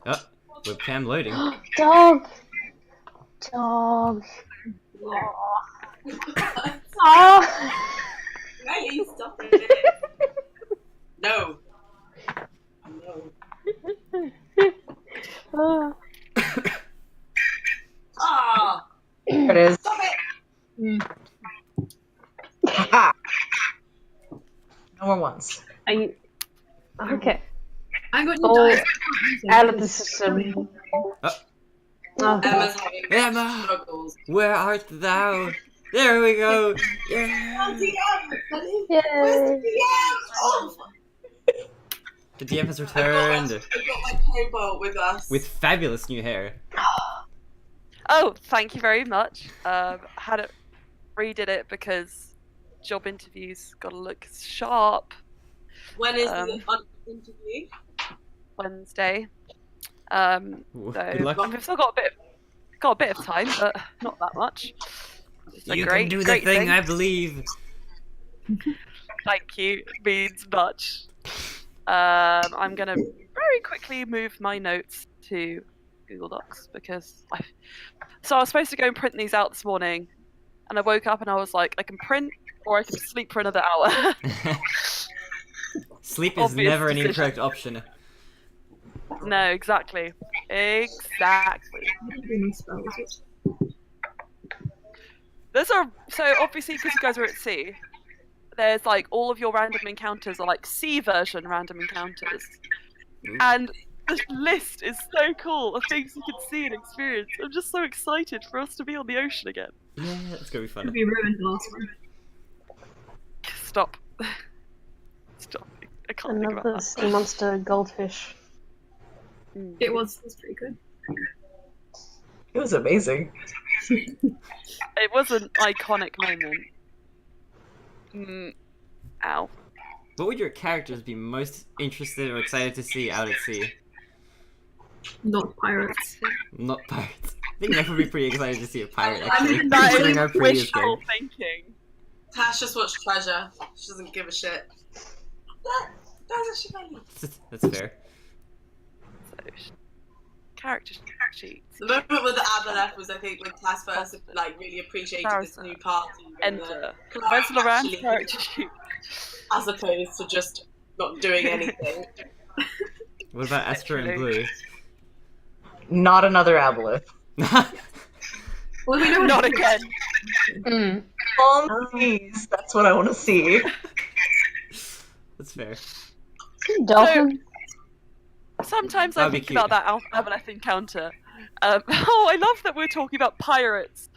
Oh, webcam loading. Dog! Dog! Oh! Hey, stop it! No! No. Oh. Ah! There it is. Stop it! Ha! No more ones. Are you... Okay. I got Oh, you out of the system. Oh. Oh. Emma's having Emma! struggles. Where art thou? There we go! Yeah! Oh, DM! Yay! Where's the DM? Oh! The DM has I've returned got my cobalt with us. with fabulous new hair. Oh, thank you very much. Had it redid it because job interviews gotta look sharp. When is the interview? Wednesday. Ooh, So good luck. I've still got a bit of time, but not that much. It's a You great, can do the great thing, I believe. Thank you. Means much. I'm gonna very quickly move my notes to Google Docs because so I was supposed to go and print these out this morning, and I woke up and I was like, I can print or I can sleep for another hour. Sleep is Obvious never an decision. incorrect option. No, exactly. Exactly. Those are so obviously because you guys are at sea. There's like all of your random encounters are like sea version random encounters, and the list is so cool of things you can see and experience. I'm just so excited for us to be on the ocean again. Yeah, it's gonna be fun. We ruined the last one. Stop. Stop. I can't think Another about sea monster goldfish. that. It was pretty good. It was amazing. It was an iconic moment. Ow. What would your characters be most interested or excited to see out at sea? Not pirates. Not pirates. I think Neff would be pretty excited to see a pirate, actually, That considering our is previous wishful game. thinking. Tash just watched Treasure. She doesn't give a shit. That's a shit. That's fair. So, character sheets. The moment with the Aboleth was, I think, when Tash first like really appreciated this new party. and, Enter. Clark Where's Loran's actually- character sheet? As opposed to just not doing anything. What about Astra and Blue? Not another aboleth. Well, we know Not again. Mm. Please, that's what I want to see. That's fair. Dolphin? Sometimes I That'd be think about that Aboleth encounter. Oh, I love that we're talking about pirates,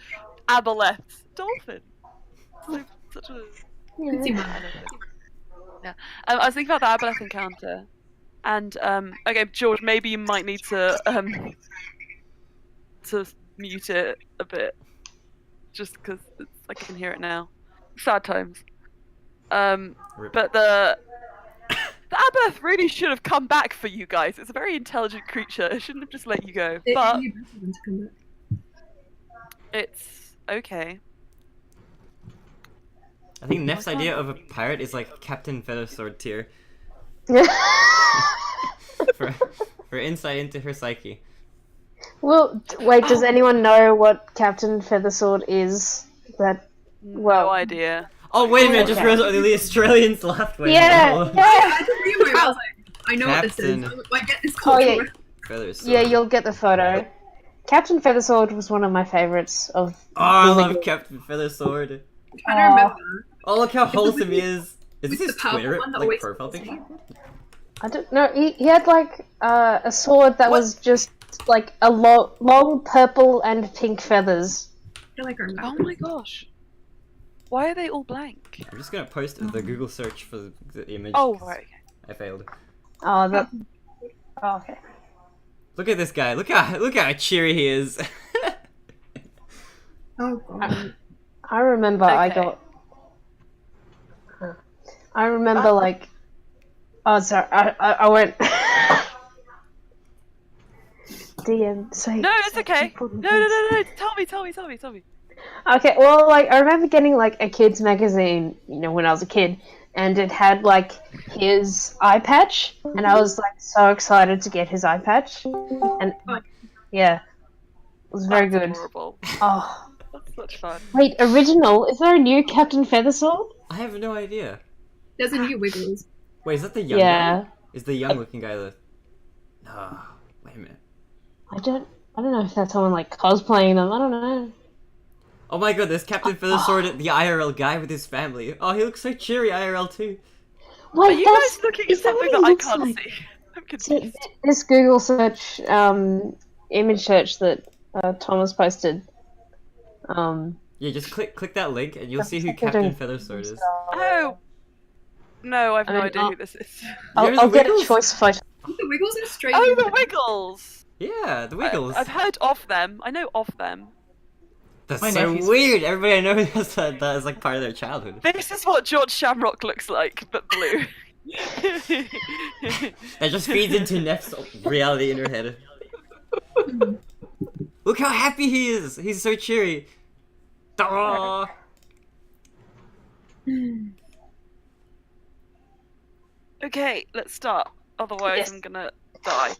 Aboleths, dolphins. Such a... Yeah. Yeah. I was thinking about the Aboleth encounter, and okay, George, maybe you might need to mute it a bit, just because I can hear it now. Sad times. Rip. But the Aboleth really should have come back for you guys. It's a very intelligent creature. It shouldn't have just let you go. It But would be better than to come back. it's okay. I think Neff's idea of a pirate is like Captain Feathersword tier. For insight into her psyche. Well, wait, does anyone know what Captain Feathersword is? That, well... No idea. Oh wait a minute! Just Okay. realized the Australians laughed. Wait, Yeah, no. yeah! I didn't realize. I was like, I know what this is. Captain. I get this Oh, cultural yeah. Feathersword. Yeah, you'll get the photo. Captain Feathersword was one of my favourites of... Oh, I love Captain Feathersword. I'm trying to remember. Oh, look how wholesome he is. Is With this the his purple Twitter one that like always profile comes picture? I don't know, he had like a sword that was just like a long purple and pink feathers. I feel like I remember. Oh my gosh. Why are they all blank? I'm just gonna post the Google search for the image. Oh, 'cause right. I failed. Oh, that... Oh, okay. Look at this guy. Look how cheery he is. Oh god. I remember I Okay. got... I remember like... Oh, sorry, I went... DM, say... No, it's say okay. important No. things. Tell me. Okay, well, like, I remember getting, like, a kid's magazine, you know, when I was a kid, and it had like his eye patch, and I was like so excited to get his eye patch, and yeah, it was very That's good. adorable. Oh, That's such fun. wait, original? Is there a new Captain Feathersword? I have no idea. There's a new Wiggles. Wait, is that the young Yeah. guy? Is the young looking guy the... Oh, wait a minute. I don't know if that's someone like cosplaying them. I don't know. Oh my god, there's Captain Feathersword, the IRL guy with his family. Oh, he looks so cheery IRL too. Wait, Are you that's, guys looking at is that something what that he I looks can't like? see? I'm See, confused. this Google search, image search that Thomas posted. Yeah, just click that link and you'll see who That's what they're Captain doing. Feathersword is. Oh! No, I've I no mean, idea who this is. You're I'll the get a Wiggles? choice photo. The Wiggles are Australian. Oh, the Wiggles! Yeah, the Wiggles. I've heard of them. I know of them. That's My so nephew's- weird. Everybody I know has that is like part of their childhood. This is what George Shamrock looks like, but blue. That just feeds into Neff's reality in her head. Look how happy he is. He's so cheery. Daw. Okay, let's start. Otherwise, Yes. I'm gonna die.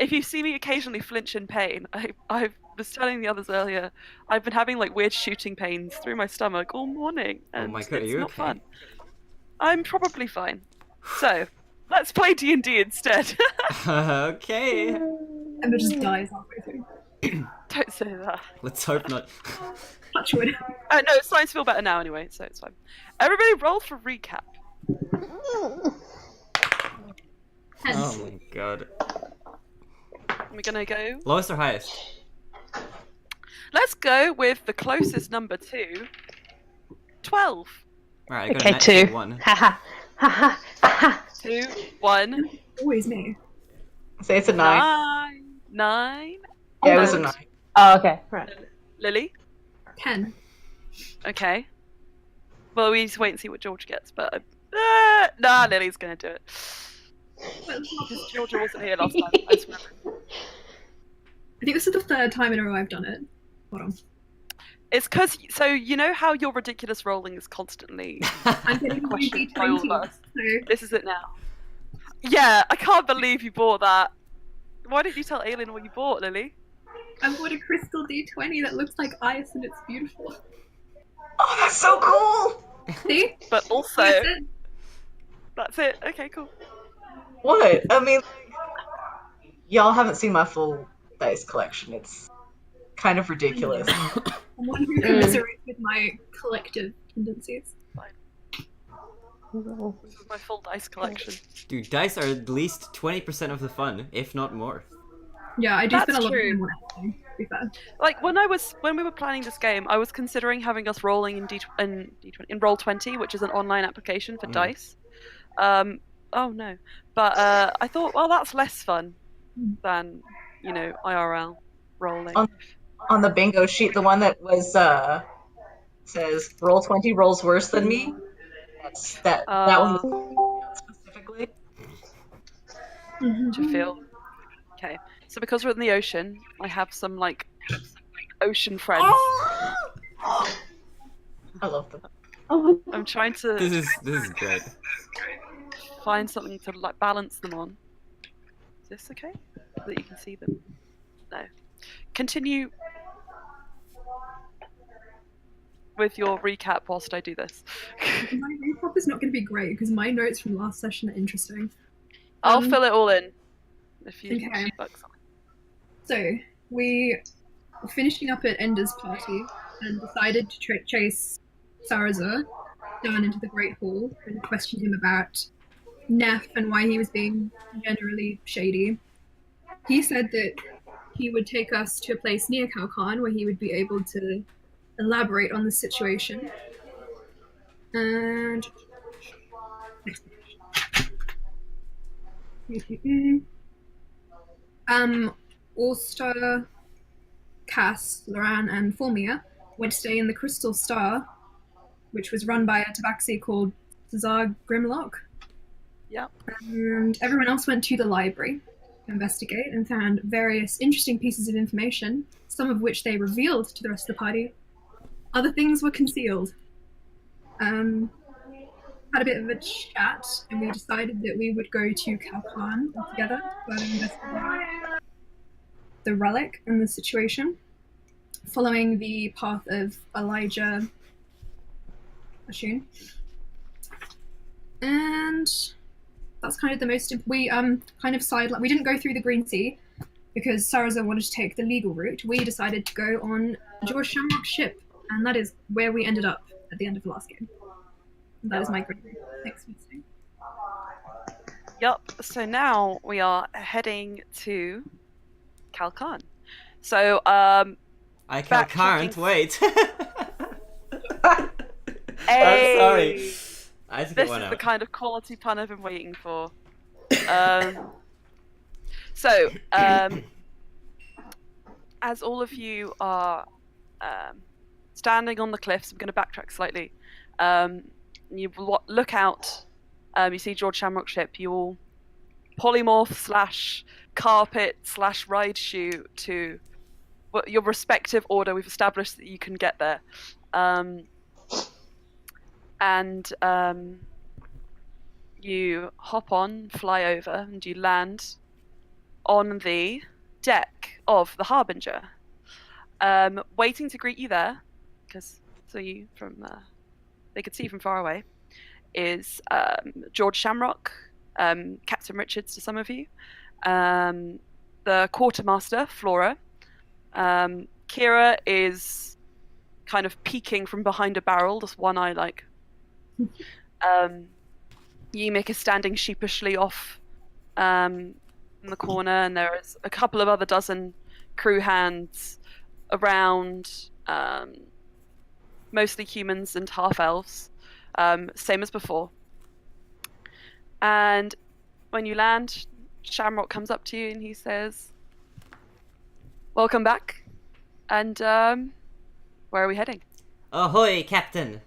If you see me occasionally flinch in pain, I was telling the others earlier, I've been having like weird shooting pains through my stomach all morning, Oh and my god, are it's you not okay? fun. I'm probably fine. So, let's play D&D instead. Okay. Emma just dies halfway through. Don't say that. Let's hope not. Touch wood. No, science feel better now anyway, so it's fine. Everybody roll for recap. Oh my god. We're gonna go. Lowest or highest? Let's go with the closest number to 12. Alright, I got Okay, a natural 2. one. Haha. Haha. Haha. 2, 1, Always me. Say it's a 9. 9. Yeah, it was a 9. Oh, okay, right. Lily? 10. Okay. Well, we need to wait and see what George gets, but... nah, Lily's gonna do it. Because Georgia wasn't here last time. I just remember. I think this is the third time in a row I've done it. Hold on. It's because, so you know how your ridiculous rolling is constantly I'm getting a questioned by all of D20. us? So This is it now. Yeah, I can't believe you bought that. Why didn't you tell Aileen what you bought, Lily? I bought a crystal D20 that looks like ice and it's beautiful. Oh, that's so cool! See? But also, That's it. that's it. Okay, cool. What? I mean, y'all haven't seen my full dice collection. It's kind of ridiculous. I'm one who commiserates with my collective tendencies. This is my full dice collection. Dude, dice are at least 20% of the fun, if not more. Yeah, I do That's spend a lot true. of time on it, to be fair. Like when we were planning this game, I was considering having us rolling in Roll20, which is an online application for dice. Oh no, but I thought, well, that's less fun than IRL rolling. On the bingo sheet, the one that was says roll 20 rolls worse than me. That one was specifically. How do you feel? Okay, so because we're in the ocean, I have some like ocean friends. I love them. Oh, I'm trying to This is great. find something to like balance them on. Is this okay? So that you can see them. No. Continue with your recap whilst I do this. My recap is not going to be great because my notes from last session are interesting. I'll fill it all in. If you Okay. like something. So, we were finishing up at Ender's party and decided to chase Sarazar down into the Great Hall and question him about Neff and why he was being generally shady. He said that he would take us to a place near Kalkan where he would be able to elaborate on the situation. And Ulster, Cass, Loran, and Fulmia went to stay in the Crystal Star, which was run by a tabaxi called Cesar Grimlock. Yep. And everyone else went to the library to investigate and found various interesting pieces of information, some of which they revealed to the rest of the party. Other things were concealed. had a bit of a chat, and we decided that we would go to Kalkan together to further investigate the relic and the situation, following the path of Elijah Ashun. And that's kind of the most. We kind of sidelined. We didn't go through the Green Sea because Saraza wanted to take the legal route. We decided to go on George Shamrock's ship, and that is where we ended up at the end of the last game. And that is my great. Thanks for listening. Yup. So now we are heading to Kalkan. So I Backtracking. can't wait. Hey, I'm sorry. I had to get this one is out. the kind of quality pun I've been waiting for. So, as all of you are standing on the cliffs, I'm going to backtrack slightly. You look out. You see George Shamrock's ship. You all polymorph / carpet / ride shoe to your respective order. We've established that you can get there. And you hop on, fly over, and you land on the deck of the Harbinger. Waiting to greet you there, because they could see you from far away, is George Shamrock, Captain Richards to some of you, the quartermaster, Flora. Kira is kind of peeking from behind a barrel, just one eye like. Yimik is standing sheepishly off in the corner, and there is a couple of other dozen crew hands around, mostly humans and half-elves, same as before. And when you land, Shamrock comes up to you and he says, "Welcome back, and where are we heading?" Ahoy, Captain!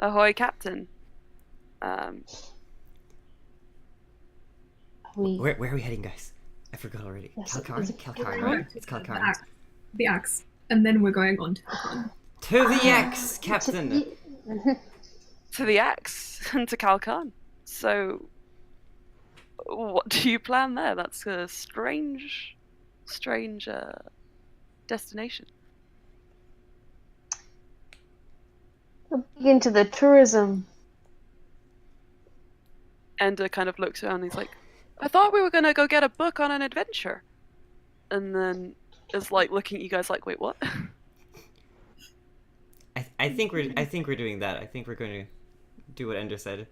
Ahoy, Captain. Where are we heading, guys? I forgot already. Yes, Kalkarn, right? It's Kalkarn. The axe. And then we're going on to Kalkan. To the X, Captain! To the axe and to Kalkan. So, what do you plan there? That's a strange destination. Into the tourism. Ender kind of looks around and he's like, "I thought we were gonna go get a book on an adventure." And then is like looking at you guys like, "Wait, what?" I think we're doing that. I think we're going to do what Ender said.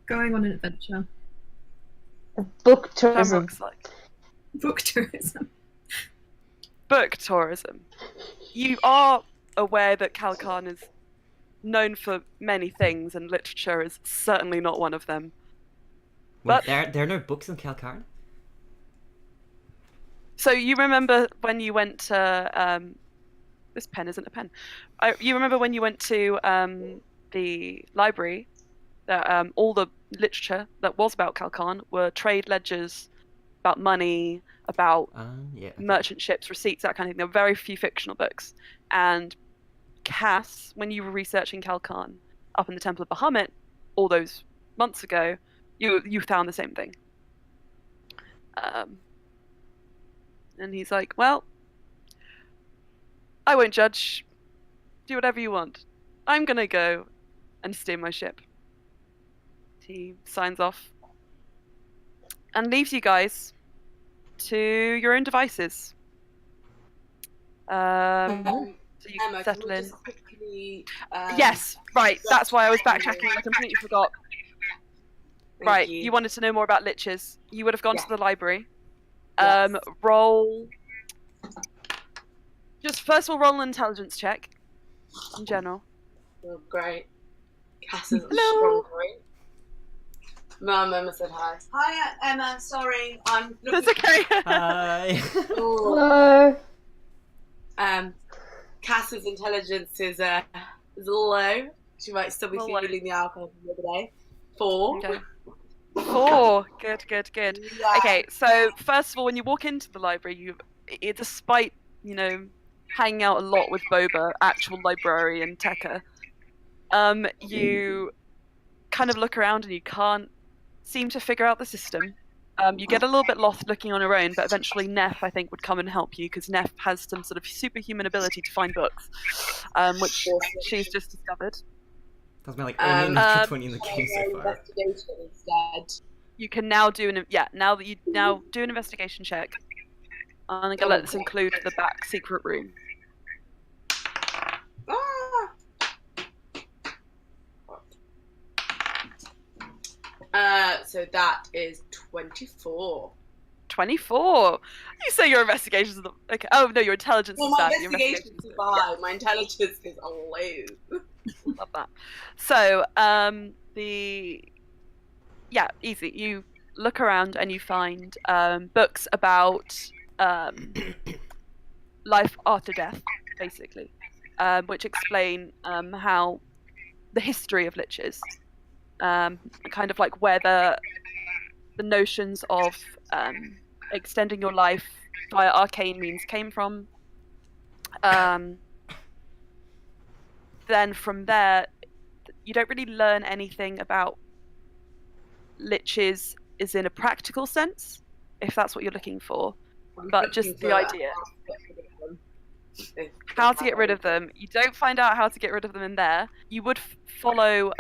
Going on an adventure. Book tourism. Shamrock's like, Book tourism. book tourism. You are aware that Kalkan is known for many things, and literature is certainly not one of them. Wait, But there are no books in Kalkarn? so you remember when you went to this pen isn't a pen. You remember when you went to the library that all the literature that was about Kalkan were trade ledgers about money, about Yeah. Okay. merchant ships, receipts, that kind of thing. There were very few fictional books. And Cass, when you were researching Kalkan up in the Temple of Bahamut all those months ago, you found the same thing. And he's like, "Well, I won't judge. Do whatever you want. I'm gonna go and steer my ship." He signs off and leaves you guys to your own devices. So you can Emma, settle can we in. just quickly, Yes, right. That's why I was backtracking. I completely forgot. thank Right, you wanted to know more about liches. You would have gone Yeah. to the library. Yes. Roll. Just first of all, roll an intelligence check. In general. Oh, great. Cass is a Hello. strong point. Emma said hi. Hi, Emma. Sorry, I'm That's looking. okay. Hi! Hello. Cass's intelligence is low. She might still be Low. feeling the alcohol from the other day. 4. Okay. 4. Good. Yeah. Okay, so first of all, when you walk into the library, despite, hanging out a lot with Boba, actual librarian Tekka, you kind of look around and you can't seem to figure out the system. You get a little bit lost looking on your own, but eventually Neff, I think, would come and help you because Neff has some sort of superhuman ability to find books, which she's just discovered. That's my only natural 20 in the I'll game so roll far. investigation instead. You can now do now that you now do an investigation check. I'm gonna let this include the back secret room. So that is 24. 24. You say your investigations are okay. Oh no, your intelligence Well, is my bad. Your investigation is investigations high. My intelligence is low. Love that. So, easy. You look around and you find books about life after death, basically, which explain how the history of liches, kind of like where the notions of extending your life via arcane means came from. Then from there, you don't really learn anything about liches is in a practical sense, if that's what you're looking for, but just the idea. How to get rid of them. You don't find out how to get rid of them in there. You would follow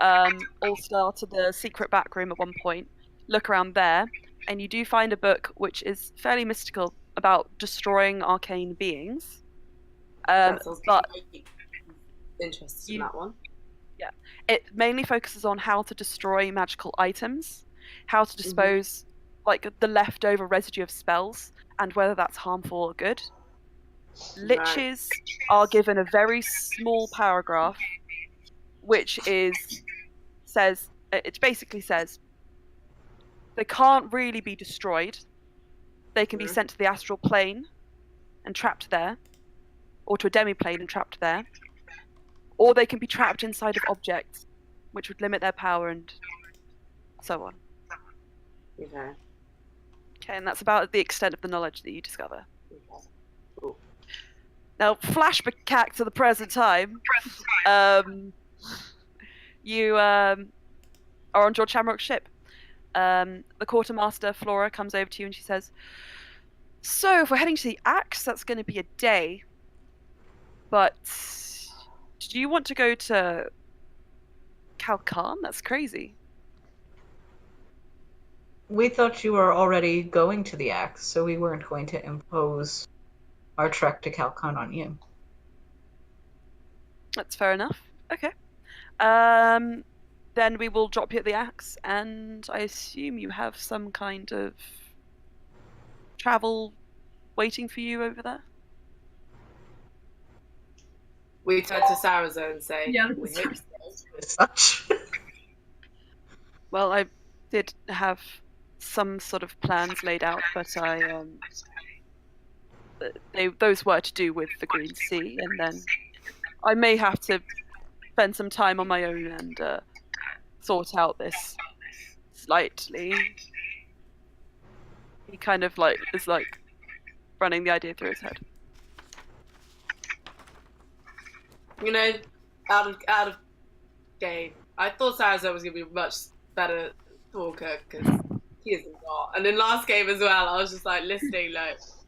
All-Star to the secret back room at one point, look around there, and you do find a book which is fairly mystical about destroying arcane beings. But interested in that one. Yeah, it mainly focuses on how to destroy magical items, how to dispose like the leftover residue of spells, and whether that's harmful or good. Liches are given a very small paragraph, which basically says they can't really be destroyed. They can be sent to the astral plane and trapped there, or to a demi-plane and trapped there, or they can be trapped inside of objects, which would limit their power and so on. Okay. Okay, and that's about the extent of the knowledge that you discover. Okay. Cool. Now, flashback to the present time. You are on George Shamrock's ship. The quartermaster, Flora, comes over to you and she says, "So, if we're heading to the Axe, that's going to be a day. But do you want to go to Calcan? That's crazy." We thought you were already going to the Axe, so we weren't going to impose our trek to Calcan on you. That's fair enough. Okay. Then we will drop you at the Axe, and I assume you have some kind of travel waiting for you over there? We turn to Sarah's and say, Yeah, we hope so. As such. Well, I did have some sort of plans laid out, but those were to do with the Green Sea, and then I may have to spend some time on my own and sort out this slightly. He kind of is running the idea through his head. You know, out of game, I thought Sarah was going to be a much better talker because he isn't not. And in last game as well, I was just listening,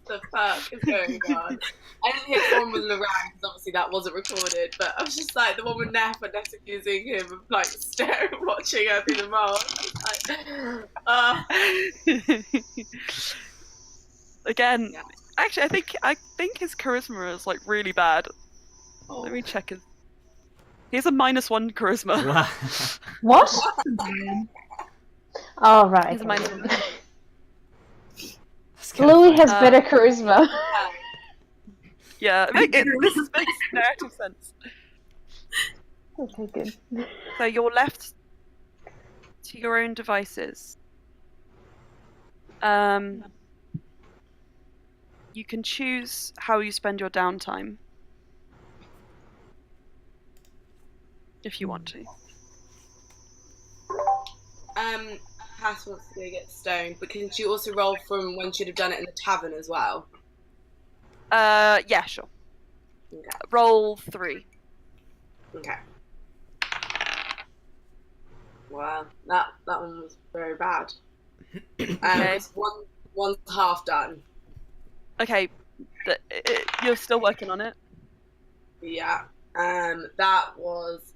the fuck is going on? I didn't hear the one with Lorraine because obviously that wasn't recorded, but I was just the one with Neff and Neff accusing him of staring, watching her through the mask. Again, Yeah. actually, I think his charisma is really bad. Oh. Let me check his. He has a -1 charisma. Wow. What? Oh, right. He's a okay. -1. That's kinda Louis funny. has better charisma. Yeah, this makes narrative sense. Okay, good. So you're left to your own devices. You can choose how you spend your downtime. If you want to. Cass wants to go get stoned, but can she also roll from when she'd have done it in the tavern as well? Yeah, sure. Okay. Roll 3. Okay. Wow, that one was very bad. Okay. One's half done. Okay, you're still working on it. Yeah. That was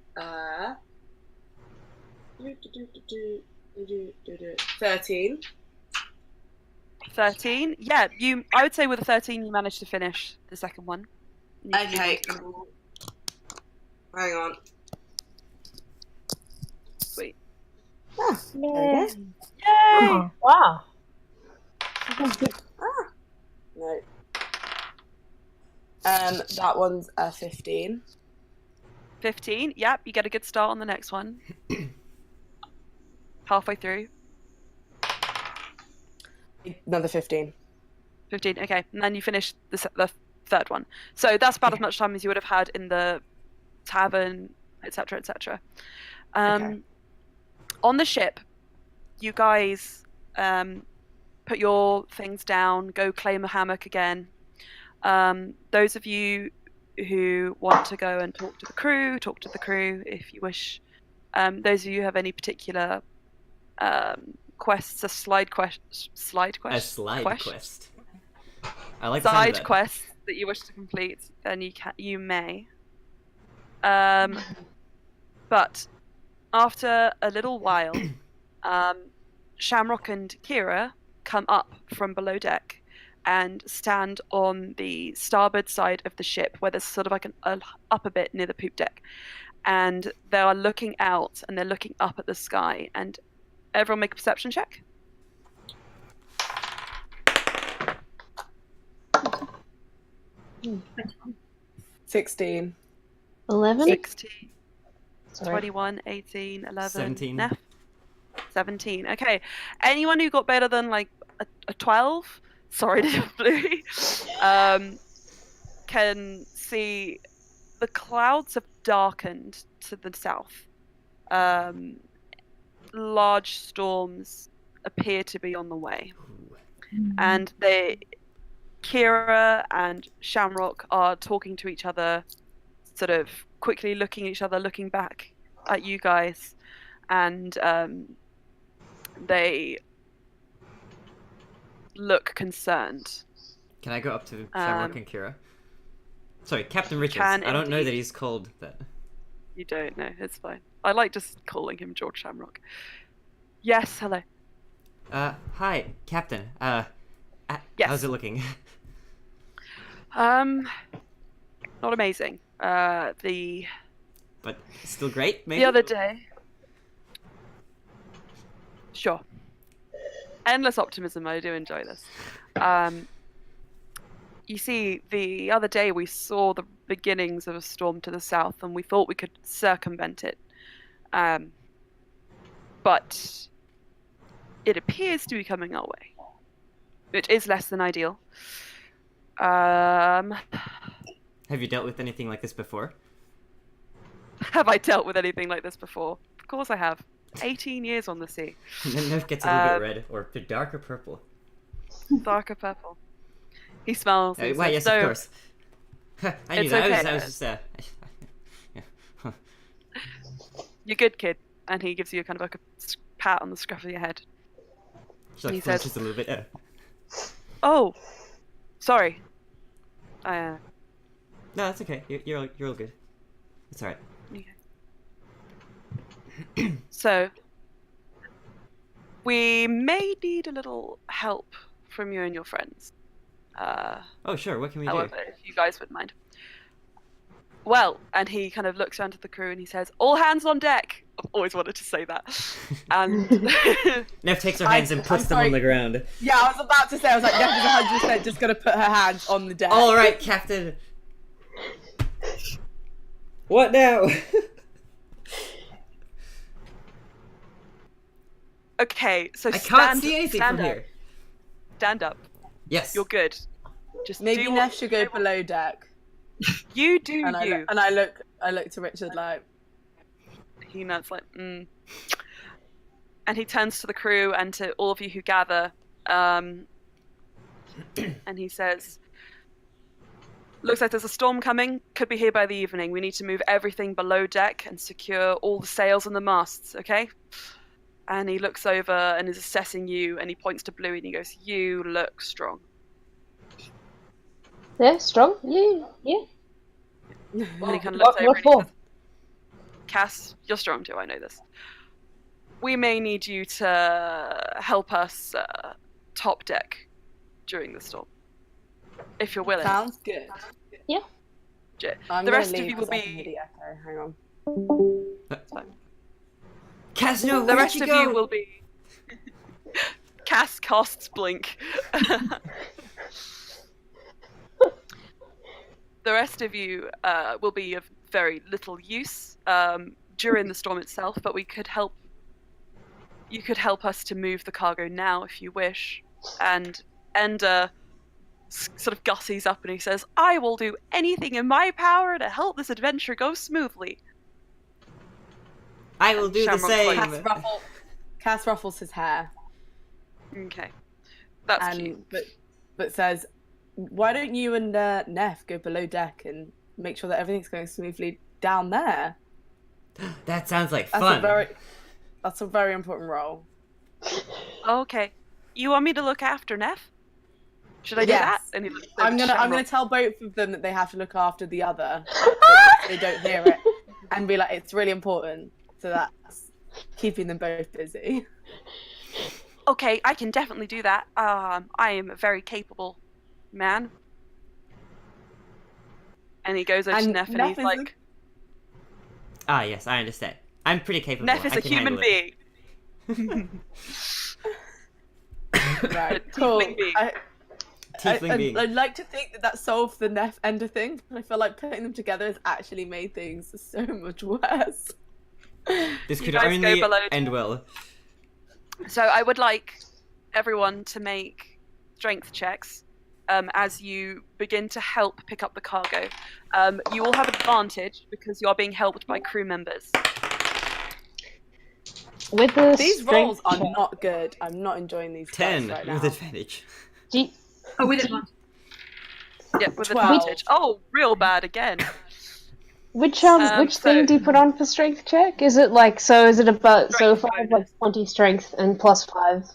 13. 13. Yeah, I would say with a 13 you managed to finish the second one. You can move on Okay, to the next. cool. Hang on. Sweet. Yeah. Yay! Oh, wow. No. That one's 15. 15. Yep, you get a good start on the next one. Halfway through. Another 15. 15. Okay, and then you finish the third one. So that's about as much time as you would have had in the tavern, etc., etc. Okay. On the ship, you guys put your things down, go claim a hammock again. Those of you who want to go and talk to the crew if you wish. Those of you who have any particular quests, a slide quest. A slide quest. I like the sound of Side that. quests that you wish to complete, then you may. But after a little while, Shamrock and Kira come up from below deck and stand on the starboard side of the ship, where there's sort of like an upper bit near the poop deck, and they are looking out and they're looking up at the sky. And everyone make a perception check. 16. 11? 16, Sorry. 21, 18, 11, 17. Neff? 17. Okay. Anyone who got better than like a 12, sorry to Bluey, can see the clouds have darkened to the south. Large storms appear to be on the way. And Kira and Shamrock are talking to each other, sort of quickly looking at each other, looking back at you guys, and they look concerned. Can I go up to Shamrock and Kira? Sorry, Captain Richards. can I don't know indeed. that he's called that. You don't know, it's fine. I like just calling him George Shamrock. Yes, hello. Hi, Captain. Yes. How's it looking? Not amazing. But still great, maybe? The other day. Sure. Endless optimism, I do enjoy this. You see, the other day we saw the beginnings of a storm to the south, and we thought we could circumvent it. But it appears to be coming our way, which is less than ideal. Have you dealt with anything like this before? Have I dealt with anything like this before? Of course I have. 18 years on the sea. And then Neff gets a little bit red, or darker purple. Darker purple. He smells. Why, yes, so, of course. I knew it's that. okay. I was just, You're good, kid. And he gives you kind of like a pat on the scruff of your head. She like He said- flinches a little bit. Oh, sorry. No, that's okay. You're all good. It's alright. Okay. So, we may need a little help from you and your friends. Oh, sure. What can we do? However, if you guys wouldn't mind. Well, and he kind of looks around to the crew and he says, "All hands on deck." I've always wanted to say that. And Neff takes her hands and puts I'm them on sorry. the ground. Yeah, I was about to say, I was like, Neff is 100% just going to put her hands on the deck. All right, Captain. What now? okay, so I can't see anything stand from up. here. Stand up. Yes. You're good. Just Maybe do Neff should go below deck. You do And you. I look to Richard like, He nods like, And he turns to the crew and to all of you who gather, and he says, Looks like there's a storm coming. Could be here by the evening. We need to move everything below deck and secure all the sails and the masts, okay? And he looks over and is assessing you, and he points to Bluey and he goes, "You look strong." Yeah, strong. Yeah, yeah. And he kind of looks over What and he for? says, "Cass, you're strong too, I know this. We may need you to help us top deck during the storm, if you're willing." Sounds good. The I'm gonna rest of leave you will 'cause I can hear be... the echo. Hang on. Cass, no, The where'd rest you of go? you will be... Cass casts Blink. The rest of you will be of very little use during the storm itself, but we could help. You could help us to move the cargo now if you wish. And Ender sort of gussies up and he says, "I will do anything in my power to help this adventure go smoothly." I will do the Shamrock's like, same. Cass ruffles his hair Okay, that's cute. and but says, "Why don't you and Neff go below deck and make sure that everything's going smoothly down there?" That sounds like That's fun. that's a very important role. Okay, you want me to look after Neff? Should I do Yes. that? And he looks over I'm to gonna Shamrock. tell both of them that they have to look after the other. They don't hear it, and be like, "It's really important." So that's keeping them both busy. Okay, I can definitely do that. I am a very capable man. And he goes over to And Neff and Neff he's is like, Ah, yes, I understand. I'm pretty capable. "Neff is I a can human handle it. being." Right, A cool. tiefling being. Tiefling being. I'd like to think that solved the Neff Ender thing, but I feel like putting them together has actually made things so much worse. This You could guys go only below. end well. So I would like everyone to make strength checks as you begin to help pick up the cargo. You all have advantage because you are being helped by crew members. With the These strength rolls are check, not good. I'm not enjoying these 10 dice right now. with advantage. do you- Oh, with advantage. Yeah, with 12. advantage. Oh, real bad again. which so- thing do you put on for strength check? Is it like is it about so if Strength I have bonus. like 20 strength and plus 5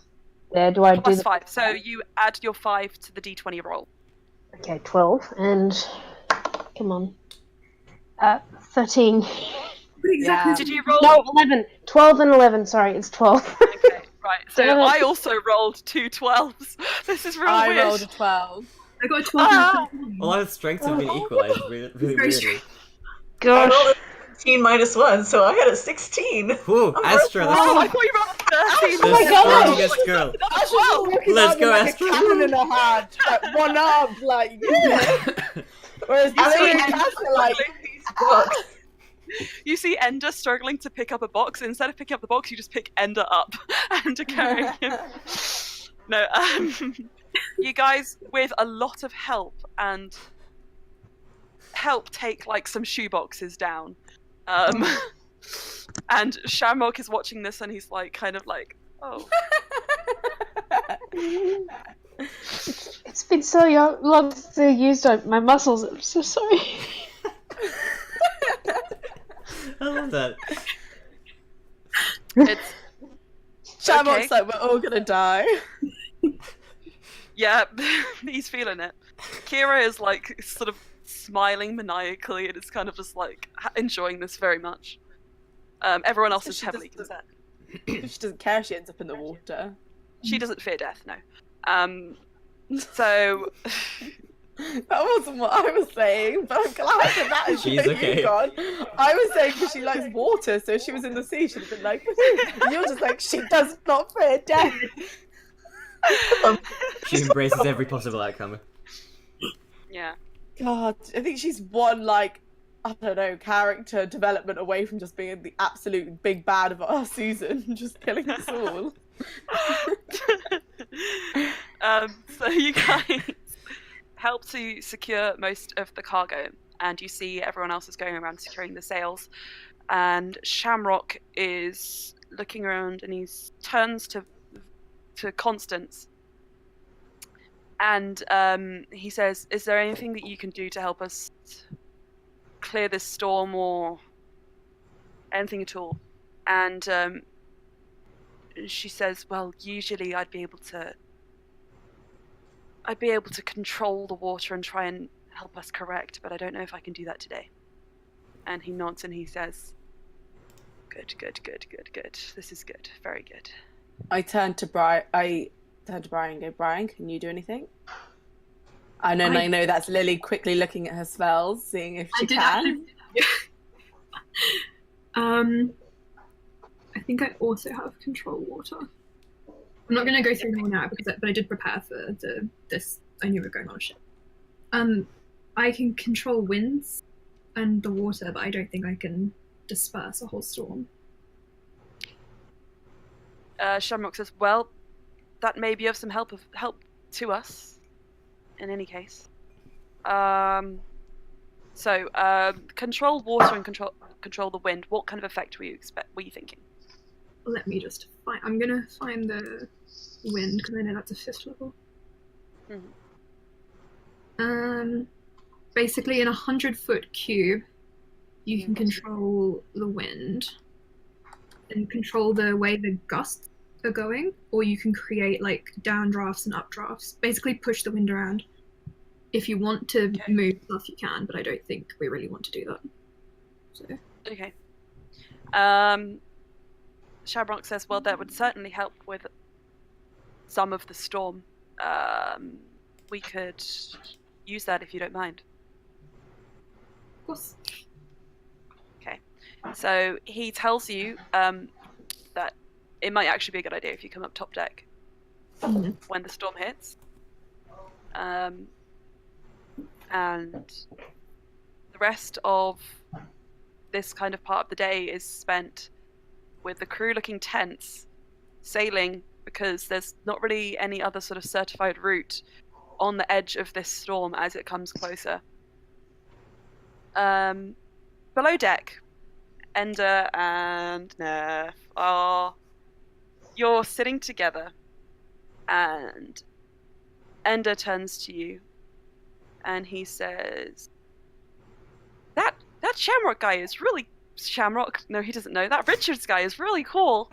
there, do I do Plus the 5. So you add your 5 to the d20 roll. Okay, 12 and come on. 13. Exactly. Yeah. Did you roll? No, 11. 12 and 11, sorry, it's 12. Okay, right. So Damn it. I also rolled 2 12s. This is real I weird. rolled a 12. I got a 12 Ah! and a 13. A lot of strengths have been equalized really Very weirdly. strange. I Gosh. rolled a 17 minus 1, so I had a 16. Whew, Astra, that's Oh, I thought you rolled a 13. the my God. strongest girl. Ash was walking Let's out go, with like Astra. a cannon in her hand, like one arm, like yeah. Whereas You see Ellie and Ender Cass are like, Books. You see Ender struggling to pick up a box. Instead of picking up the box, you just pick Ender up and to carry him. No, you guys, with a lot of help and help take like some shoe boxes down. And Shamrock is watching this and he's like, kind of like, oh. It's been so long since I used my muscles. I'm so sorry. I love that. It's Shamrock's Okay. like, we're all gonna die. Yeah, he's feeling it. Kira is like sort of smiling maniacally and is kind of just like enjoying this very much. Everyone else So is she heavily doesn't- concerned. She doesn't care, she ends up in the water. She doesn't fear death, no. So That wasn't what I was saying, but I'm glad that is She's okay. gone. I was saying because she likes water, so if she was in the sea, she'd have been like, and you're just like, she does not fear death. She embraces every possible outcome. yeah. God, I think she's one, like, I don't know, character development away from just being the absolute big bad of our season, just killing us all. So you guys help to secure most of the cargo, and you see everyone else is going around securing the sails. And Shamrock is looking around, and he turns to Constance, And he says, "Is there anything that you can do to help us clear this storm, or anything at all?" And she says, "Well, usually I'd be able to control the water and try and help us correct, but I don't know if I can do that today." And he nods and he says, "Good. This is good. Very good." I turn to Brian and go, "Brian, can you do anything?" And then I know that's Lily quickly looking at her spells, seeing if she can. I think I also have control water. I'm not going to go through them all now but I did prepare for this. I knew we were going on a ship. I can control winds and the water, but I don't think I can disperse a whole storm. Shamrock says, "Well, that may be of some help to us. In any case, control water and control the wind. What kind of effect were you thinking?" Let me just find. I'm gonna find the wind because I know that's a 5th level. Basically, in a 100-foot cube, you can control the wind and control the way the gusts are going, or you can create like downdrafts and updrafts. Basically, push the wind around. If you want to move stuff, you can, but I don't think we really want to do that. So. Okay. Shamrock says, "Well, that would certainly help with some of the storm. We could use that if you don't mind." Of course. Okay. So he tells you that it might actually be a good idea if you come up top deck when the storm hits. And the rest of this kind of part of the day is spent with the crew looking tense, sailing, because there's not really any other sort of certified route on the edge of this storm as it comes closer. Below deck, Ender and Nerf you're sitting together, and Ender turns to you and he says, that Shamrock guy is really Shamrock. No, he doesn't know. That Richards guy is really cool.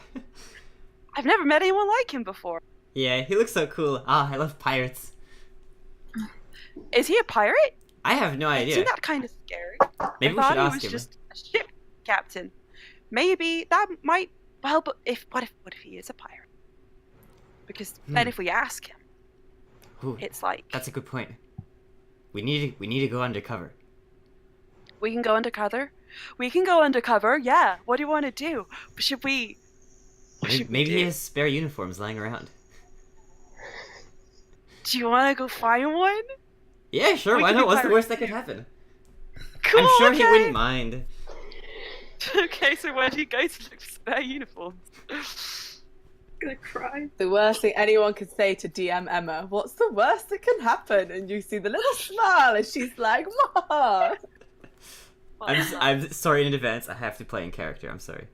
I've never met anyone like him before. Yeah, he looks so cool. I love pirates. Is he a pirate? I have no idea. Isn't that kind of scary? Maybe we should ask him. He was just a ship captain. Maybe that might. Well, but what if he is a pirate? Because then if we ask him, it's like that's a good point. We need to go undercover. We can go undercover. We can go undercover. Yeah. What do you want to do? Should we? Maybe he has spare uniforms lying around. Do you want to go find one? Yeah, sure. Why not? What's the worst that could happen? Cool, I'm sure okay. he wouldn't mind. Okay, so where do you go to look for spare uniforms? I'm gonna cry. The worst thing anyone could say to DM Emma, what's the worst that can happen? And you see the little smile and she's like, Ma! I'm sorry in advance. I have to play in character. I'm sorry.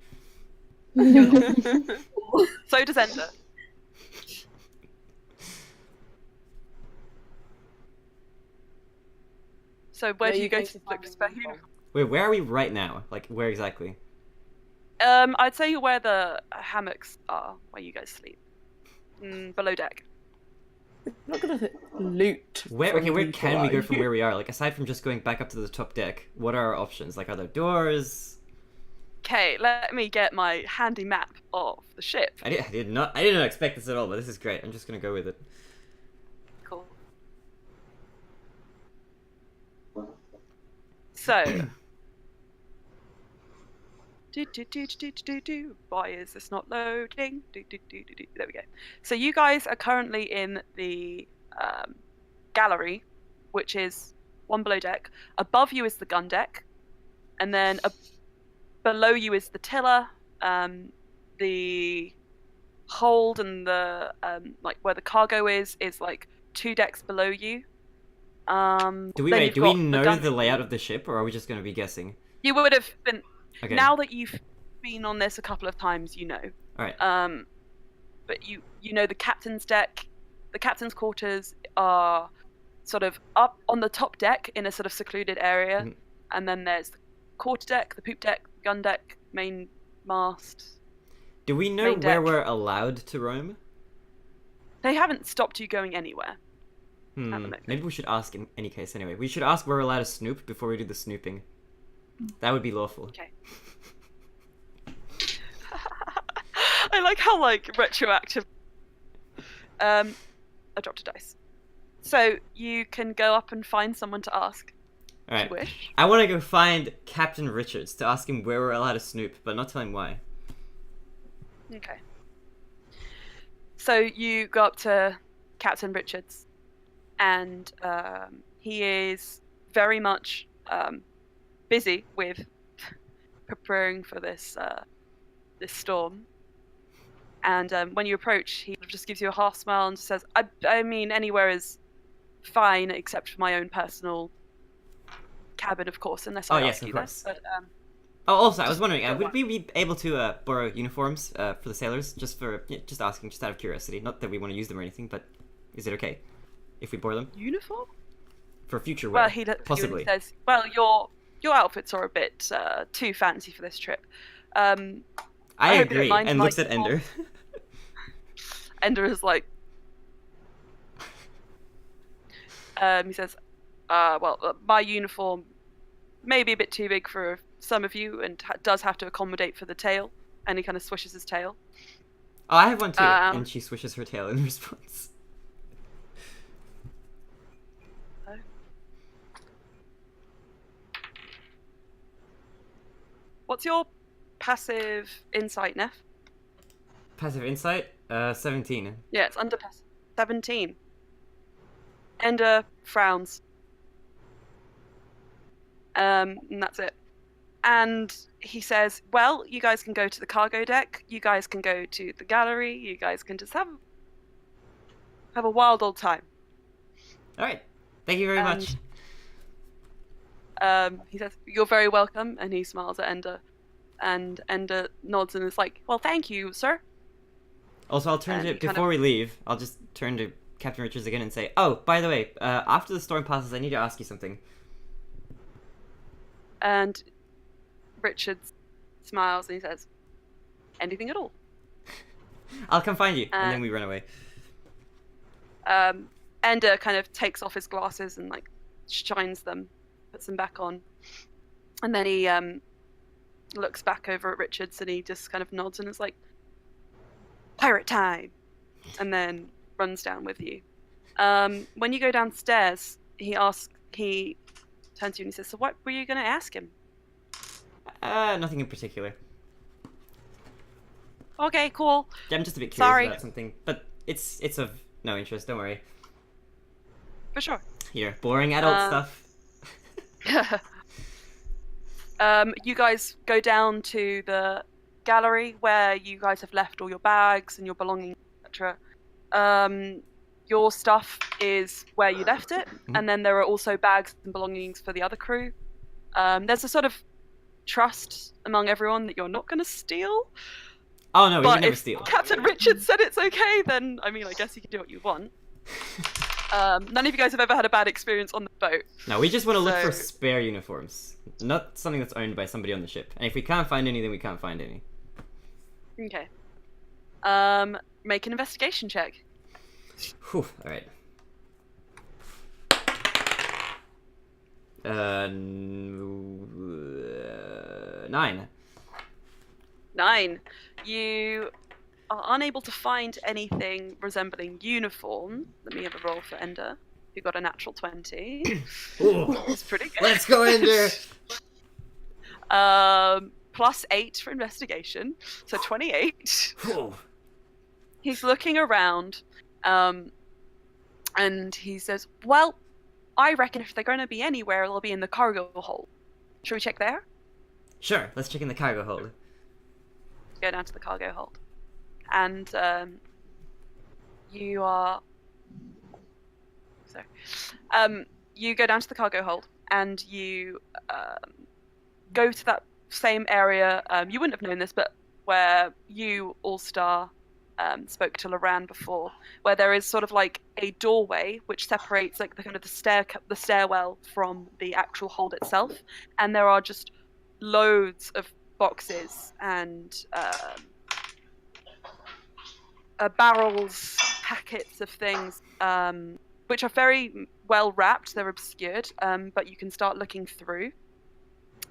So does Ender. So where do you go to look for spare uniforms? Wait, where are we right now? Like, where exactly? I'd say where the hammocks are, where you guys sleep. Below deck. I'm not gonna loot. Where can we go from where we are? Like, aside from just going back up to the top deck, what are our options? Like, are there doors? Okay, let me get my handy map of the ship. I did not expect this at all, but this is great. I'm just gonna go with it. Cool. So, why is this not loading? There we go. So you guys are currently in the gallery, which is one below deck. Above you is the gun deck, and then below you is the tiller, the hold, and the like where the cargo is like 2 decks below you. Do we know the layout of the ship, or are we just going to be guessing? You would have been. Okay. Now that you've been on this a couple of times, you know. All right. But you know the captain's deck, the captain's quarters are sort of up on the top deck in a sort of secluded area, Mhm. and then there's the quarter deck, the poop deck, gun deck, main mast. Do we know Main where deck. we're allowed to roam? They haven't stopped you going anywhere. Have a look. Maybe we should ask in any case anyway. We should ask where we're allowed to snoop before we do the snooping. That would be lawful. Okay. I like how retroactive. I dropped a dice. So you can go up and find someone to ask. Alright. If you wish. I want to go find Captain Richards to ask him where we're allowed to snoop, but not tell him why. Okay. So you go up to Captain Richards, and he is very much busy with preparing for this storm. And when you approach, he just gives you a half smile and says, I mean, anywhere is fine except for my own personal cabin, of course, unless I yes, ask of you course. that. But, Oh, also, I was wondering, go would on. we be able to borrow uniforms for the sailors? Just asking, just out of curiosity. Not that we want to use them or anything, but is it okay if we borrow them Uniform? for future wear? Well, he looks at you possibly. and says, well, your outfits are a bit too fancy for this trip. I hope you don't agree, mind and my looks at Ender. Ender is like, he says, my uniform may be a bit too big for some of you and does have to accommodate for the tail. And he kind of swishes his tail. Oh, I have one too, and she swishes her tail in response. What's your passive insight, Neff? Passive insight, 17. Yeah, it's under 17. Ender frowns. And that's it. And he says, well, you guys can go to the cargo deck, you guys can go to the gallery, you guys can just have a wild old time. Alright, thank you very much. He says, you're very welcome, and he smiles at Ender. And Ender nods and is like, well, thank you, sir. Also, I'll turn And to, he kind before we leave, I'll just turn to Captain Richards again and say, oh, by the way, after the storm passes, I need to ask you something. And Richard smiles and he says, anything at all. I'll come find you, and then we run away. Ender kind of takes off his glasses and shines them, puts them back on, and then he looks back over at Richards and he just kind of nods and is like, pirate time, and then runs down with you. When you go downstairs, he turns to you and he says, so what were you going to ask him? Nothing in particular. Okay, cool. Yeah, I'm just a bit curious Sorry. about something, but it's of no interest, don't worry. For sure. Here, boring adult stuff. You guys go down to the gallery where you guys have left all your bags and your belongings, etc. Your stuff is where you left it, and then there are also bags and belongings for the other crew. There's a sort of trust among everyone that you're not going to steal. Oh no, we But would never if steal. Captain Richard said it's okay, then I mean, I guess you can do what you want. None of you guys have ever had a bad experience on the boat. No, we just want to look for So- spare uniforms, not something that's owned by somebody on the ship. And if we can't find any, then we can't find any. Okay. Make an investigation check. Whew, alright. 9. 9. You are unable to find anything resembling uniform. Let me have a roll for Ender. You got a natural 20. Ooh, It's pretty good. let's go in there. Plus 8 for investigation, so 28. Whew. He's looking around, and he says, well, I reckon if they're going to be anywhere, they'll be in the cargo hold. Should we check there? Sure, let's check in the cargo hold. Go down to the cargo hold. And you are... Sorry. You go down to the cargo hold, and you go to that same area. You wouldn't have known this, but where you, All-Star, spoke to Loran before, where there is sort of like a doorway which separates like the kind of the stairwell from the actual hold itself, and there are just loads of boxes and barrels, packets of things, which are very well wrapped. They're obscured, but you can start looking through.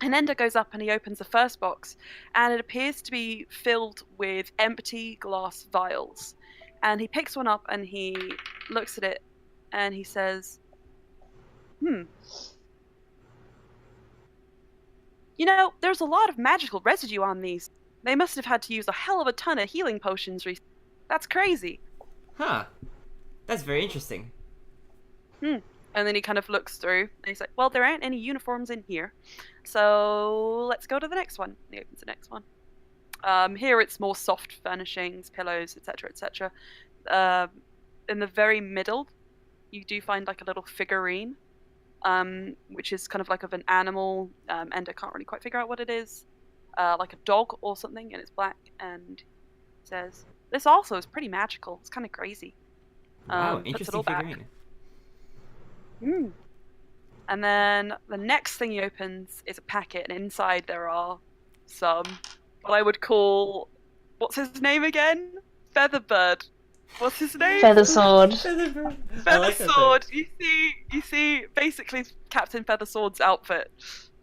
And Ender goes up and he opens the first box, and it appears to be filled with empty glass vials. And he picks one up and he looks at it and he says, You know, there's a lot of magical residue on these. They must have had to use a hell of a ton of healing potions recently. That's crazy. Huh. That's very interesting. And then he kind of looks through and he's like, well, there aren't any uniforms in here. So let's go to the next one. And he opens the next one. Here it's more soft furnishings, pillows, etc., etc. In the very middle, you do find like a little figurine, which is kind of like of an animal. Ender can't really quite figure out what it is. Like a dog or something, and it's black. And says, this also is pretty magical. It's kind of crazy. Wow, puts it interesting all back. figurine. And then the next thing he opens is a packet, and inside there are some, what I would call, what's his name again? Featherbird. What's his name? Feathersword. Featherbird. I like that Feathersword. You see, basically Captain Feathersword's outfit.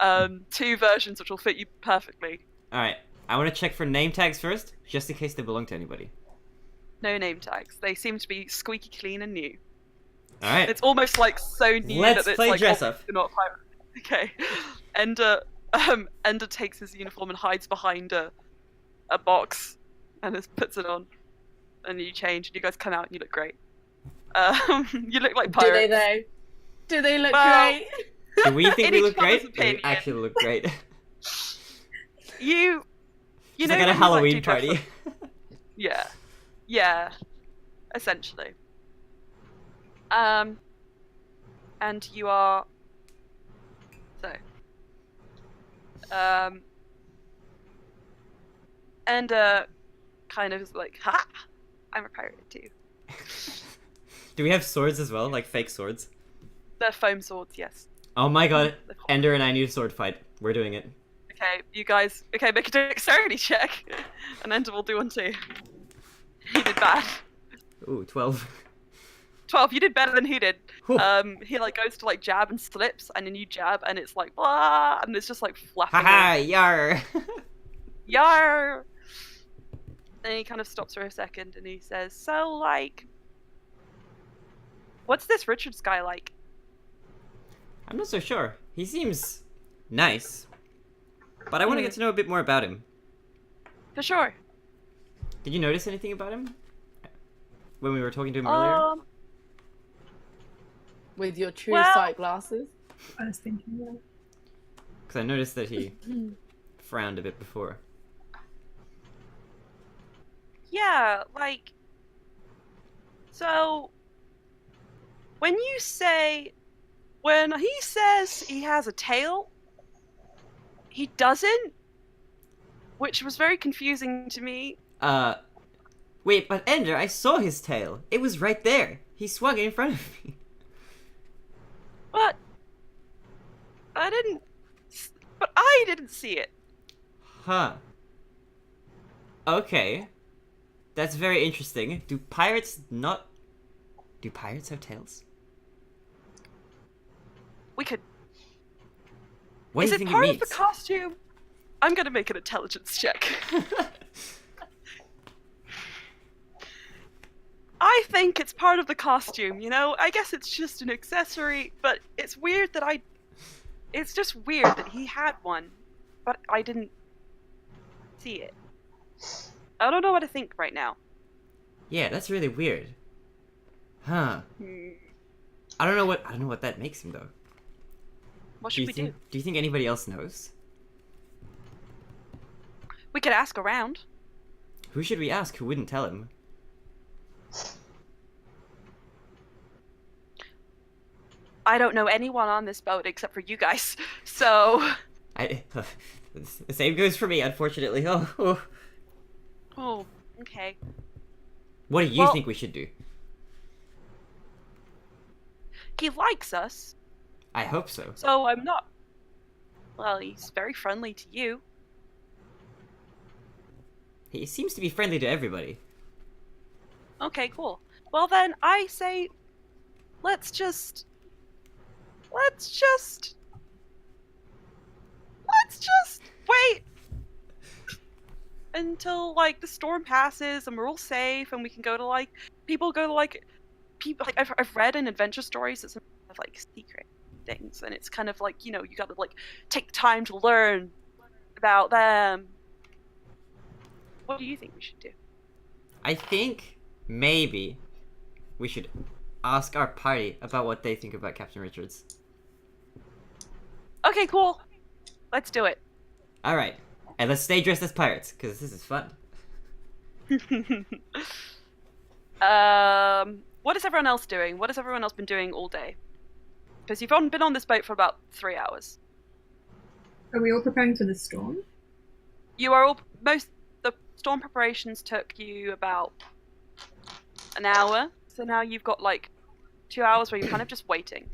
2 versions which will fit you perfectly. Alright, I want to check for name tags first, just in case they belong to anybody. No name tags. They seem to be squeaky clean and new. Alright. It's almost like so new Let's that it's play like dress up. not pirate. Okay. Ender takes his uniform and hides behind a box and just puts it on. And you change and you guys come out and you look great. You look like pirates. Do they though? Do they look Well, great? Do we think In we each look great? other's Or we opinion. actually look great. You It's know like at a when you, like, Halloween do dress party. up- Yeah. Essentially. And you are so and kind of is like, ha! I'm a pirate too. Do we have swords as well, like fake swords? They're foam swords, yes. Oh my god, Ender and I need a sword fight. We're doing it. Okay, you guys, make a dexterity check, and Ender will do one too. He did bad. Ooh, 12. 12, you did better than he did. Whew. He like goes to like jab and slips, and then you jab, and it's like blah, and it's just like flapping. Haha, yar! Yar! Then he kind of stops for a second, and he says, "So like, what's this Richards guy like?" I'm not so sure. He seems nice. But I want to get to know a bit more about him. For sure. Did you notice anything about him? When we were talking to him earlier? With your true Well- sight glasses? I was thinking, yeah. Because I noticed that he frowned a bit before. Yeah, like, so when he says he has a tail, he doesn't, which was very confusing to me. Wait, but Ender, I saw his tail. It was right there. He swung it in front of me. But I didn't see it. Huh. Okay. That's very interesting. Do pirates have tails? We could. What Is do you it think part it of the means? costume? I'm gonna make an intelligence check. I think it's part of the costume, you know? I guess it's just an accessory, but it's weird that it's just weird that he had one, but I didn't see it. I don't know what to think right now. Yeah, that's really weird. Huh. I don't know what that makes him though. What should we do? Do you think anybody else knows? We could ask around. Who should we ask who wouldn't tell him? I don't know anyone on this boat except for you guys, so... The same goes for me, unfortunately. Oh. Oh, okay. What do you Well- think we should do? He likes us, I hope so. so I'm not. Well, he's very friendly to you. He seems to be friendly to everybody. Okay, cool. Well then, I say, let's just wait until like the storm passes and we're all safe and we can go to like people like I've read in adventure stories that some have like secret things, and it's kind of like, you know, you gotta like take time to learn about them. What do you think we should do? I think maybe we should ask our party about what they think about Captain Richards. Okay, cool. Let's do it. Alright, and let's stay dressed as pirates, because this is fun. What is everyone else doing? What has everyone else been doing all day? Because you've been on this boat for about 3 hours. Are we all preparing for the storm? You are all the storm preparations took you about an hour, so now you've got like 2 hours where you're kind of just waiting.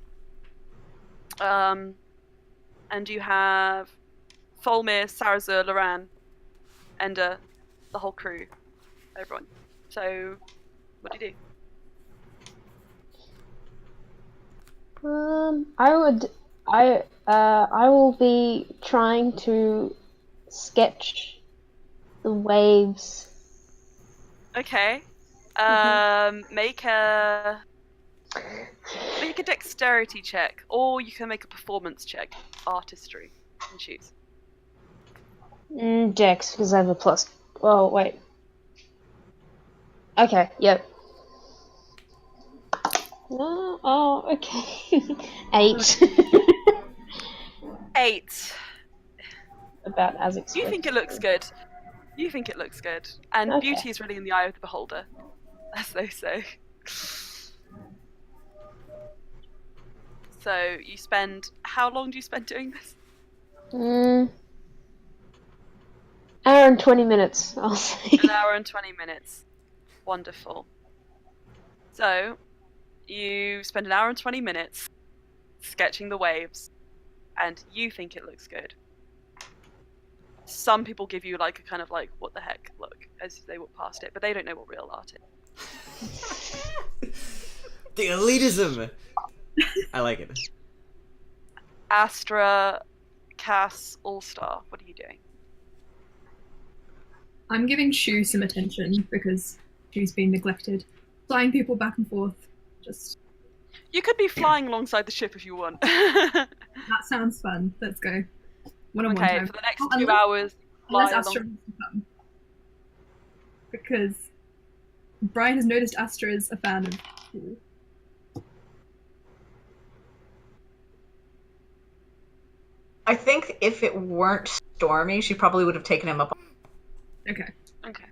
And you have Folmir, Sarazur, Loran, Ender, the whole crew, everyone. So, what do you do? I will be trying to sketch the waves. Okay. Make a dexterity check, or you can make a performance check, artistry. You can choose. Dex, because I have a plus. Oh wait. Okay. Yep. No. Oh, okay. 8. 8. About as expected. You think it looks good. You think it looks good. And Okay. beauty is really in the eye of the beholder, as they say. So you spend... How long do you spend doing this? Hour and 20 minutes, I'll say. An hour and 20 minutes. Wonderful. So, you spend an hour and 20 minutes sketching the waves, and you think it looks good. Some people give you like a kind of like, what the heck look, as they walk past it, but they don't know what real art is. The elitism! I like it. Astra, Cass, All-Star, what are you doing? I'm giving Shu some attention because Shu's being neglected. Flying people back and forth. Just You could be flying alongside the ship if you want. that sounds fun. Let's go. One-on-one Okay, time. for the next Oh, 2 unless- hours, Unless fly Astra along. wants to come. Because Brian has noticed Astra is a fan of Shu. I think if it weren't stormy, she probably would have taken him up. Okay. Okay.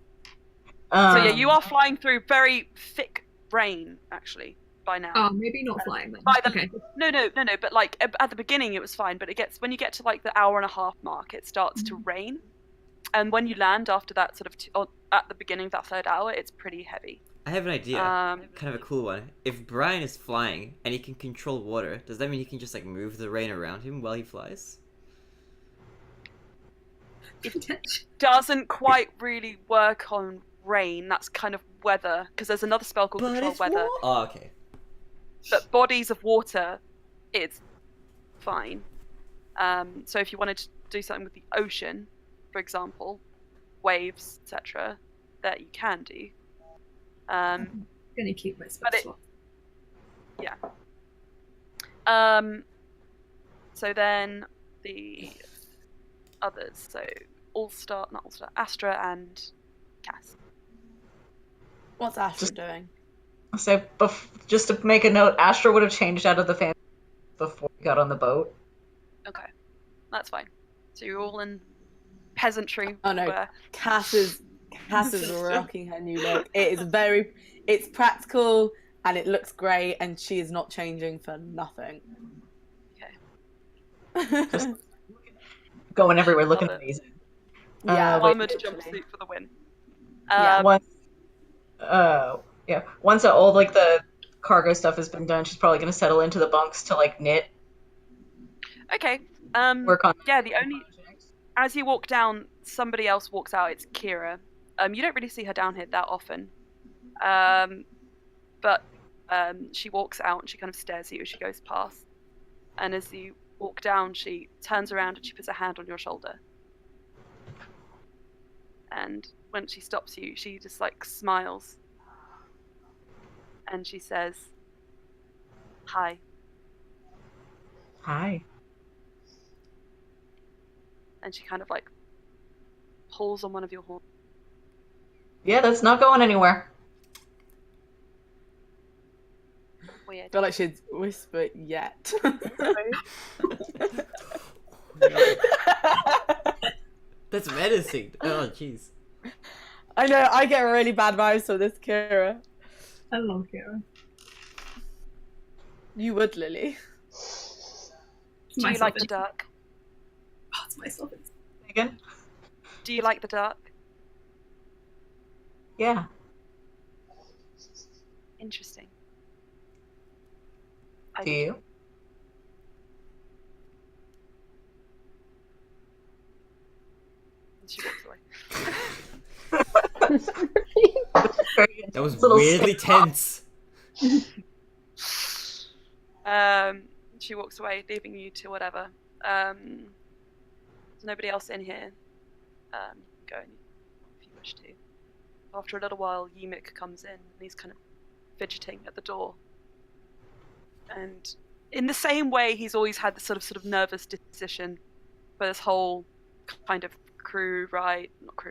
Um, So yeah, you are flying through very thick rain, actually, by now. Oh, maybe not flying then. By the Okay. No, but like at the beginning it was fine, but when you get to like the hour and a half mark, it starts to rain, and when you land after that sort of at the beginning of that third hour, it's pretty heavy. I have an idea. Um, Kind of a cool one. If Brian is flying and he can control water, does that mean he can just like move the rain around him while he flies? doesn't quite really work on rain. That's kind of weather, because there's another spell called Control Weather. Oh, okay. But bodies of water is fine. So if you wanted to do something with the ocean, for example, waves, etc., that you can do. I'm gonna keep my spell But it- slot. So then the others, so not All-Star, Astra and Cass. What's Astra doing? So, just to make a note, Astra would have changed out of the fan before we got on the boat. Okay, that's fine. So you're all in peasantry. Oh, no. wear. Cass is rocking her new look. It's practical and it looks great, and she is not changing for nothing. Okay. Just going everywhere looking Love it. amazing. Yeah, wait, Armored literally. jumpsuit for the win. Yeah, Once Yeah. Once all like the cargo stuff has been done, she's probably gonna settle into the bunks to like knit, Okay. work on. Yeah. The only as you walk down, somebody else walks out. It's Kira. You don't really see her down here that often. But she walks out and she kind of stares at you as she goes past. And as you walk down, she turns around and she puts a hand on your shoulder. And when she stops you, she just like smiles. And she says, "Hi." Hi. And she kind of like pulls on one of your horns. Yeah, that's not going anywhere. Weird. I feel like she'd whisper yet. That's menacing. Oh, jeez. I know, I get really bad vibes from this, Kira. I love Kira. You would, Lily. Do you like the dark? Oh, it's myself. Again? Do you like the dark? Yeah. Interesting. Do you? And she walks away. That was Little weirdly tense. She walks away, leaving you to whatever. There's nobody else in here. Go in if you wish to. After a little while, Ymik comes in and he's kind of fidgeting at the door. And in the same way, he's always had this sort of nervous disposition for this whole kind of not crew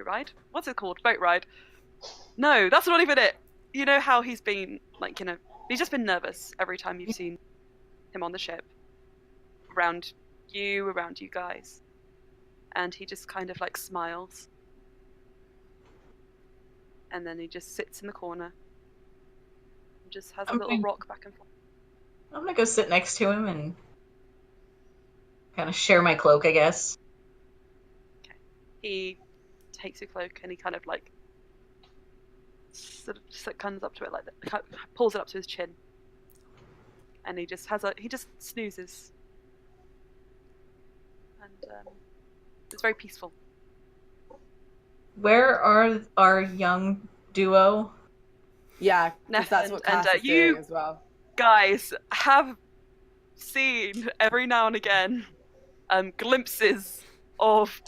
ride? What's it called? Boat ride? No, that's not even it. You know how he's been, like, he's just been nervous every time you've seen him on the ship. Around you guys. And he just kind of, like, smiles. And then he just sits in the corner. And just has a little rock back and forth. I'm gonna go sit next to him and kind of share my cloak, I guess. Okay. He takes your cloak and he kind of like sort of just like comes up to it like that, pulls it up to his chin, and he just snoozes, and it's very peaceful. Where are our young duo? Yeah, 'cause Neff that's what and, Cass is you- doing as well. Guys have seen every now and again glimpses of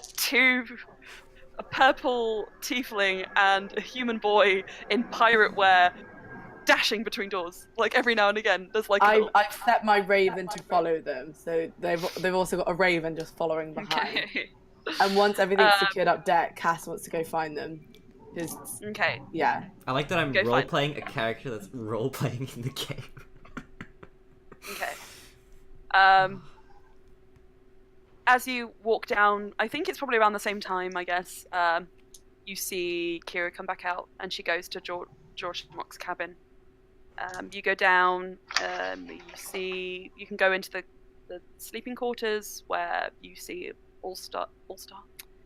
a purple tiefling and a human boy in pirate wear dashing between doors. Like every now and again, there's like a little... I've set my raven to follow them, so they've also got a raven just following behind. Okay. And once everything's secured up deck, Cass wants to go find them. Okay. Yeah. I like that I'm Go role find- playing a character that's role playing in the game. Okay. As you walk down, I think it's probably around the same time, I guess, you see Kira come back out, and she goes to George Mock's cabin. You go down, you can go into the sleeping quarters, where you see All-Star,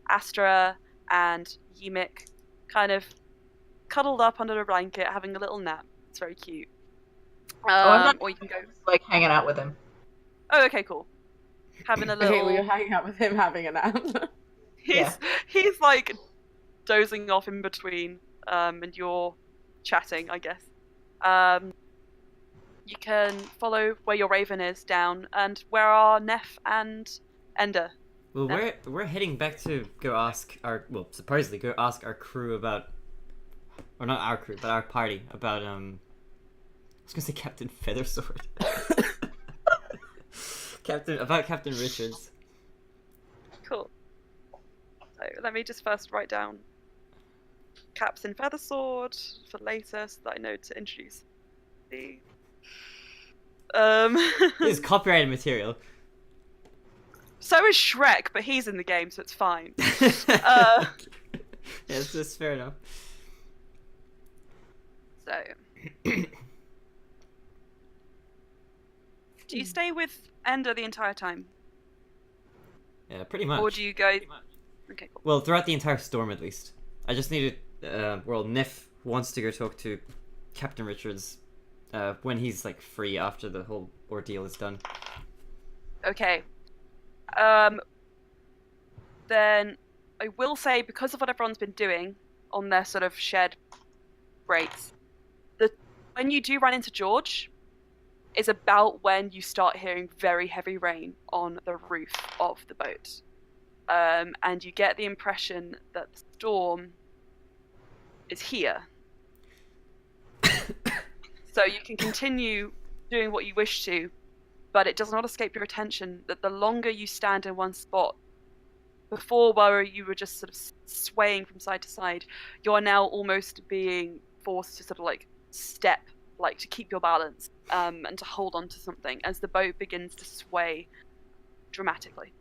Astra, and Ymik kind of cuddled up under a blanket, having a little nap. It's very cute. I'm not Or you can go... like hanging out with him. Oh, okay, cool. Having a little... Okay, well, you're hanging out with him having a nap. He's like dozing off in between, and you're chatting, I guess. You can follow where your raven is down, and where are Neff and Ender? Well, we're heading back to go ask supposedly go ask our crew about, or not our crew, but our party about I was gonna say Captain Feathersword. Captain Richards. Cool. So let me just first write down Captain Feathersword for later, so that I know to introduce the. This is copyrighted material. So is Shrek, but he's in the game, so it's fine. Yeah, that's fair enough. So, do you stay with Ender the entire time, Yeah, pretty much. or do you go? Okay, cool. Well, throughout the entire storm, at least. I just needed. Well, Neff wants to go talk to Captain Richards when he's like free after the whole ordeal is done. Okay. Then I will say, because of what everyone's been doing on their sort of shared breaks, when you do run into George is about when you start hearing very heavy rain on the roof of the boat. And you get the impression that the storm is here. So you can continue doing what you wish to, but it does not escape your attention that the longer you stand in one spot, before where you were just sort of swaying from side to side, you are now almost being forced to sort of like step, like to keep your balance, and to hold on to something as the boat begins to sway dramatically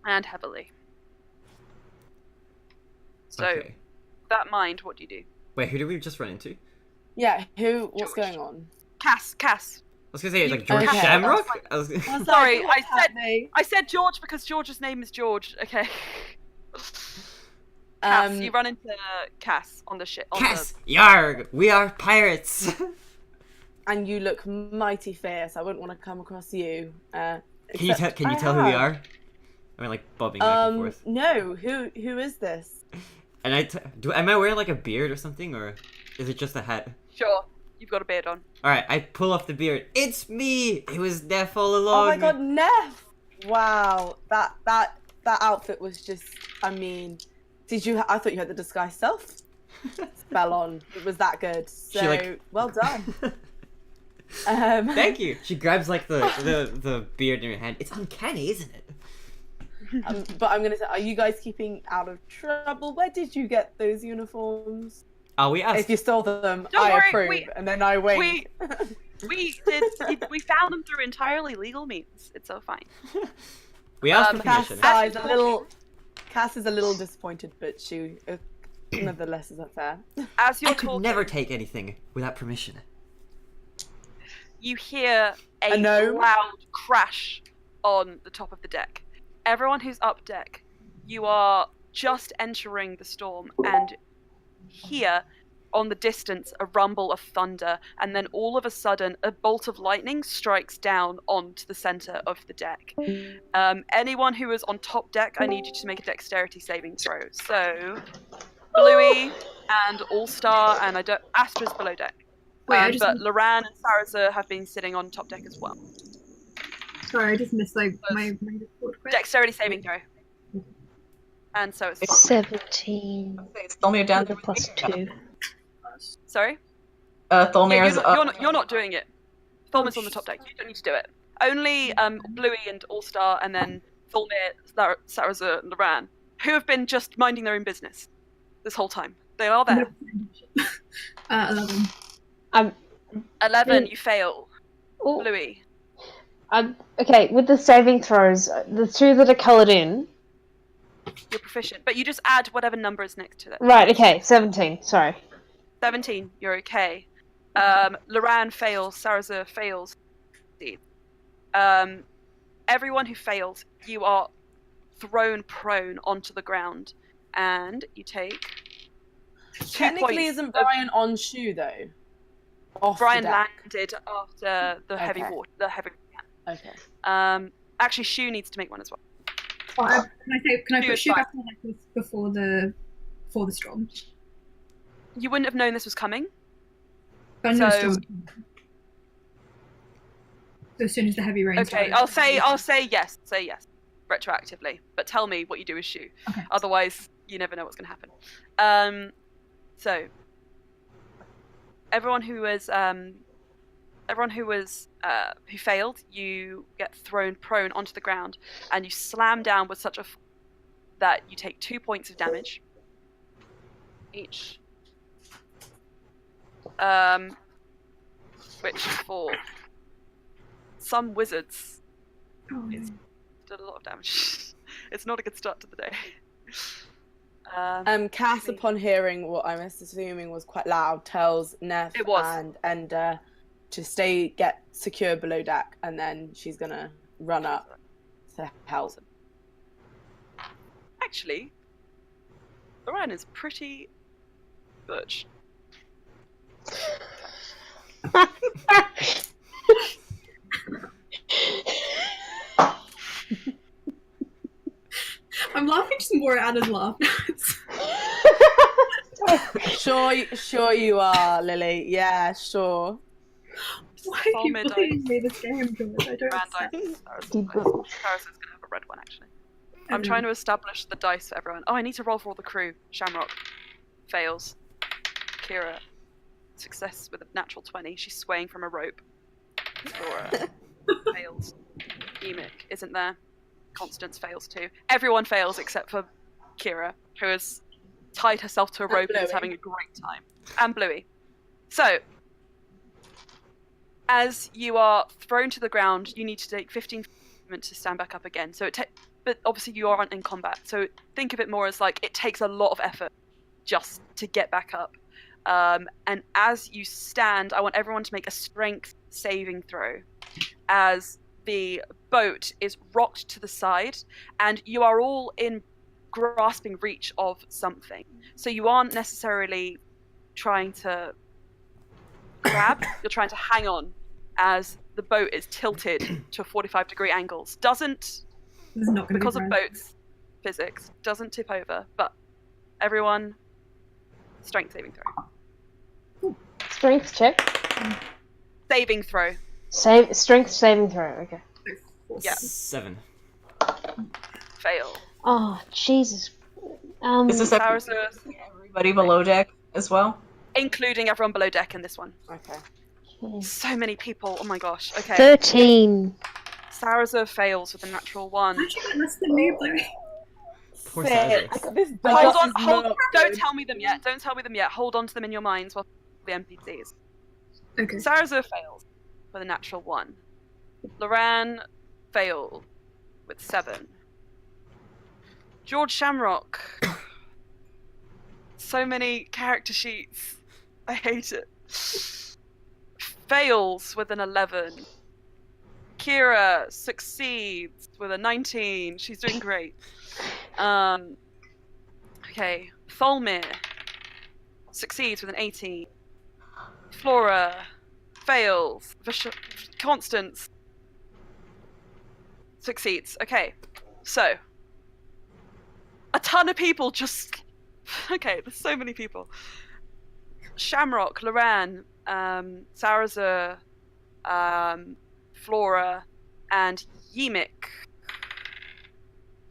and heavily. So, Okay. that mind, what do you do? Wait, who did we just run into? Yeah, what's George. going on? Cass. I was gonna say like George Okay. Shamrock. I was... Sorry, what's I happening? said George because George's name is George. Okay. Cass, you run into Cass on the ship. Cass, yarg, we are pirates. And you look mighty fierce. I wouldn't want to come across you. Can you tell who we are? I mean, like bobbing back and forth. No. Who is this? And am I wearing like a beard or something, or is it just a hat? Sure, you've got a beard on. All right, I pull off the beard. It's me. It was Neff all along. Oh my god, Neff! Wow, that outfit was just. I mean, I thought you had the disguise self spell on. It was that good. So well done. Thank you. She grabs like the beard in her hand. It's uncanny, isn't it? But I'm gonna say, are you guys keeping out of trouble? Where did you get those uniforms? Oh, we asked. If you stole them, Don't I worry, approve, and then I wait. We found them through entirely legal means. It's so fine. We asked for permission. Cass is a little disappointed, but she nevertheless is fair. As you're I could talking, never take anything without permission. you hear a gnome? loud crash on the top of the deck. Everyone who's up deck, you are just entering the storm and hear on the distance a rumble of thunder, and then all of a sudden a bolt of lightning strikes down onto the center of the deck. Anyone who is on top deck, I need you to make a dexterity saving throw. So Bluey and All-Star and Astra's below deck. Wait, but Loran and Saraza have been sitting on top deck as well. Sorry, I just missed like my report quick. Dexterity saving throw. And so it's 17 It's Tholmir down with a there. plus 2. sorry. Tholmir's up. You're not doing it. Tholmir's on the top deck. You don't need to do it. Only Bluey and All-Star, and then Tholmir, Saraza, and Loran, who have been just minding their own business this whole time. They are there. 11. 11, you fail. Oh, Bluey. okay, with the saving throws, the two that are coloured in. You're proficient, but you just add whatever number is next to it. Right, okay, 17, sorry. 17, you're okay. Loran fails, Saraza fails. Everyone who fails, you are thrown prone onto the ground, and you take 2 Technically, points isn't of- Brian on shoe though? Off Brian the deck. landed after the heavy Okay. water. The heavy. Okay. Actually, Shu needs to make one as well. Can I She put was shoe fine. back on the necklace before the storm? You wouldn't have known this was coming. But I know So- storm. So as soon as the heavy rain Okay, started. I'll say yes. Say yes, retroactively. But tell me what you do with Shu. Okay. Otherwise, you never know what's going to happen. So everyone who failed, you get thrown prone onto the ground, and you slam down with such a that you take 2 points of damage each. Which for some wizards Oh, is did a lot of damage. It's not a good start to the day. Cass, upon hearing what I'm assuming was quite loud, tells Neff It was. and Ender to get secure below deck, and then she's gonna run up to help. Actually, Orion is pretty butch. I'm laughing just more at Anna's laugh. Sure you are, Lily. Yeah, sure. Why are you Solid bullying me this game, George? I don't Rand understand. dice. Deep Sarah's gonna have a red one actually. I'm trying to establish the dice for everyone. Oh, I need to roll for all the crew. Shamrock fails. Kira success with a natural 20. She's swaying from a rope. Laura fails. Emic isn't there. Constance fails too. Everyone fails except for Kira, who has tied herself to a rope and is having a great time. And Bluey. So, as you are thrown to the ground, you need to take 15 movement to stand back up again. So but obviously you aren't in combat. So think of it more as like it takes a lot of effort just to get back up. And as you stand, I want everyone to make a strength saving throw as the boat is rocked to the side and you are all in grasping reach of something. So you aren't necessarily trying to grab, you're trying to hang on as the boat is tilted to 45-degree angles. Because of boats physics, doesn't tip over, but everyone, strength saving throw. Strength check. Saving throw. Strength saving throw. Okay. Yeah. 7. Fail. Oh Jesus. Is this everybody below deck as well? Including everyone below deck in this one. Okay. So many people. Oh my gosh. Okay. 13. Sarazer fails with a natural 1. Actually, less than me, Bluey. Poor Sarah. This Hold on. not Don't good. tell me them yet. Don't tell me them yet. Hold on to them in your minds while the NPCs. Okay. Sarazer fails with a natural 1. Loran failed with 7. George Shamrock. So many character sheets. I hate it. Fails with an 11. Kira succeeds with a 19. She's doing great. Okay. Tholmir succeeds with an 18. Flora fails. Constance succeeds. Okay. So, a ton of people just... Okay, there's so many people. Shamrock, Loran, Sarazer, Flora, and Emic.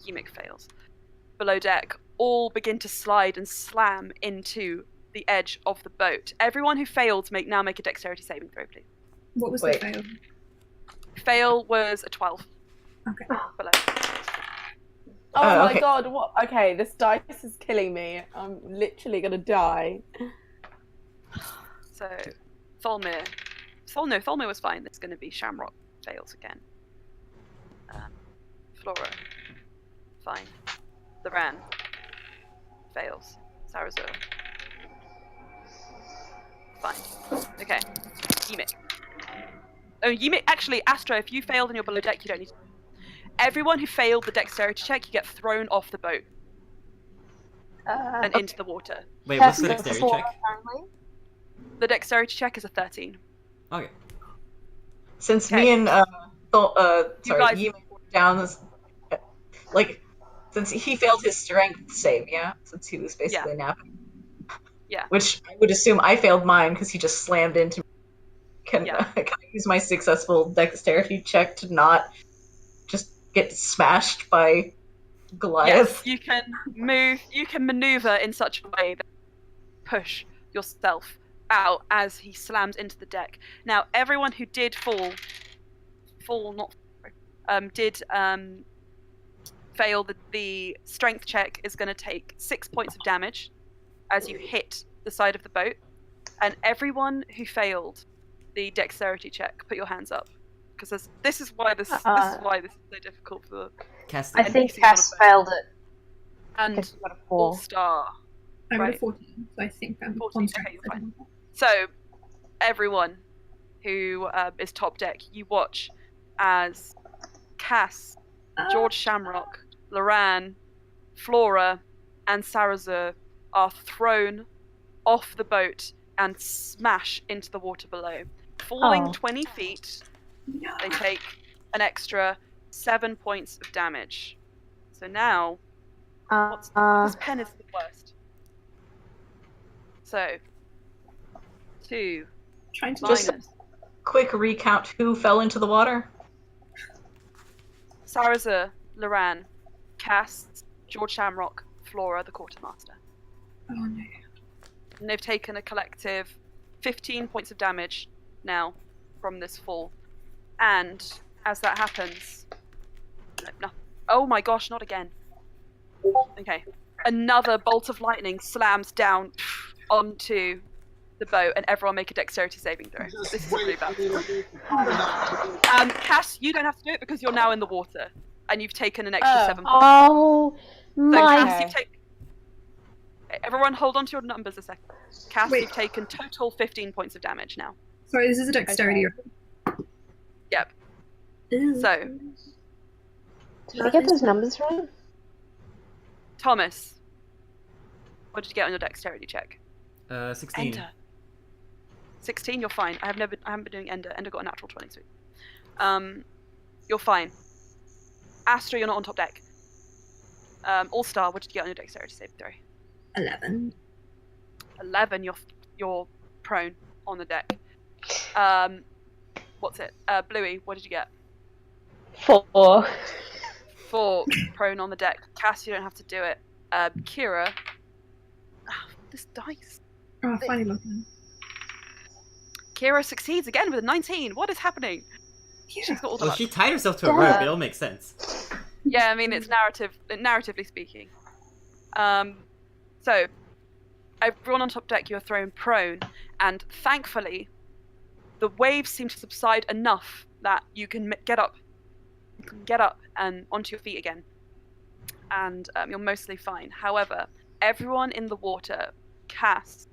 Emic fails. Below deck, all begin to slide and slam into the edge of the boat. Everyone who failed now make a dexterity saving throw, please. What was the fail? Fail was a 12. Okay. Below. Oh my okay. god, what? Okay, this dice is killing me. I'm literally gonna die. So, Tholmir. Tholmir was fine. It's going to be Shamrock fails again. Flora. Fine. Loran. Fails. Sarazer. Fine. Okay. Emic. Oh, Emic. Actually, Astra, if you failed and you're below deck, you don't need to. Everyone who failed the dexterity check, you get thrown off the boat and into the water. Wait, what's the dexterity check? The dexterity check is a 13. Okay. Since Okay. me and guys- Yimik were down this, since he failed his strength save, yeah, since he was basically napping. Yeah. Which I would assume I failed mine because he just slammed into me. Can Yeah. I use my successful dexterity check to not just get smashed by Goliath? Yes, you can move. You can maneuver in such a way that you push yourself out as he slams into the deck. Now, everyone who did fail the strength check is going to take 6 points of damage as you hit the side of the boat, and everyone who failed the dexterity check, put your hands up, because this is why this is so difficult for Cast I think Cass failed it. and Cass got a All 4. Star. I got Right. a 14, so I think I'm 14, on okay, strength. you're fine. So, everyone who is top deck, you watch as Cass, George Shamrock, Loran, Flora, and Sarazer are thrown off the boat and smash into the water below. falling Oh. 20 feet, they take an extra 7 points of damage. So now, this pen is the worst. So, 2 Trying to Just- minus. Quick recount who fell into the water. Sarazar, Loran, Cass, George Shamrock, Flora, the quartermaster. Oh no. And they've taken a collective 15 points of damage now from this fall. And as that happens, no. Oh my gosh, not again. Okay. Another bolt of lightning slams down onto the boat, and everyone make a dexterity saving throw. This is really bad. Cass, you don't have to do it because you're now in the water, and you've taken an extra 7 points. Oh So my! Cass, you've taken. Everyone, hold on to your numbers a second. Cass, Wait. you've taken total 15 points of damage now. Sorry, this is a dexterity. Yep. Ew. So, Did I get those numbers right? Thomas, what did you get on your dexterity check? 16. Enter. 16, you're fine. I haven't been doing Ender. Ender got a natural 20, sweet. You're fine. Astra, you're not on top deck. All-Star, what did you get on your dexterity save throw? 11. 11, you're prone on the deck. What's it? Bluey, what did you get? 4. 4 prone on the deck. Cass, you don't have to do it. Kira, this dice. Oh, finally looking. Kira succeeds again with a 19. What is happening? She's got all the Well, luck. she tied herself to a rope. It all makes sense. Yeah, I mean, it's narratively speaking. So, everyone on top deck, you are thrown prone, and thankfully, the waves seem to subside enough that you can get up. You can get up and onto your feet again, and you're mostly fine. However, everyone in the water, Cass,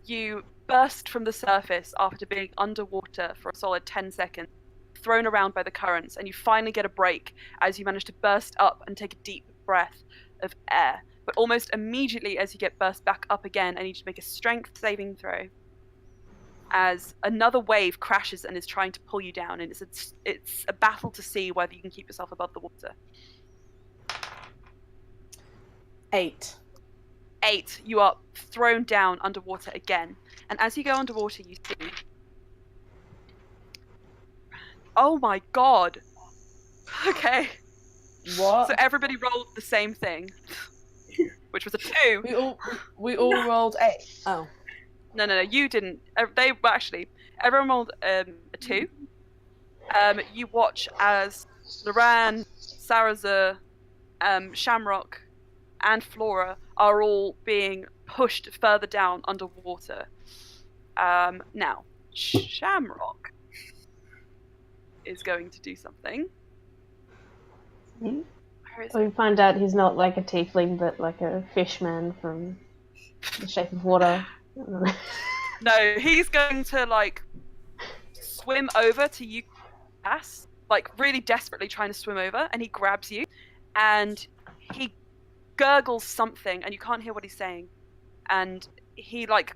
you burst from the surface after being underwater for a solid 10 seconds, thrown around by the currents, and you finally get a break as you manage to burst up and take a deep breath of air. But almost immediately as you get burst back up again, I need you to make a strength saving throw as another wave crashes and is trying to pull you down, and it's a battle to see whether you can keep yourself above the water. 8. 8, you are thrown down underwater again. And as you go underwater, you see... Oh my god! Okay. What? So everybody rolled the same thing. Which was a 2. We all rolled 8. Oh. No, you didn't. They were actually... Everyone rolled a 2. You watch as Loran, Sarazar, Shamrock, and Flora are all being pushed further down underwater. Now, Shamrock is going to do something. Hmm? Where is We find out he's not like a tiefling, but like a fish man from The Shape of Water. No, he's going to like swim over to you, Cass, like really desperately trying to swim over, and he grabs you, and he gurgles something, and you can't hear what he's saying, and he looks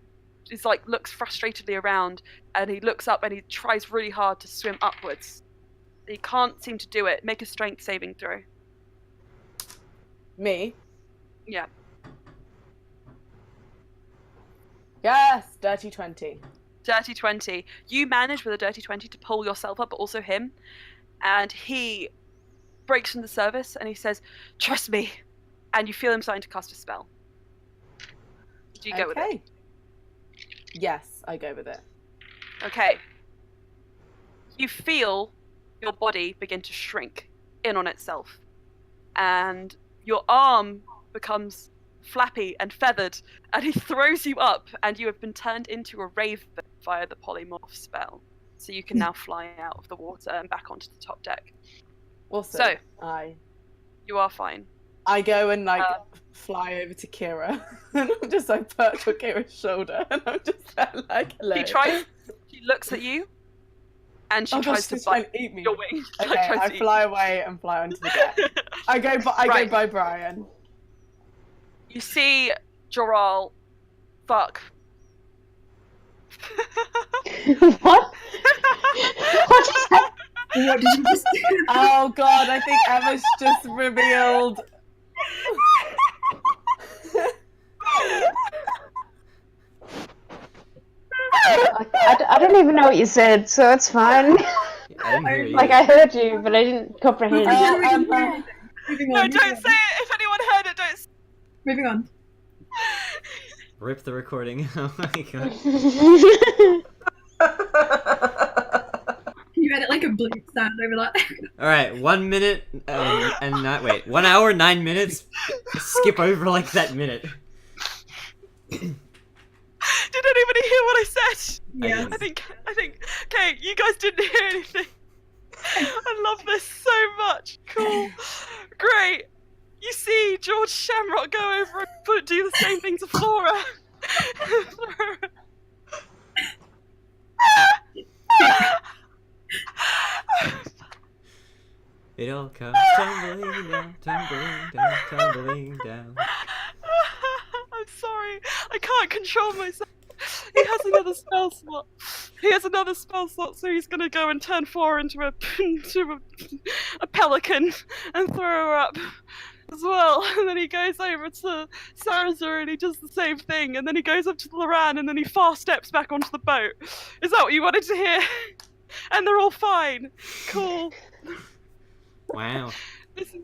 frustratedly around, and he looks up and he tries really hard to swim upwards. He can't seem to do it. Make a strength saving throw. Me? Yeah. Yes, dirty 20. Dirty 20. You manage with a dirty 20 to pull yourself up, but also him. And he breaks from the service and he says, "Trust me." And you feel him starting to cast a spell. Do you go with it? Yes, I go with it. Okay. You feel your body begin to shrink in on itself. And your arm becomes flappy and feathered, and he throws you up, and you have been turned into a raven via the polymorph spell. So you can now fly out of the water and back onto the top deck. Also, So, you are fine. I go and fly over to Kira, and I'm just like perched on Kira's shoulder, and I'm just like, hello. She looks at you, and she tries to try and bite eat me. your wing. Okay, I fly away and fly onto the deck. I go by Brian. You see Joral, fuck. What? What is that? What did you just do? Oh god, I think Emma's just revealed. I don't even know what you said, so it's fine. I didn't hear you. Like, I heard you, but I didn't comprehend. Moving No, on. don't say it. If anyone heard it, don't. Moving on. Rip the recording. Oh my god. Can you edit like a bleep sound over that? Alright, 1 minute and not wait, 1 hour, 9 minutes. Skip over like that minute. Did anybody hear what I said? Yeah. I didn't. I think. Okay, you guys didn't hear anything. I love this so much. Cool. Great. You see George Shamrock go over and do the same thing to Flora. It all comes tumbling down, tumbling down, tumbling down. I'm sorry. I can't control myself. He has another spell slot. So he's gonna go and turn Flora into a pelican and throw her up as well. And then he goes over to Sarazar and he does the same thing. And then he goes up to Loran and then he fast steps back onto the boat. Is that what you wanted to hear? And they're all fine. Cool. Wow. This is...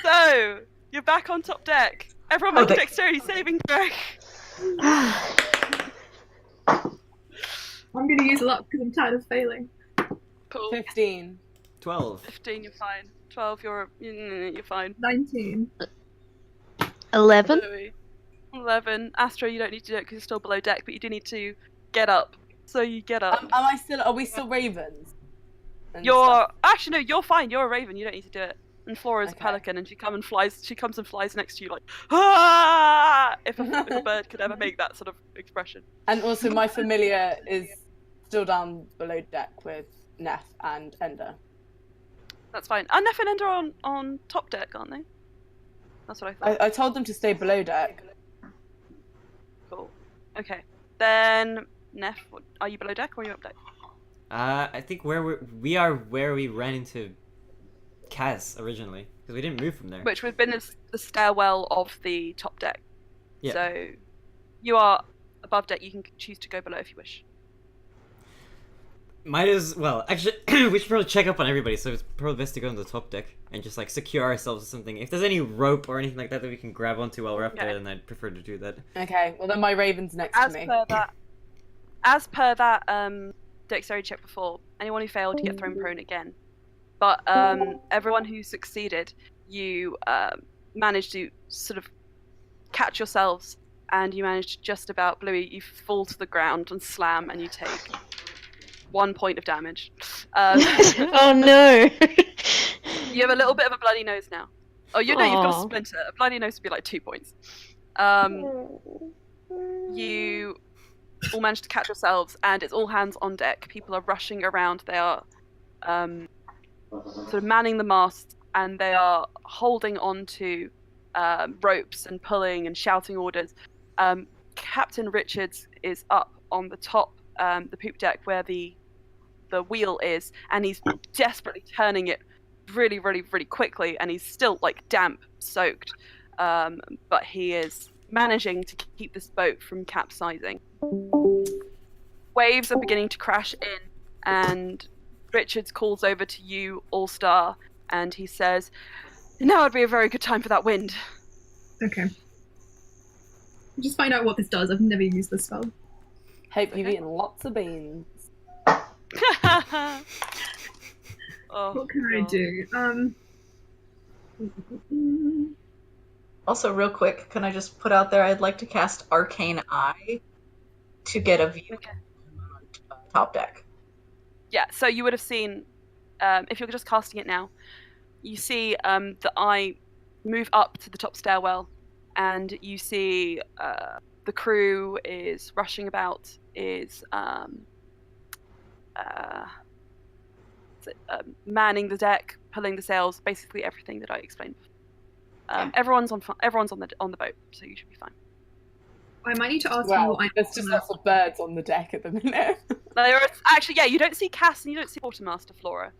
So, you're back on top deck. Everyone make a dexterity saving throw. I'm gonna use luck because I'm tired of failing. Cool. 15. 12. 15, you're fine. 12, you're fine. 19. 11. Louis. 11. Astro, you don't need to do it because you're still below deck, but you do need to get up. So you get up. Are we still ravens? And You're stuff? actually no, you're fine. You're a raven. You don't need to do it. And Flora's a Okay. pelican, and she comes and flies next to you like ah! If a bird could ever make that sort of expression. And also, my familiar is still down below deck with Neff and Ender. That's fine. And Neff and Ender are on top deck, aren't they? That's what I thought. I told them to stay below deck. Cool. Okay. Then Neff, are you below deck or are you up deck? I think we are where we ran into Kaz originally, because we didn't move from there. Which would have been the stairwell of the top deck. Yeah. So you are above deck. You can choose to go below if you wish. Might as well. Actually, we should probably check up on everybody, so it's probably best to go on the top deck and just like secure ourselves or something. If there's any rope or anything like that that we can grab onto while we're up there, then I'd prefer to do that. Okay, well then my raven's next to me. As per that dexterity check before, anyone who failed, you get thrown prone again. But everyone who succeeded, you managed to sort of catch yourselves, and you managed to just about, Bluey, you fall to the ground and slam, and you take 1 point of damage. Oh no! You have a little bit of a bloody nose now. Oh, you've got a splinter. A bloody nose would be like 2 points. You all managed to catch yourselves, and it's all hands on deck. People are rushing around. They are sort of manning the mast, and they are holding on to ropes and pulling and shouting orders. Captain Richards is up on the top, the poop deck where the wheel is, and he's desperately turning it really, really, really quickly, and he's still like damp soaked, but he is managing to keep this boat from capsizing. Waves are beginning to crash in, and Richards calls over to you, All-Star, and he says, "Now would be a very good time for that wind." Okay. Just find out what this does. I've never used this spell. Hope you've eaten lots of beans. Oh, What can I God. do? Also, real quick, can I just put out there I'd like to cast Arcane Eye to get a view Okay. on top deck. Yeah, so you would have seen, if you're just casting it now, you see the eye move up to the top stairwell, and you see the crew is rushing about, is manning the deck, pulling the sails, basically everything that I explained. Everyone's on the boat, so you should be fine. I might need to ask you Well, what there's just lots of birds on the deck at the minute. There are actually, yeah, you don't see Cass and you don't see Quartermaster Flora.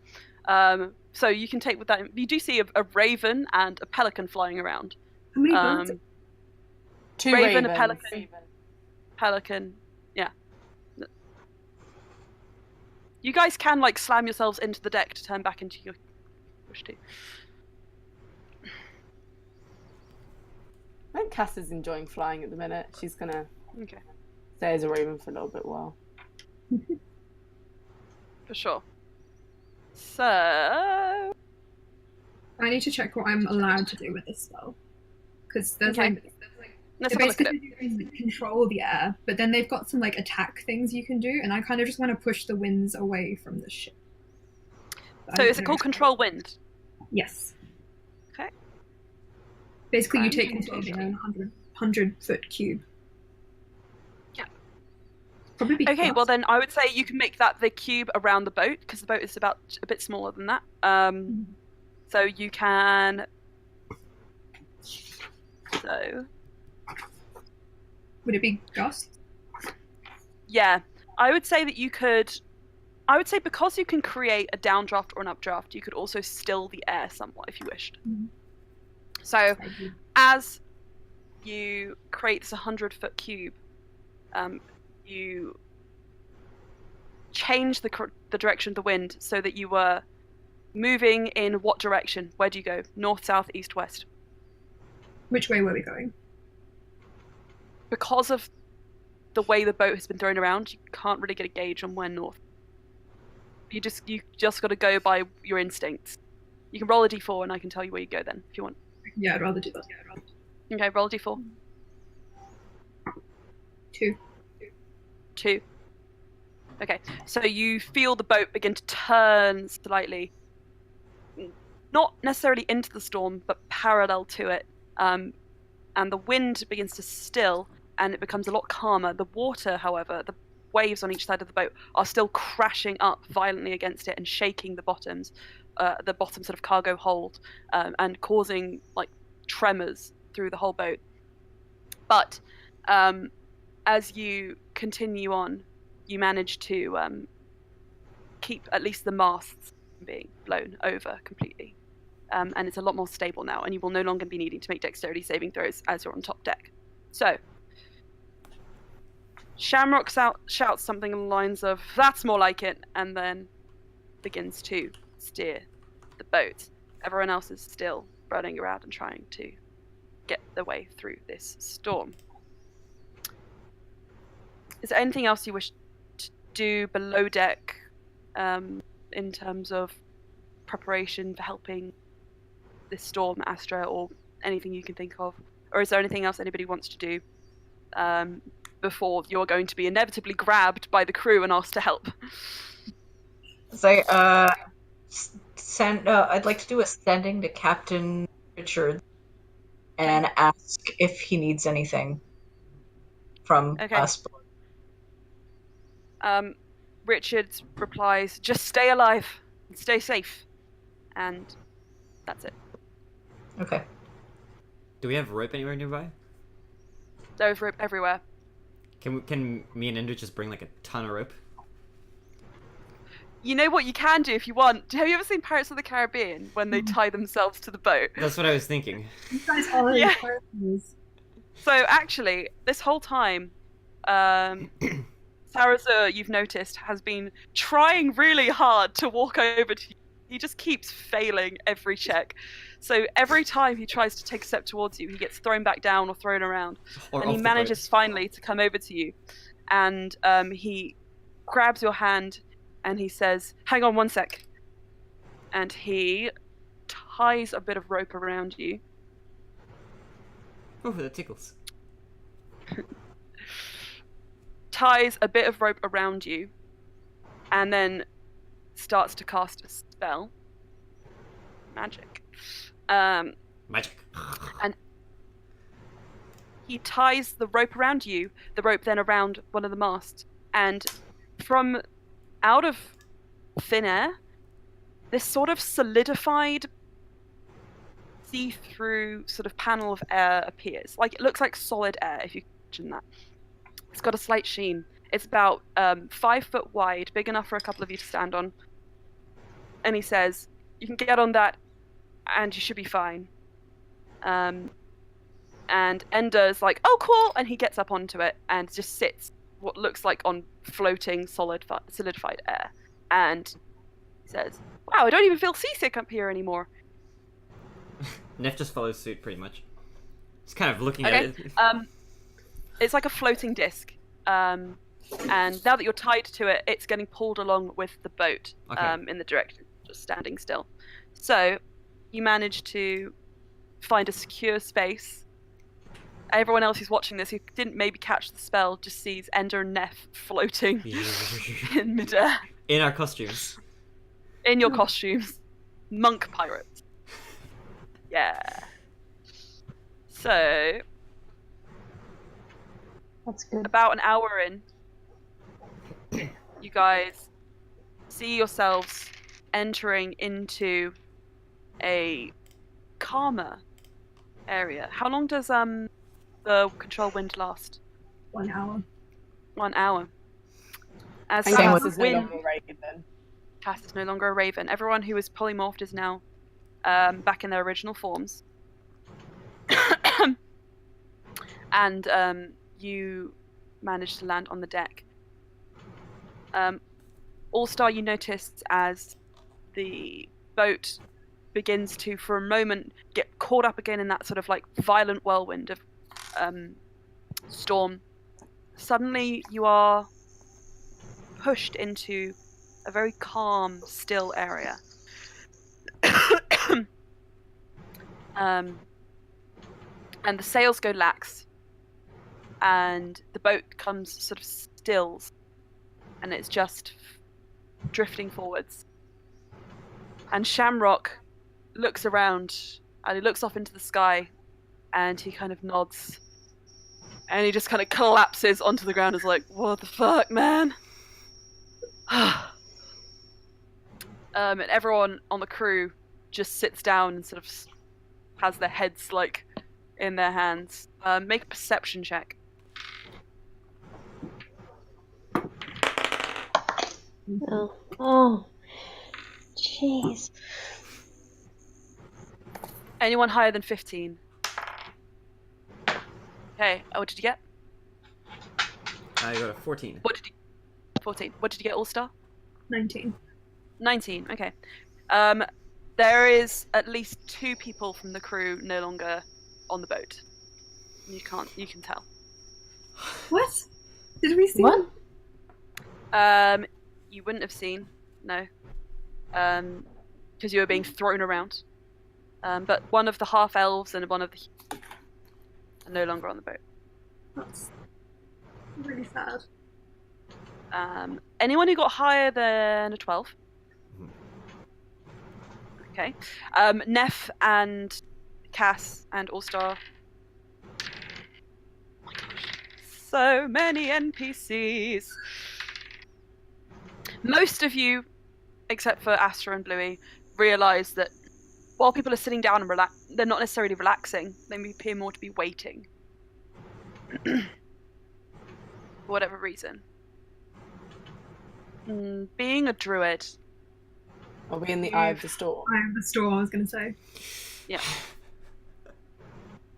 So you can take with that. You do see a raven and a pelican flying around. How many birds? 2 Raven, a ravens. pelican, yeah. You guys can like slam yourselves into the deck to turn back into your wish to. I think Cass is enjoying flying at the minute. She's gonna Okay, stay as a raven for a little bit while. for sure. So I need to check what I'm allowed to do with this spell. Because there's Okay. like let's so have a look at basically it. you can control the air, but then they've got some like attack things you can do, and I kind of just want to push the winds away from the ship. So is it called Control Wind? Yes. Okay. Basically, you Fine. take control of the 100-foot cube. Yeah. Probably be Okay, fast. well then I would say you can make that the cube around the boat because the boat is about a bit smaller than that. So you can. So Would it be gust? yeah, I would say that you could. I would say because you can create a downdraft or an updraft, you could also still the air somewhat if you wished. Mhm. So as you create this 100-foot cube, you change the direction of the wind so that you were moving in what direction? Where do you go? North, south, east, west? Which way were we going? Because of the way the boat has been thrown around, you can't really get a gauge on where north. You just got to go by your instincts. You can roll a d4 and I can tell you where you go then if you want. Yeah, I'd rather do that. Okay, roll a d4. 2. 2. Okay, so you feel the boat begin to turn slightly, not necessarily into the storm, but parallel to it. And the wind begins to still, and it becomes a lot calmer. The water, however, the waves on each side of the boat are still crashing up violently against it and shaking the bottom sort of cargo hold, and causing like tremors through the whole boat. But as you continue on, you manage to keep at least the masts from being blown over completely. And it's a lot more stable now, and you will no longer be needing to make dexterity saving throws as you're on top deck. So, Shamrock shouts something along the lines of, "That's more like it," and then begins to steer the boat. Everyone else is still running around and trying to get their way through this storm. Is there anything else you wish to do below deck in terms of preparation for helping this storm, Astra, or anything you can think of? Or is there anything else anybody wants to do before you're going to be inevitably grabbed by the crew and asked to help? So, I'd like to do a sending to Captain Richard and ask if he needs anything from Okay. us. Richard replies, "Just stay alive and stay safe," and that's it. Okay. Do we have rope anywhere nearby? There's rope everywhere. Can me and Indra just bring like a ton of rope? You know what you can do if you want? Have you ever seen Pirates of the Caribbean when they tie themselves to the boat? That's what I was thinking. You guys are Yeah. pirates. So actually, this whole time, Sarazur, you've noticed, has been trying really hard to walk over to you. He just keeps failing every check. So every time he tries to take a step towards you, he gets thrown back down or thrown around. Or And he off the manages finally to come over to you. And he grabs your hand and he says, "Hang on one sec." And he ties a bit of rope around you. boat. Oh, that tickles. Ties a bit of rope around you, and then starts to cast a spell. Magic. Magic. He ties the rope around you, the rope then around one of the masts, and from out of thin air, this sort of solidified, see-through sort of panel of air appears. Like, it looks like solid air, if you can imagine that. It's got a slight sheen. It's about 5 foot wide, big enough for a couple of you to stand on. And he says, you can get on that, and you should be fine. And Ender's like, oh, cool! And he gets up onto it and just sits, what looks like on floating, solidified air. And he says, wow, I don't even feel seasick up here anymore. Neff just follows suit, pretty much. He's kind of looking Okay. at it. It's like a floating disc. And now that you're tied to it, it's getting pulled along with the boat in the direction, just standing still. So you manage to find a secure space. Everyone else who's watching this, who didn't maybe catch the spell, just sees Ender and Neff floating in midair. In our costumes. In your costumes. Monk pirates. Yeah. So, That's good. about an hour in, you guys see yourselves entering into a calmer area. How long does the control wind last? 1 hour. 1 hour. As And Cass Cass is no wind, longer a raven. Cass is no longer a raven. Everyone who is polymorphed is now back in their original forms. And you manage to land on the deck. All-Star, you noticed as the boat begins to, for a moment, get caught up again in that sort of like violent whirlwind of storm. Suddenly you are pushed into a very calm, still area. And the sails go lax, and the boat comes sort of stills, and it's just drifting forwards. And Shamrock looks around, and he looks off into the sky, and he kind of nods, and he just kind of collapses onto the ground. Is like, what the fuck, man? And everyone on the crew just sits down and sort of has their heads like in their hands. Make a perception check. Oh, jeez. Anyone higher than 15? Okay, what did you get? I got a 14. 14. What did you get, All-Star? 19. 19, okay. There is at least 2 people from the crew no longer on the boat. You can tell. What? Did we see What? You wouldn't have seen, no. Because you were being thrown around. But one of the half-elves and one of the are no longer on the boat. That's really sad. Anyone who got higher than a 12? Okay. Neff and Cass and All-Star. Oh my gosh. So many NPCs. Most of you, except for Astra and Bluey, realise that while people are sitting down and they're not necessarily relaxing. They appear more to be waiting. For whatever reason. Being a druid. Are we in the eye of the storm? I am the storm, I was going to say. Yeah.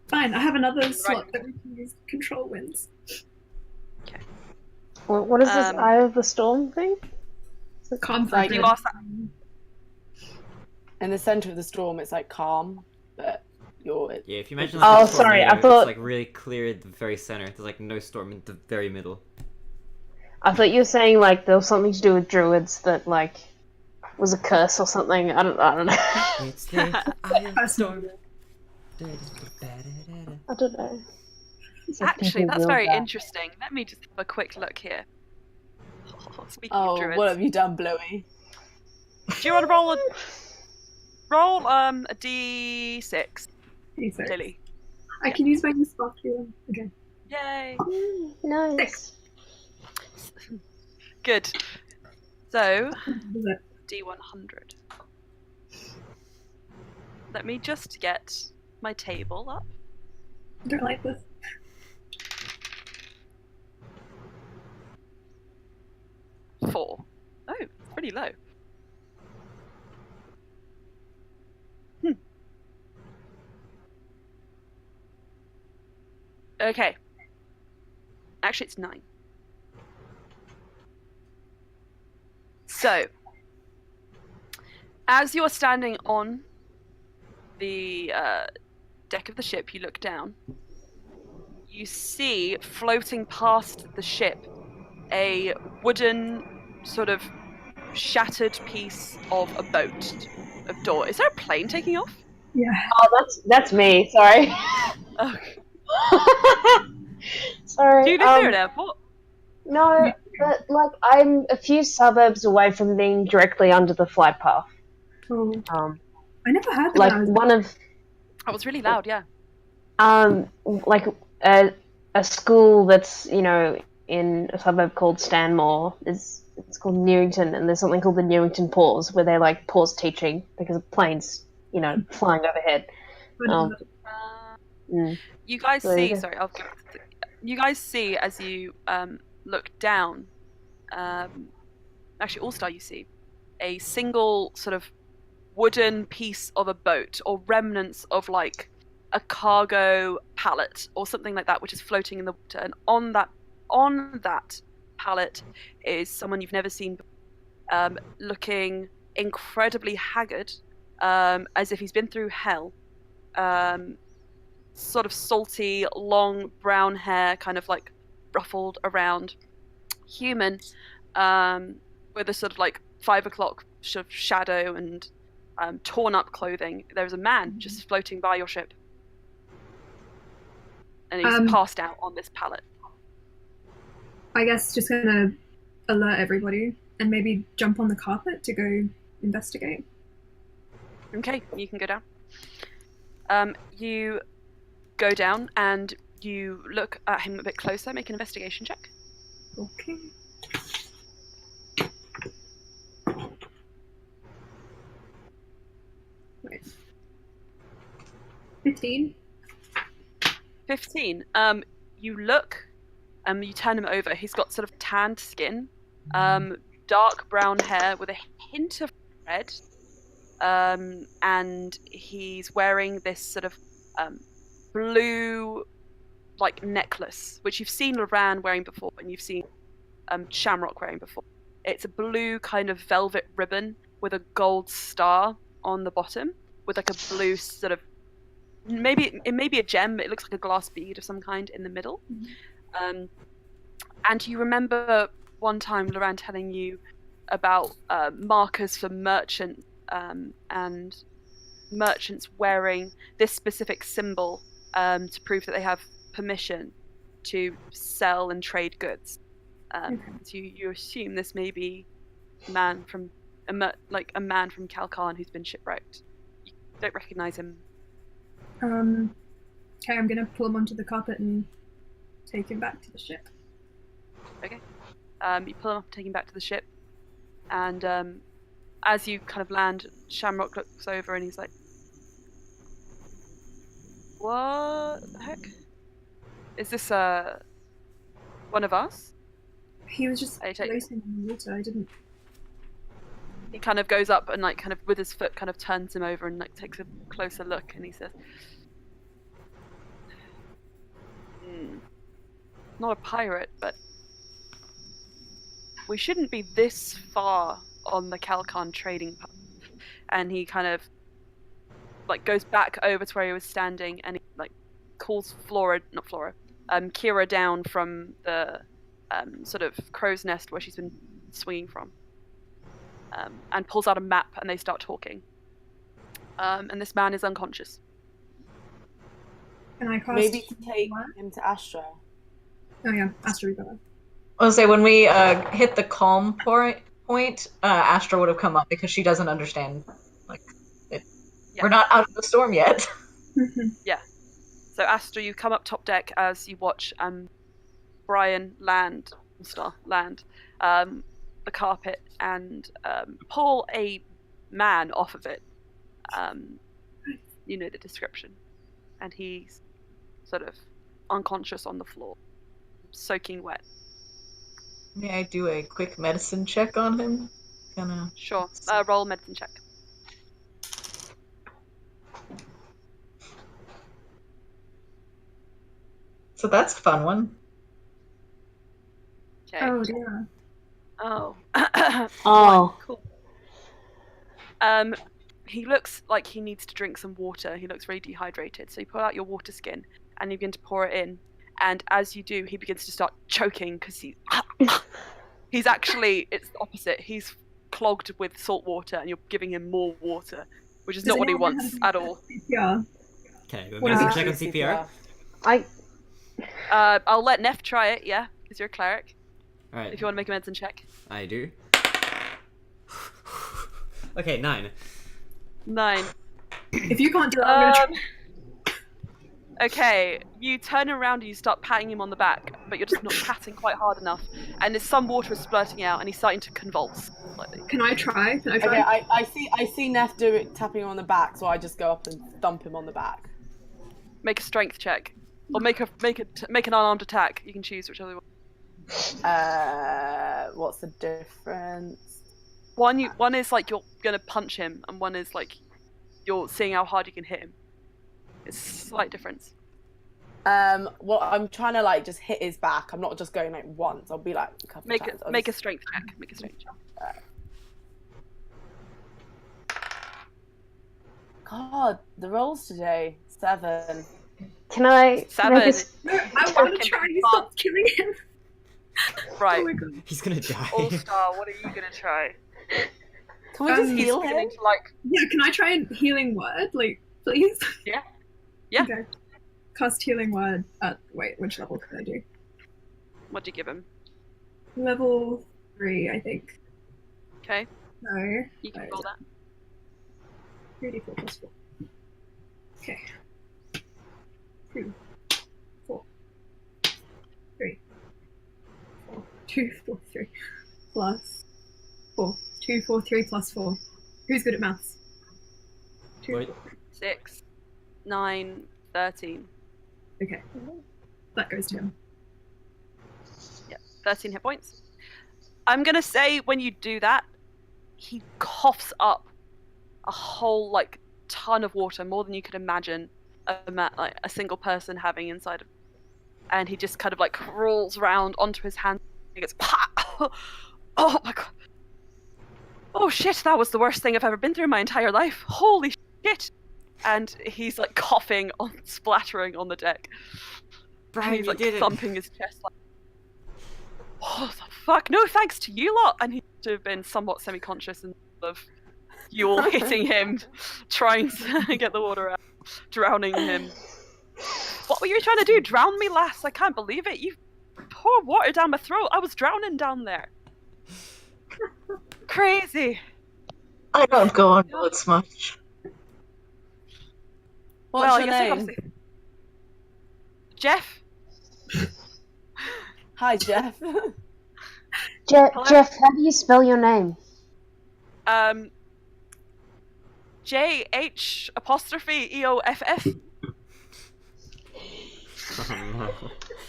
Fine, I have another slot that we can use control winds. What is this Eye of the Storm thing? Conflict. You asked that. In the center of the storm, it's like calm, but you're. Yeah, if you imagine Oh, like a sorry, I tornado, thought- it's like really clear at the very center. There's like no storm in the very middle. I thought you were saying like there was something to do with druids that like was a curse or something. I don't know. It's the eye of the storm. I don't know. Actually, People that's will very that. interesting. Let me just have a quick look here. Speaking Oh, of druids, what have you done, Bluey? do you want to roll a d6, D6. Lily? I can use my new sparkly. Okay. Yay! Nice. Good. So What is it? d100. Let me just get my table up. I don't like this. 4. Oh, pretty low. Okay. Actually, it's 9. So, as you're standing on the deck of the ship, you look down. You see floating past the ship a wooden sort of shattered piece of a boat of door. Is there a plane taking off? Yeah. Oh, that's me. Sorry. Okay. Sorry. Do you live near an airport? No, but like I'm a few suburbs away from being directly under the flight path. Oh. I never heard that. Like when I was... one of Oh, it's really loud. Yeah. like a school that's in a suburb called Stanmore it's called Newington, and there's something called the Newington Pause where they like pause teaching because of planes flying overhead. You guys So there you see. go. Sorry, I'll go. You guys see as you look down. Actually, All-Star, you see a single sort of wooden piece of a boat or remnants of like a cargo pallet or something like that, which is floating in the water. And on that pallet is someone you've never seen, looking incredibly haggard, as if he's been through hell. Sort of salty, long brown hair, kind of like ruffled around, human, with a sort of like 5 o'clock sort of shadow and torn up clothing. There's a man just floating by your ship, and he's passed out on this pallet. I guess just gonna alert everybody and maybe jump on the carpet to go investigate. Okay, you can go down. You go down and you look at him a bit closer. Make an investigation check. Okay. Wait. 15. 15. You look, you turn him over. He's got sort of tanned skin, dark brown hair with a hint of red, and he's wearing this sort of blue like necklace, which you've seen Loran wearing before, and you've seen Shamrock wearing before. It's a blue kind of velvet ribbon with a gold star on the bottom, with like a blue sort of it may be a gem. It looks like a glass bead of some kind in the middle. And you remember one time Loran telling you about markers for merchants, and merchants wearing this specific symbol to prove that they have permission to sell and trade goods. So you assume this may be a man from Kalkan who's been shipwrecked. You don't recognize him. Okay, I'm gonna pull him onto the carpet and take him back to the ship. Okay. You pull him up, take him back to the ship, and as you kind of land, Shamrock looks over and he's like, "What the heck? Is this one of us?" He was just floating in the water. I didn't. He kind of goes up and like kind of with his foot kind of turns him over and like takes a closer look, and he says, "Not a pirate, but we shouldn't be this far on the Kalkan trading path." And he kind of like goes back over to where he was standing and he like calls Kira down from the sort of crow's nest where she's been swinging from, and pulls out a map, and they start talking. And this man is unconscious. Can I cast Maybe take him to Astra. Oh yeah, Astra got it. I was gonna say, when we hit the calm point, Astra would have come up because she doesn't understand. Like, we're not out of the storm yet. Yeah. So Astra, you come up top deck as you watch Brian land the carpet and pull a man off of it. you know the description. And he's sort of unconscious on the floor, soaking wet. May I do a quick medicine check on him? Kinda. Sure. Roll medicine check. So that's a fun one. Okay. Oh dear. Oh. Oh. Cool. He looks like he needs to drink some water. He looks very dehydrated. So you pull out your water skin and you begin to pour it in. And as you do, he begins to start choking because he's actually, it's the opposite. He's clogged with salt water and you're giving him more water, which is not what he wants at all. Yeah. Okay, we're What is medicine it? check on CPR. I'll let Neff try it, yeah, because you're a cleric. Alright. If you want to make a medicine check. I do. Okay, 9. 9. If you can't do it, I'm gonna try. Okay, you turn around and you start patting him on the back, but you're just not patting quite hard enough. And there's some water is splurting out, and he's starting to convulse slightly. Can I try? Can I Okay, try? I see Neff do it, tapping him on the back, so I just go up and thump him on the back. Make a strength check, or make an unarmed attack. You can choose whichever one. What's the difference? One is like you're gonna punch him, and one is like you're seeing how hard you can hit him. It's a slight difference. Well, I'm trying to like just hit his back. I'm not just going like once. I'll be like a couple of times. Make a strength check. Make a strength check. God, the rolls today. 7. Can I 7. make a... I want to try and stop killing him. Right. Oh my god. He's gonna die. All-Star, what are you gonna try? Can we just He's heal He's him? beginning to like. Yeah, can I try a healing word? Like, please? Yeah. Yeah. Okay. Cast healing word at, wait, which level can I do? What do you give him? Level 3, I think. Okay. No. You can roll that. 3d4 plus 4. Okay. 2, 4, 3, 4, 2, 4, 3, plus 4. 2, 4, 3 plus 4. Who's good at maths? 2, Wait. 6, 9, 13. Okay. That goes to him. Yeah, 13 hit points. I'm gonna say when you do that, he coughs up a whole like ton of water, more than you could imagine a single person having inside of, and he just kind of like rolls around onto his hand. He goes, "Pah!" Oh my god! Oh shit! That was the worst thing I've ever been through in my entire life. Holy shit! And he's like coughing on, splattering on the deck. Brian, And he's you like did it. thumping his chest like, oh the fuck! No thanks to you lot. And he should have been somewhat semi-conscious and of you all hitting him, trying to get the water out, drowning him. What were you trying to do? Drown me, lass? I can't believe it. You poured water down my throat. I was drowning down there. Crazy. I don't go on boats much. What's well, your I guess I name? have to... Jeff. Hi, Jeff. Jeff, Hello? Jeff, how do you spell your name? JH apostrophe EOFF. Oh no.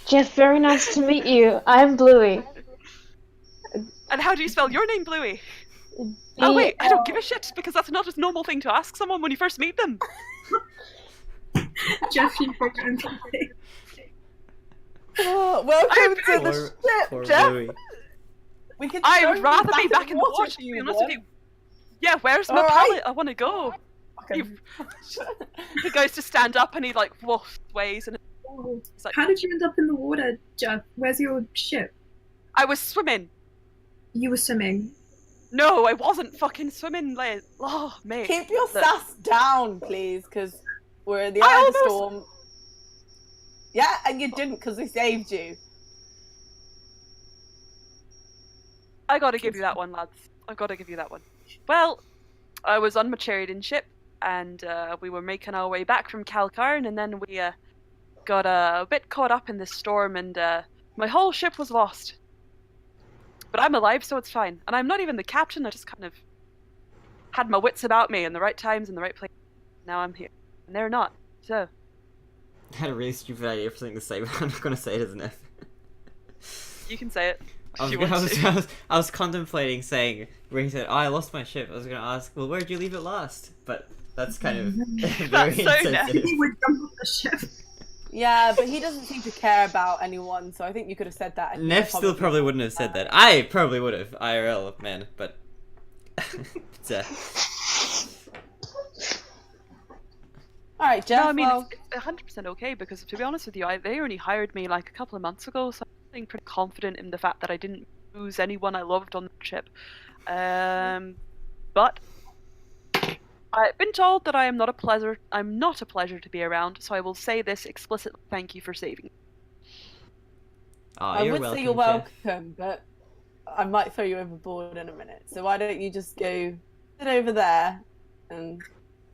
Jeff, very nice to meet you. I'm Bluey. And how do you spell your name, Bluey? Oh wait, I don't give a shit because that's not a normal thing to ask someone when you first meet them. Jeff, you fucking play. Oh, welcome to Poor- the ship, poor Jeff. Louis. We can I throw would you rather be back in the water, to to you, be honest with boy. you. Yeah, where's my All right. pallet? I want to go. Fucking- He goes to stand up and he like ways and he's like, How did you end up in the water, Jeff? Where's your ship? I was swimming. You were swimming. No, I wasn't fucking swimming, Liz. Oh, mate. Keep your Look. sass down, please, because we're in the I eye of the almost- storm. Yeah, and you didn't because we saved you. I gotta give you that one, lads. I've gotta give you that one. Well, I was on my Sheridan ship, and we were making our way back from Calcarn, and then we got a bit caught up in this storm, and my whole ship was lost. But I'm alive, so it's fine. And I'm not even the captain, I just kind of had my wits about me in the right times in the right place. Now I'm here. and they're not. So I had a really stupid idea for something to say, but I'm not gonna say it as an F. you can say it. I if was, you want to. I was contemplating saying where he said, "Oh, I lost my ship." I was gonna ask, "Well, where did you leave it last?" But that's kind of very That's so insensitive. He would jump off the ship. Yeah, but he doesn't seem to care about anyone, so I think you could have said that. and he Neff still probably wouldn't have said that. I probably would have, IRL, man, but... it's, Alright, Jeff, No, I mean, well, it's 100% okay, because to be honest with you, they only hired me like a couple of months ago, so I'm feeling pretty confident in the fact that I didn't lose anyone I loved on the ship. But I've been told that I'm not a pleasure to be around, so I will say this explicitly: thank you for saving me. I you're would welcome, say you're Jeff. welcome, but I might throw you overboard in a minute. So why don't you just go sit over there and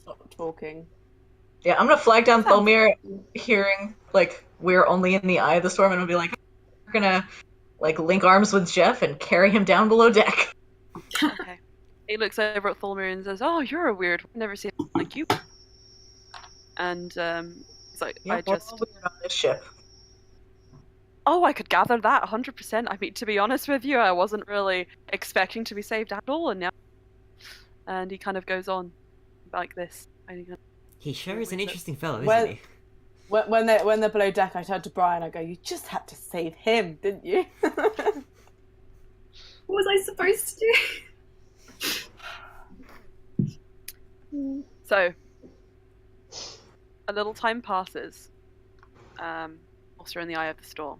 stop talking? Yeah, I'm gonna flag down Thelmir, hearing like we're only in the eye of the storm, and I'll be like, we're gonna like link arms with Jeff and carry him down below deck. Okay. He looks over at Tholmir and says, "Oh, you're a weird. I've never seen anyone like you." And he's like, Yeah, "I we're just." all weird on this ship. Oh, I could gather that 100%. I mean, to be honest with you, I wasn't really expecting to be saved at all, and yeah. And he kind of goes on like this. And he kind He sure is an interesting fellow, isn't Well- he? When they're below deck, I turn to Brian. I go, "You just had to save him, didn't you?" What was I supposed to do? So, a little time passes, whilst you're in the eye of the storm,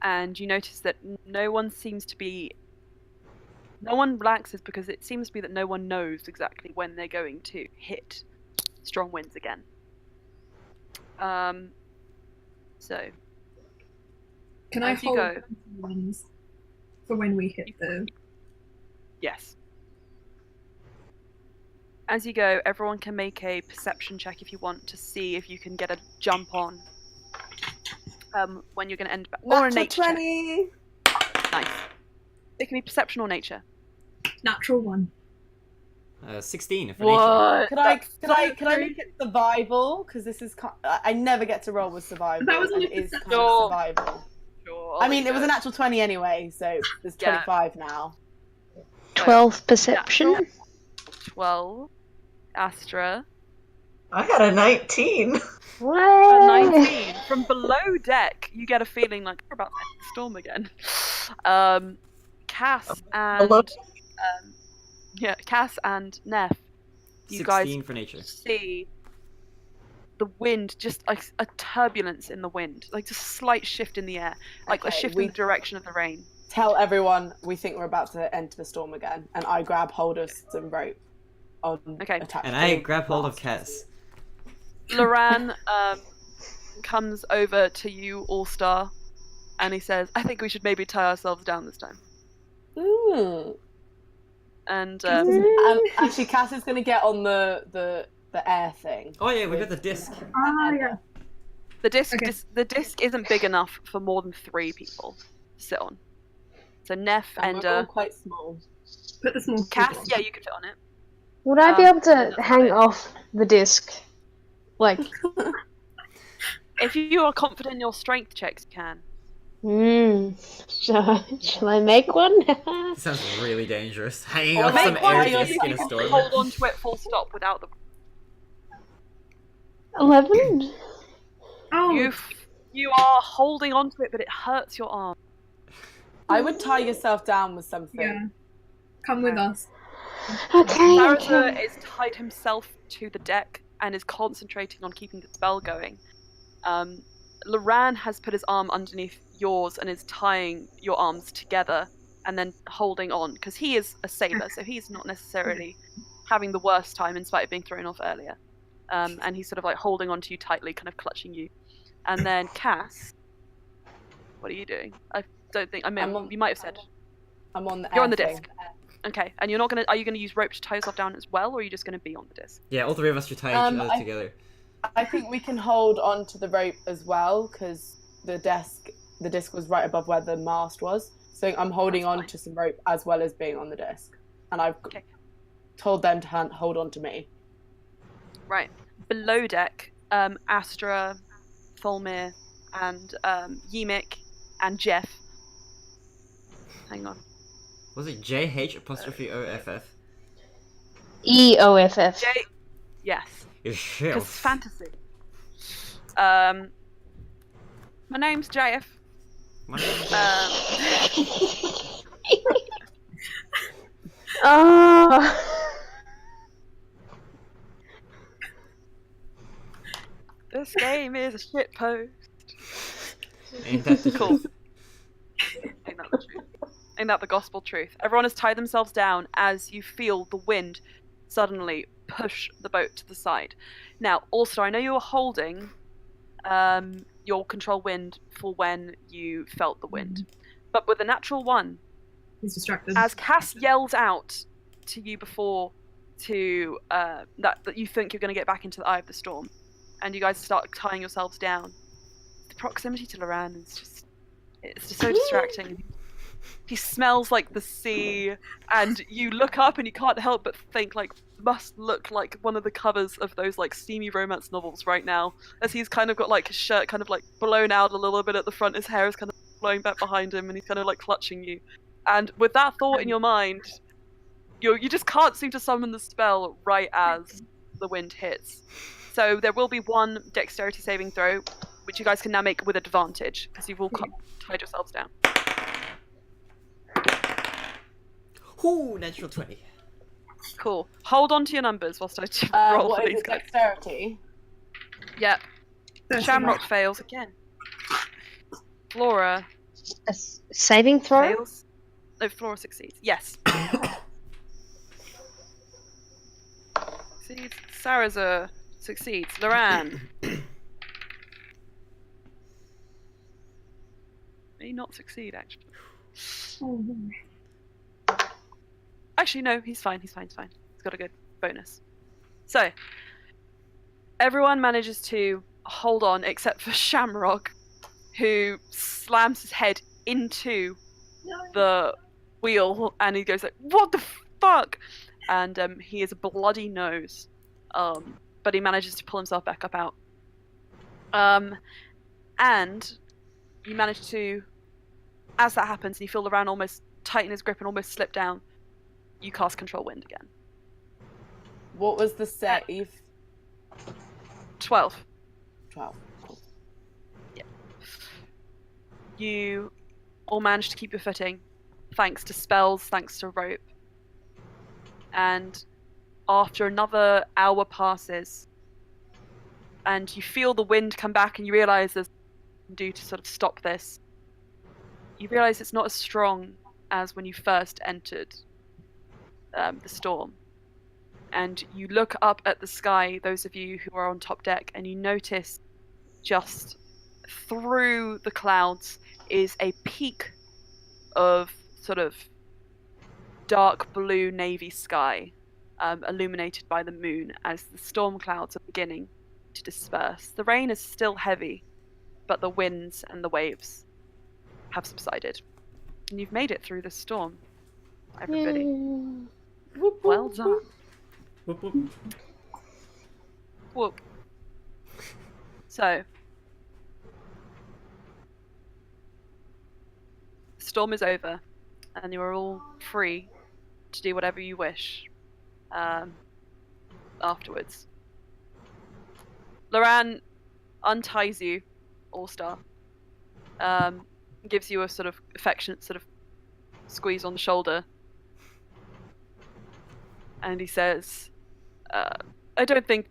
and you notice that no one relaxes because it seems to be that no one knows exactly when they're going to hit strong winds again. So, Can I As you hold go. ones for when we hit the... yes. As you go, everyone can make a perception check if you want to see if you can get a jump on when you're going to end, or a Natural nature check. 20. Nice. It can be perception or nature. Natural one. 16 for nature. What? Could I make it survival? Because this is I never get to roll with survival. That was and only it is kind perception. of survival. Sure, I mean, it was a natural 20 anyway, so there's Yeah. 25 now. 12 perception. 12. Astra. I got a 19. A What? 19. From below deck, you get a feeling like we're about to hit the storm again. Cass and Hello? Cass and Neff, you 16 guys for nature. see the wind, just like a turbulence in the wind, like just a slight shift in the air, like a Okay, shift in the direction of the rain. Tell everyone we think we're about to enter the storm again, and I grab hold of some rope. Okay. Attached And to I the grab hold of mast. Cass. Loran comes over to you, All-Star, and he says, "I think we should maybe tie ourselves down this time." Ooh. And And actually, Cass is going to get on the air thing. Oh yeah, we got the disc. Ah, yeah. the disc Okay. the disc isn't big enough for more than 3 people to sit on. So Neff And and we're all quite small. Put the small Cass, people. yeah, you could fit on it. Would I be able to that's hang fine. off the disc? Like, If you are confident in your strength checks, you can. shall I make one? This sounds really dangerous. Hanging Or off some make one air where disc in you a can storm. hold on to it full stop without the. 11? Oh, You are holding on to it, but it hurts your arm. I would tie yourself down with something. yeah. Come with us. Okay, Saraza okay. is tied himself to the deck and is concentrating on keeping the spell going. Loran has put his arm underneath yours and is tying your arms together and then holding on, because he is a sailor, so he's not necessarily having the worst time in spite of being thrown off earlier. And he's sort of like holding on to you tightly, kind of clutching you. And then Cass, what are you doing? I don't think, I mean, I'm on- you might have said. I'm on the You're air on the thing. disc. Okay, and you're not gonna, are you gonna use rope to tie yourself down as well, or are you just gonna be on the disc? Yeah, all 3 of us should tie each other together. I think we can hold on to the rope as well, because the disc was right above where the mast was. So I'm holding That's on fine. to some rope as well as being on the disc. And I've Okay. told them to hold on to me. Right. below deck, Astra, Tholmir, and Yemik, and Jeff. Hang on. Was it JH''OFF? EOFF. Yes. Because Shelf. fantasy. My name's JF. My name's Oh. This game is a shitpost. Ain't that the Cool. truth? Ain't that the truth? Ain't that the gospel truth? Everyone has tied themselves down as you feel the wind suddenly push the boat to the side. Now, also, I know you were holding your control wind for when you felt the wind, but with a natural 1, He's distracted. as Cass yells out to you before to that you think you're going to get back into the eye of the storm, and you guys start tying yourselves down, the proximity to Loran is it's just so distracting. He smells like the sea, and you look up and you can't help but think, like, must look like one of the covers of those, like, steamy romance novels right now, as he's kind of got, like, his shirt kind of, like, blown out a little bit at the front, his hair is kind of blowing back behind him, and he's kind of, like, clutching you. And with that thought in your mind, you just can't seem to summon the spell right as the wind hits. So there will be one dexterity saving throw, which you guys can now make with advantage, because you've all tied yourselves down. Ooh, natural 20. Cool. Hold on to your numbers whilst I roll What for is these it, guys. dexterity? Yep. 13. Shamrock fails again. Flora A saving throw? fails. No, Flora succeeds. Yes. Succeeds. Sarazar succeeds. Loran may not succeed, actually. Oh, no. Actually, no, he's fine. He's fine. He's got a good bonus. So, everyone manages to hold on except for Shamrock, who slams his head into the wheel, and he goes like, "What the fuck?" And he has a bloody nose, but he manages to pull himself back up out. And you manage to, as that happens, and you feel the round almost tighten his grip and almost slip down, you cast Control Wind again. What was the save? 12. 12. Cool. You all manage to keep your footing, thanks to spells, thanks to rope. And after another hour passes, and you feel the wind come back, and you realise there's nothing you can do to sort of stop this. You realise it's not as strong as when you first entered the storm. And you look up at the sky, those of you who are on top deck, and you notice just through the clouds is a peak of sort of dark blue navy sky, illuminated by the moon as the storm clouds are beginning to disperse. The rain is still heavy, but the winds and the waves have subsided. And you've made it through the storm, everybody. Well done. Whoop, whoop. Whoop. So, the storm is over, and you are all free to do whatever you wish afterwards. Loran unties you, All-Star, gives you a sort of affectionate sort of squeeze on the shoulder, and he says, I don't think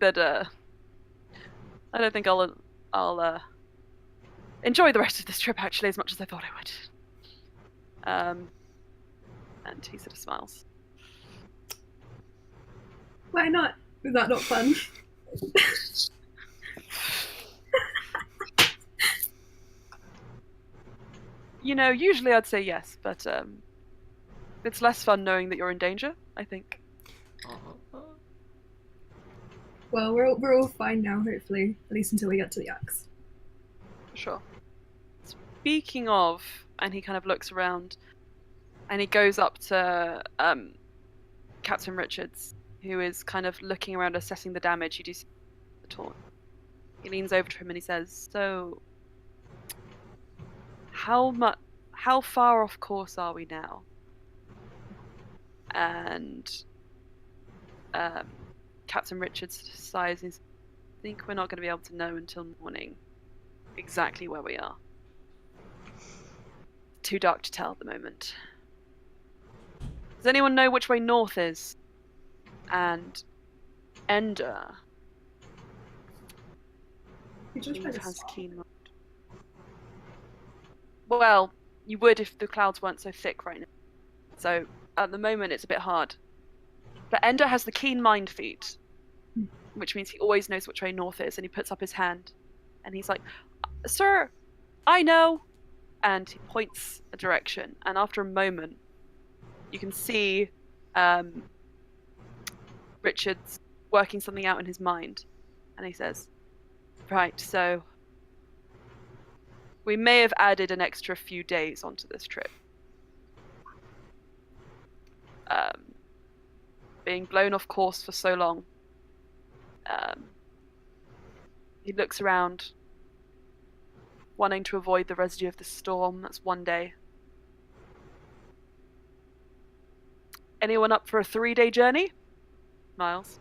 I'll enjoy the rest of this trip actually as much as I thought I would. And he sort of smiles. Why not? Was that not fun? You know, usually I'd say yes, but it's less fun knowing that you're in danger, I think. Well, we're all fine now, hopefully. At least until we get to the axe. Sure. Speaking of, and he kind of looks around, and he goes up to Captain Richards, who is kind of looking around, assessing the damage. You do see the torch. He leans over to him and he says, "So, how far off course are we now?" And Captain Richards sighs and says, "I think we're not going to be able to know until morning exactly where we are. Too dark to tell at the moment. Does anyone know which way north is? And Ender has keen mind. Well, you would if the clouds weren't so thick right now. So at the moment it's a bit hard. But Ender has the keen mind feat, which means he always knows which way north is, and he puts up his hand and he's like, "Sir, I know." And he points a direction, and after a moment you can see Richard's working something out in his mind, and he says, "Right, so we may have added an extra few days onto this trip. Being blown off course for so long." He looks around, wanting to avoid the residue of the storm. That's one day. Anyone up for a 3-day journey? Miles?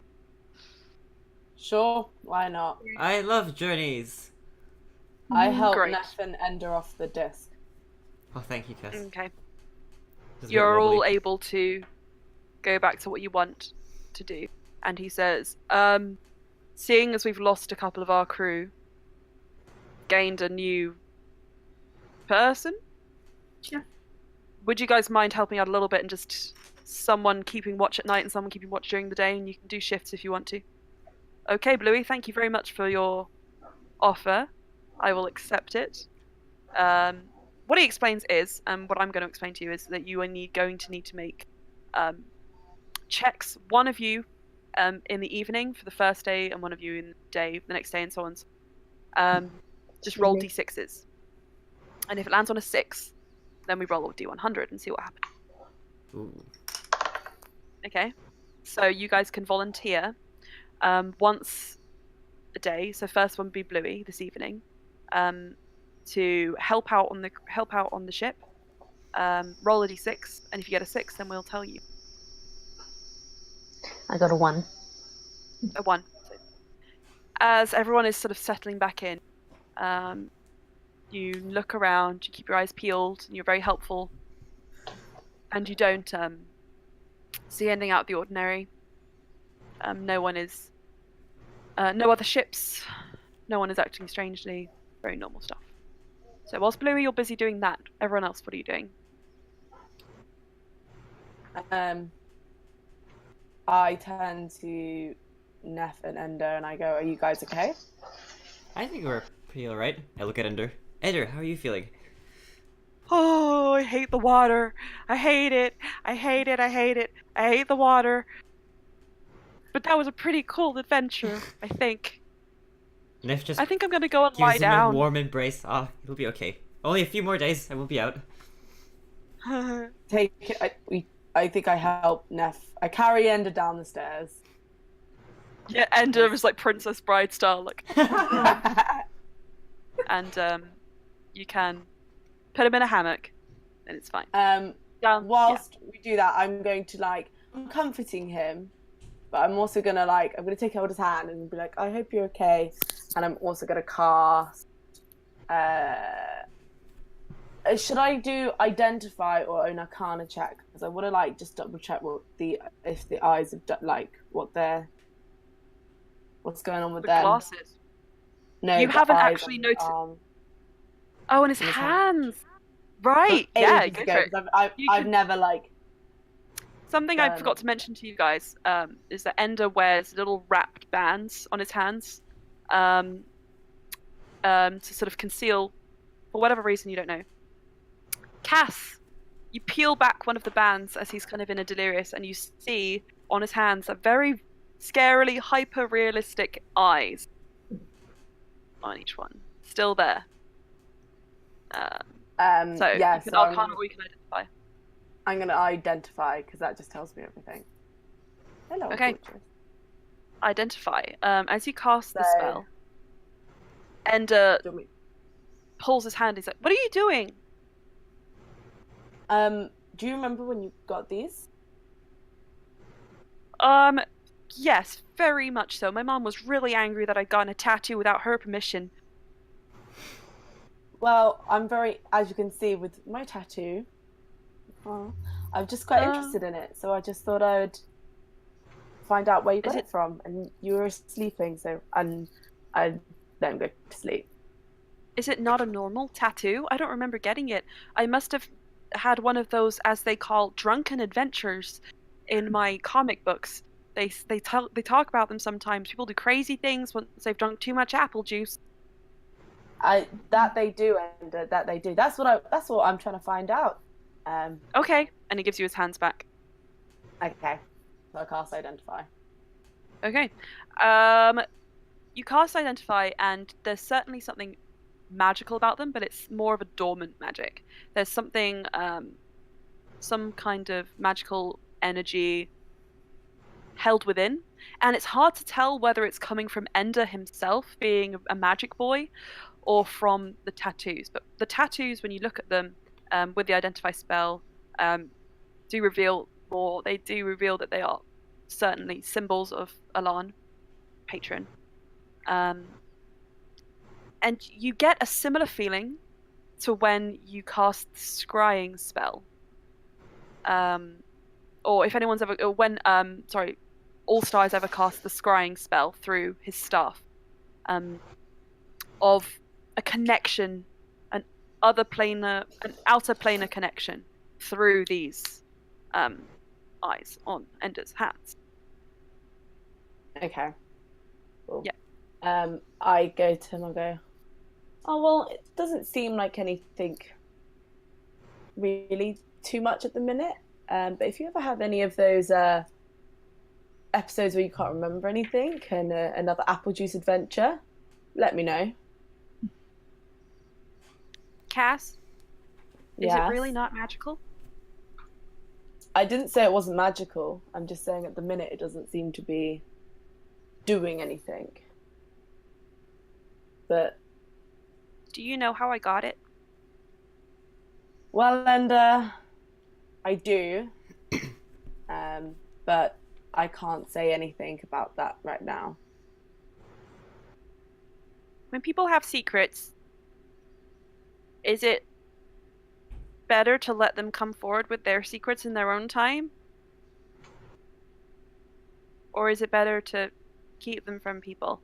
Sure, why not? I love journeys. I help Great. Neff and Ender off the disc. Oh, thank you, Cass. Okay. This is a bit You're all wobbly. able to go back to what you want to do. And he says, seeing as we've lost a couple of our crew, gained a new person? Yeah. Would you guys mind helping out a little bit and just someone keeping watch at night and someone keeping watch during the day, and you can do shifts if you want to? Okay, Bluey, thank you very much for your offer. I will accept it. What he explains is, and what I'm going to explain to you is that you are going to need to make checks. One of you in the evening for the first day, and one of you in the next day, and so on. Just roll d6s, and if it lands on a 6, then we roll a d100 and see what happens. Ooh. Okay, so you guys can volunteer once a day. So first one would be Bluey this evening, to help out on the ship. Roll a d6, and if you get a 6, then we'll tell you. I got a 1. A 1. So, as everyone is sort of settling back in, you look around, you keep your eyes peeled, and you're very helpful, and you don't see anything out of the ordinary. No other ships, no one is acting strangely, very normal stuff. So whilst Bluey, you're busy doing that, everyone else, what are you doing? I turn to Neff and Ender and I go, "Are you guys okay?" I think we're pretty alright. I look at Ender. Ender, how are you feeling? Oh, I hate the water. I hate it. I hate it. I hate it. I hate the water. But that was a pretty cool adventure, I think. Neff just I think I'm gonna go and lie gives him a down. warm embrace. Ah, it'll be okay. Only a few more days and we'll be out. Take it. I think I help Neff. I carry Ender down the stairs. Yeah, Ender is like Princess Bride style, like, and you can put him in a hammock, and it's fine. Down. Whilst we do that, I'm going to I'm comforting him, but I'm also gonna I'm gonna take hold of his hand and be like, "I hope you're okay," and I'm also gonna cast. Should I do identify or an arcana check? Because I want to just double check if the eyes have what's going on with The them. glasses. No, You the haven't eyes actually on noticed. his arm. Oh, and his In his hands. Right. Yeah, Ages go ago, for it. 'cause You I've can- never Something I forgot to mention to you guys is that Ender wears little wrapped bands on his hands to sort of conceal, for whatever reason you don't know. Cass, you peel back one of the bands as he's kind of in a delirious, and you see on his hands a very scarily hyper-realistic eyes on each one. Still there. So yeah, you can so arcana or you can identify. I'm gonna identify because that just tells me everything. Hello. Okay. gorgeous. identify. As you cast the So- spell, Ender Do you want me- pulls his hand. He's like, "What are you doing?" Do you remember when you got these? Yes, very much so. My mom was really angry that I'd gotten a tattoo without her permission. Well, I'm very, as you can see with my tattoo, I'm just quite interested in it. So I just thought I would find out where you got it from. And you were sleeping, and I let him go to sleep. Is it not a normal tattoo? I don't remember getting it. I must have had one of those, as they call, drunken adventures in my comic books. They talk about them sometimes. People do crazy things once they've drunk too much apple juice. That they do, and that they do. That's what I'm trying to find out. Okay, and he gives you his hands back. Okay, so I cast Identify. Okay, you cast Identify, and there's certainly something magical about them, but it's more of a dormant magic. There's something, some kind of magical energy held within, and it's hard to tell whether it's coming from Ender himself being a magic boy or from the tattoos. But the tattoos, when you look at them with the Identify spell, do reveal more. They do reveal that they are certainly symbols of Alan, patron. And you get a similar feeling to when you cast the Scrying spell. Or if anyone's ever, All Stars ever cast the Scrying spell through his staff, of a connection, an outer planar connection through these eyes on Ender's hands. Okay. Cool. Yeah. I go to him and go, oh, well, it doesn't seem like anything really too much at the minute. But if you ever have any of those episodes where you can't remember anything and another apple juice adventure, let me know. Cass, is Yes. it really not magical? I didn't say it wasn't magical. I'm just saying at the minute it doesn't seem to be doing anything. But Do you know how I got it? well, and I do, but I can't say anything about that right now. When people have secrets, is it better to let them come forward with their secrets in their own time? Or is it better to keep them from people?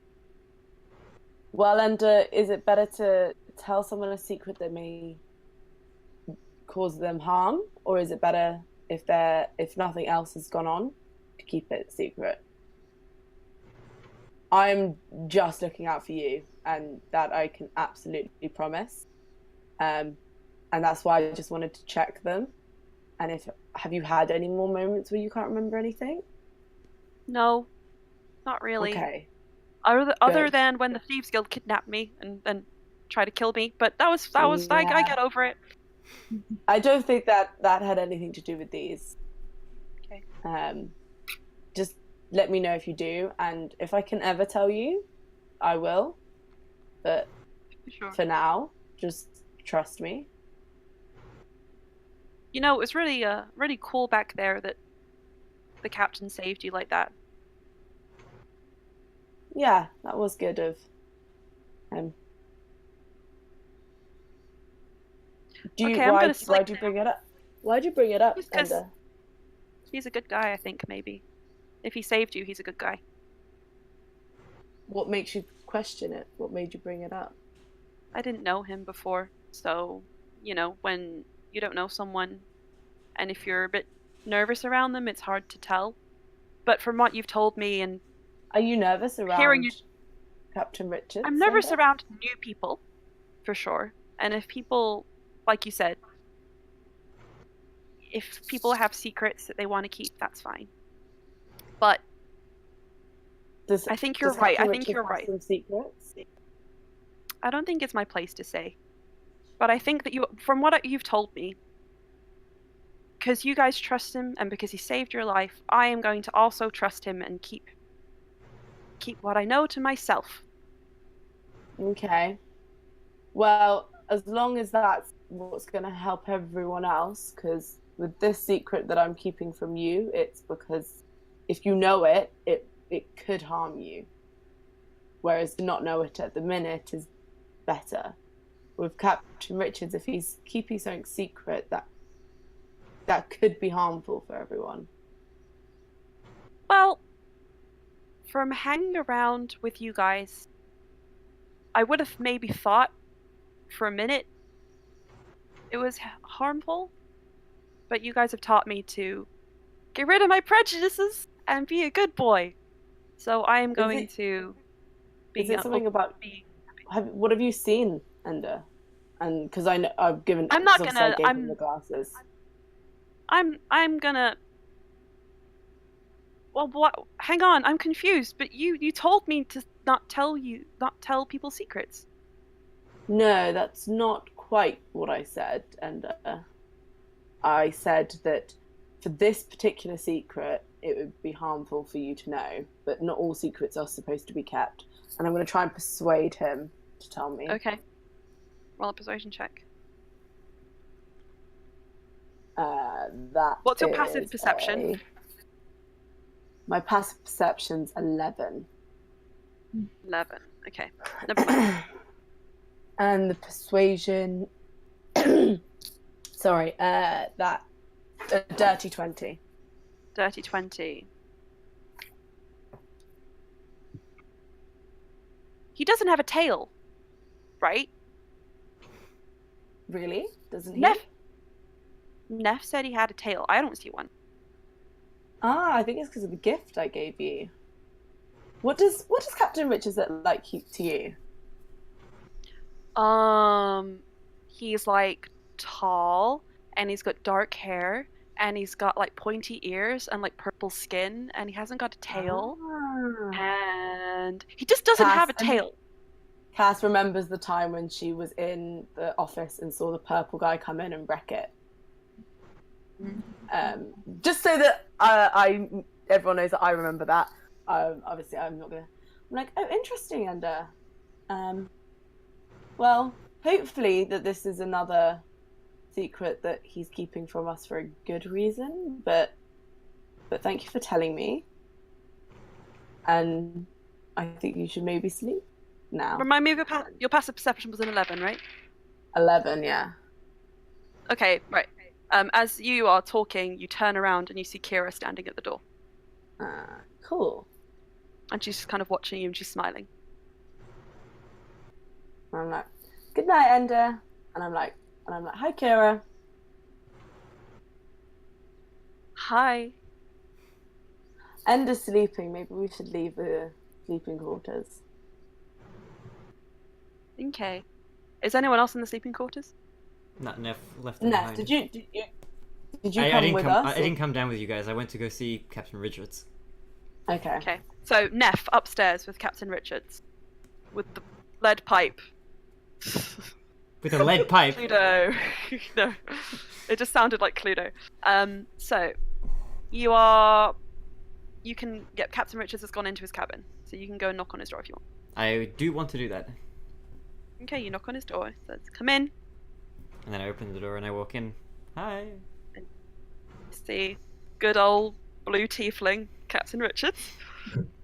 Well, and is it better to tell someone a secret that may cause them harm, or is it better if nothing else has gone on to keep it secret? I'm just looking out for you, and that I can absolutely promise. And that's why I just wanted to check them. And have you had any more moments where you can't remember anything? No, not really. Okay. Other Good. than when the Thieves Guild kidnapped me and tried to kill me, but that was I Yeah. got over it. I don't think that had anything to do with these. Okay. Just let me know if you do, and if I can ever tell you, I will. But Sure. for now, just trust me. You know, it was really cool back there that the captain saved you like that. Yeah, that was good of him. Okay, I'm gonna sleep Why'd you bring it up? Why'd you bring it up, Just 'cause- Ender? He's a good guy, I think, maybe. If he saved you, he's a good guy. What makes you question it? What made you bring it up? I didn't know him before, so, you know, when you don't know someone, and if you're a bit nervous around them, it's hard to tell. But from what you've told me, and Are you nervous around Hearing you- Captain Richards? I'm nervous Ender? around new people, for sure. And if people, like you said, if people have secrets that they want to keep, that's fine. But I think you're Does right. I Captain think Richards you're have right. some secrets? I don't think it's my place to say. But I think that from what you've told me, because you guys trust him and because he saved your life, I am going to also trust him and keep keep what I know to myself. Okay. Well, as long as that's what's going to help everyone else, because with this secret that I'm keeping from you, it's because if you know it, it could harm you. Whereas to not know it at the minute is better. With Captain Richards, if he's keeping something secret, that could be harmful for everyone. Well, from hanging around with you guys, I would have maybe thought for a minute it was harmful, but you guys have taught me to get rid of my prejudices and be a good boy. So I am going to be. Is it something about? What have you seen, Ender? And because I know I've given. I'm not gonna. I gave him the glasses. I'm gonna. Well, what? Hang on, I'm confused. But you told me to not tell people secrets. No, that's not quite what I said, and I said that for this particular secret, it would be harmful for you to know, but not all secrets are supposed to be kept. And I'm going to try and persuade him to tell me. Okay. Roll a persuasion check. What's your passive perception? My passive perception's 11. 11. Okay. Never mind. And the persuasion. Sorry, that. A dirty 20. Dirty 20. He doesn't have a tail, right? Really? Doesn't he? Neff said he had a tail. I don't see one. Ah, I think it's because of the gift I gave you. What does Captain Richards look like to you? He's like tall, and he's got dark hair, and he's got like pointy ears and like purple skin, and he hasn't got a tail, and he just doesn't have a tail. Cass remembers the time when she was in the office and saw the purple guy come in and wreck it. Just so that everyone knows that I remember that. Obviously, I'm not gonna. I'm like, oh, interesting, and well, hopefully that this is another secret that he's keeping from us for a good reason. But thank you for telling me, and I think you should maybe sleep now. Remind me of your passive perception was an 11, right? 11, yeah. Okay, right. As you are talking, you turn around and you see Kira standing at the door. Cool. And she's kind of watching you and she's smiling. And I'm like, good night, Ender. And I'm like, hi, Kira. Hi. Ender's sleeping. Maybe we should leave the sleeping quarters. Okay. Is anyone else in the sleeping quarters? Not Neff left them behind. Did you come with us? I didn't come down with you guys. I went to go see Captain Richards. Okay. Okay. So Neff upstairs with Captain Richards, with the lead pipe. With a lead pipe. Cluedo. No, it just sounded like Cluedo. So you can get Captain Richards has gone into his cabin, so you can go and knock on his door if you want. I do want to do that. Okay, you knock on his door. It says, "Come in." And then I open the door and I walk in. Hi. And see, good old blue tiefling, Captain Richards.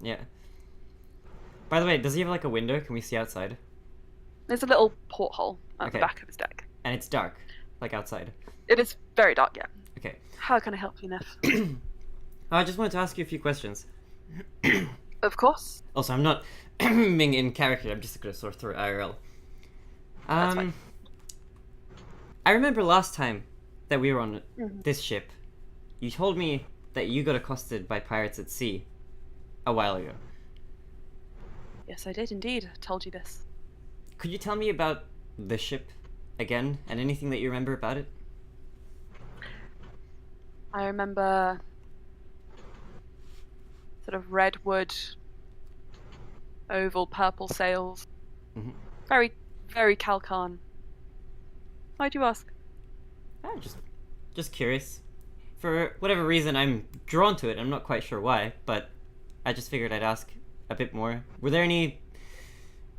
Yeah. By the way, does he have like a window? Can we see outside? There's a little porthole at the back of his deck. And it's dark, like outside. It is very dark, yeah. Okay. How can I help you, Neff? I just wanted to ask you a few questions. Of course. Also, I'm not being in character. I'm just gonna sort through IRL. That's fine. I remember last time that we were on this ship, you told me that you got accosted by pirates at sea a while ago. Yes, I did indeed. I told you this. Could you tell me about the ship again, and anything that you remember about it? I remember sort of redwood, oval, purple sails. Mm-hmm. Very, very Calcan. Why do you ask? Just curious. For whatever reason, I'm drawn to it. I'm not quite sure why, but I just figured I'd ask. a bit more. Were there any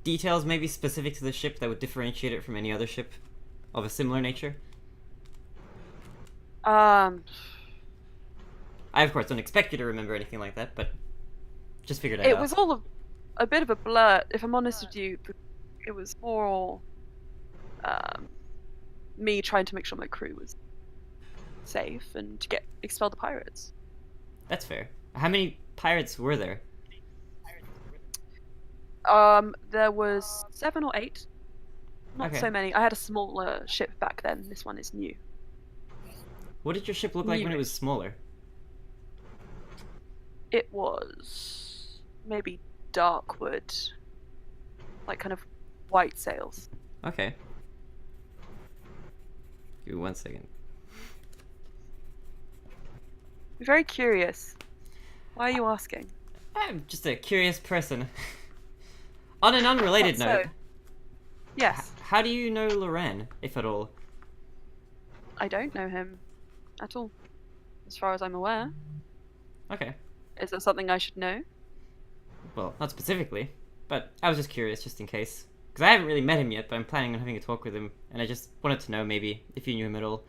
details maybe specific to the ship that would differentiate it from any other ship of a similar nature? I of course don't expect you to remember anything like that, but just figured I'd It ask. was all a bit of a blur. If I'm honest with you, it was more me trying to make sure my crew was safe and to expel the pirates. That's fair. How many pirates were there? There was 7 or 8. Not Okay. so many. I had a smaller ship back then. This one is new. What did your ship look like when it was smaller? It was maybe dark wood, like kind of white sails. Okay. Give me 1 second. I'm very curious. Why are you asking? I'm just a curious person. On an unrelated Thought so. note, Yes, how do you know Loren, if at all? I don't know him at all, as far as I'm aware. Okay. Is there something I should know? Well, not specifically, but I was just curious, just in case. Because I haven't really met him yet, but I'm planning on having a talk with him, and I just wanted to know, maybe, if you knew him at all.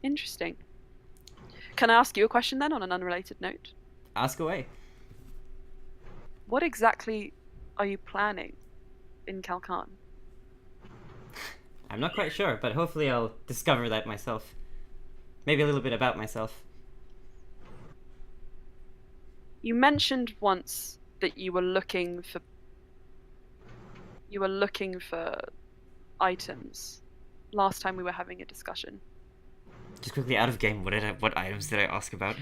Interesting. Can I ask you a question then, on an unrelated note? Ask away. What exactly are you planning in Kalkan? I'm not quite sure, but hopefully I'll discover that myself. Maybe a little bit about myself. You mentioned once that you were looking for items last time we were having a discussion. Just quickly, out of game, what items did I ask about?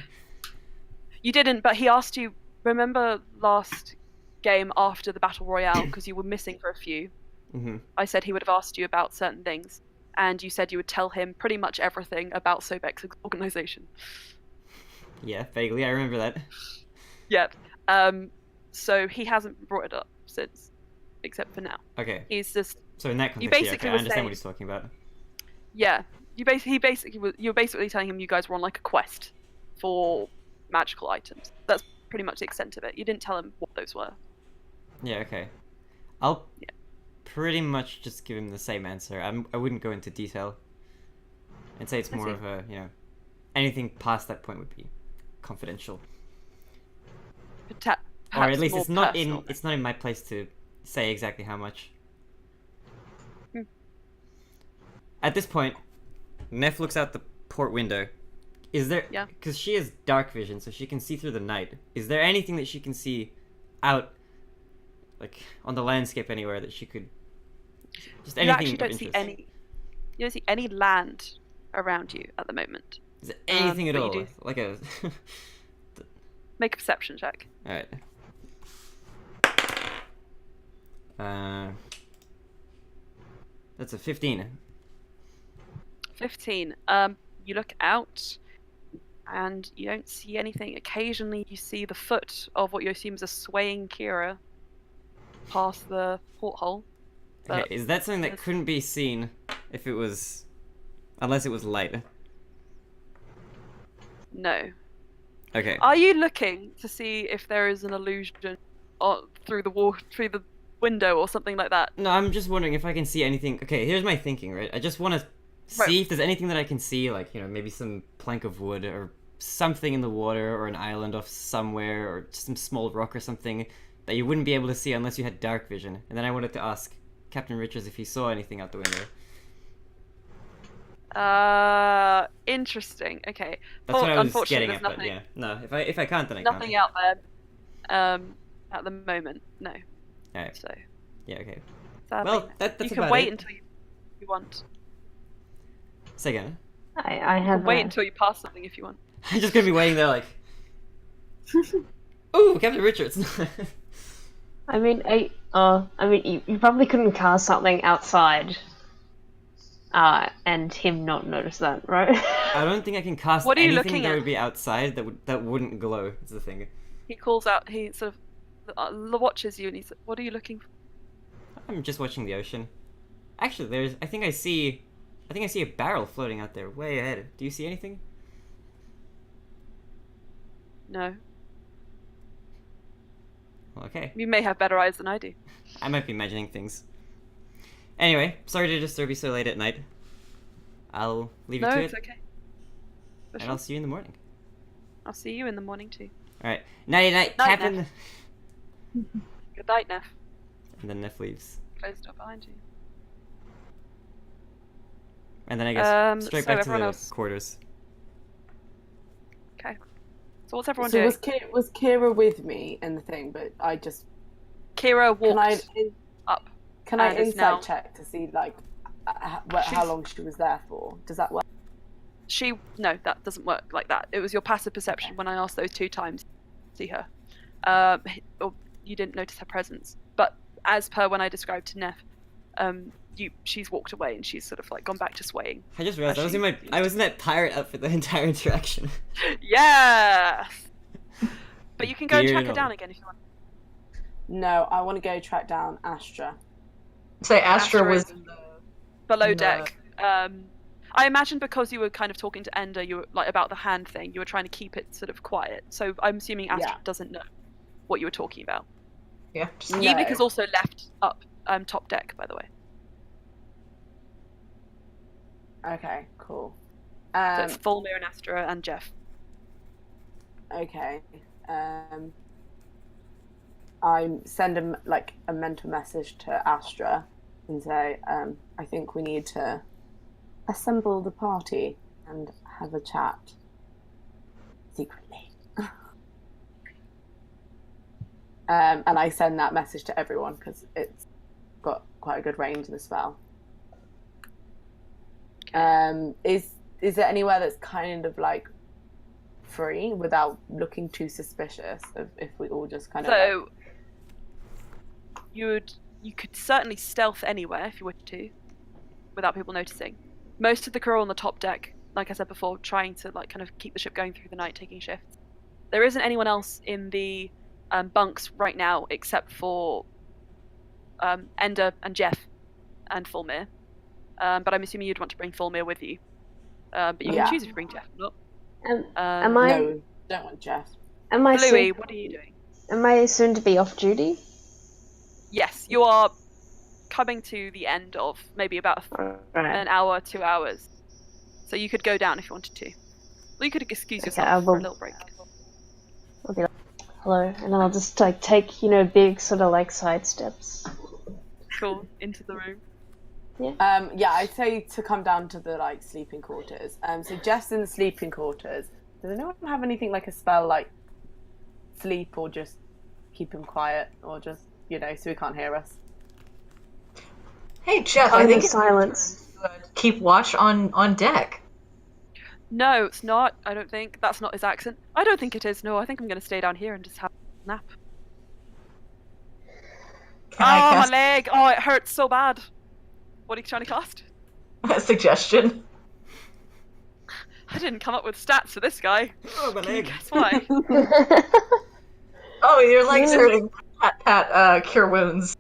You didn't, but he asked you, remember last game after the Battle Royale, because you were missing for a few. Mm-hmm. I said he would have asked you about certain things, and you said you would tell him pretty much everything about Sobek's organization. Yeah, vaguely, I remember that. Yep. So he hasn't brought it up since, except for now. Okay. He's just, So in that You context, yeah, basically okay, I were understand saying- what he's talking about. yeah. You were basically telling him you guys were on like a quest for magical items. That's pretty much the extent of it. You didn't tell him what those were. Yeah, okay. I'll Yeah. pretty much just give him the same answer. I wouldn't go into detail. I'd say it's I more see. of a, anything past that point would be confidential. Or at Perhaps least more it's not personal. in my place to say exactly how much. Hmm. At this point, Neff looks out the port window. Is there... Yeah. Because she has dark vision, so she can see through the night. Is there anything that she can see out, like, on the landscape anywhere that she could... Just You anything actually of don't see interest? any. You don't see any land around you at the moment. Is there anything at but you all? do- Like a... Make a perception check. Alright. That's a 15. 15. You look out, and you don't see anything. Occasionally, you see the foot of what you assume is a swaying Kira past the porthole. Okay, But is that something that there's- couldn't be seen if it was... Unless it was light? no. Okay. Are you looking to see if there is an illusion through the window or something like that? No, I'm just wondering if I can see anything... Okay, here's my thinking, right? I just want to see Right. if there's anything that I can see, like, maybe some plank of wood or something in the water or an island off somewhere or some small rock or something that you wouldn't be able to see unless you had dark vision. And then I wanted to ask Captain Richards if he saw anything out the window. Interesting. Okay. That's what I was Unfortunately, getting at, there's but nothing, yeah. No, if I can't, then I nothing can't. out there. At the moment, no. Alright, So, yeah, okay. sadly, Well, no. that's you can about wait it. until you want. Say again. I You have can wait a- until you pass something if you want. I'm just gonna be waiting there like... Ooh, Captain Richards! you probably couldn't cast something outside, and him not notice that, right? I don't think I can cast What are you anything looking that at? would be outside that wouldn't glow, is the thing. He calls out. He sort of watches you, and he's. What are you looking for? I'm just watching the ocean. Actually, I think I see a barrel floating out there, way ahead. Do you see anything? No. Okay. You may have better eyes than I do. I might be imagining things. Anyway, sorry to disturb you so late at night. I'll leave you No, to it's it, okay. For and sure. I'll see you in the morning. I'll see you in the morning too. Alright. Nighty night, Night, Captain! Neff. Good night, Neff. And then Neff leaves. Close the door behind you. And then I guess straight so back to everyone the else- quarters. Okay. So what's everyone So doing? was Kira with me in the thing? But I just Kira can I walked up. can I and is insight now- check to see like how She's- long she was there for? Does that work? No, that doesn't work like that. It was your passive perception when I asked those 2 times to see her. Or you didn't notice her presence. But as per when I described to Neff, she's walked away and she's sort of like gone back to swaying. I just realized I was in that pirate outfit the entire interaction. Yeah. But you can go and Beard track and her all. down again if you want. No, I want to go track down Astra. Say Astra was Astra in the... Below No. deck. I imagine because you were kind of talking to Ender, you were like about the hand thing. You were trying to keep it sort of quiet. So I'm assuming Astra Yeah. doesn't know what you were talking about. Yeah. Just... No. Yevik has also left up top deck, by the way. Okay, cool. So it's Volmir and Astra and Jeff. Okay. I send a mental message to Astra and say, I think we need to assemble the party and have a chat secretly. And I send that message to everyone because it's got quite a good range in the spell. Is there anywhere that's kind of like free without looking too suspicious of if we all just kind of So you could certainly stealth anywhere if you wanted to, without people noticing. Most of the crew are on the top deck, like I said before, trying to like kind of keep the ship going through the night, taking shifts. There isn't anyone else in the bunks right now except for Ender and Jeff and Fulmir. But I'm assuming you'd want to bring Fulmir with you. But you Yeah. can choose if you bring Jeff or not. Am I no, don't want Jeff. am I Bluey, soon, what are you doing? am I soon to be off duty? Yes, you are coming to the end of maybe about an Alright. hour, 2 hours. So you could go down if you wanted to. Or you could excuse Okay, yourself I for a will- little break. I'll be like, hello, and I'll just like take big sort of like side steps. Cool, into the room. Yeah, I'd say to come down to the like sleeping quarters. So Jeff's in the sleeping quarters. Does anyone have anything like a spell like sleep or just keep him quiet or just so he can't hear us? Hey, Jeff, I Kind think of it's silence. keep watch on deck. No, it's not. I don't think. That's not his accent. I don't think it is. No, I think I'm going to stay down here and just have a nap. Can I Oh, my cast leg! Oh, it hurts so bad. What are you trying to cast? a suggestion? I didn't come up with stats for this guy. Oh, my Can you leg. guess why? Oh, your leg's hurting. Pat, cure wounds.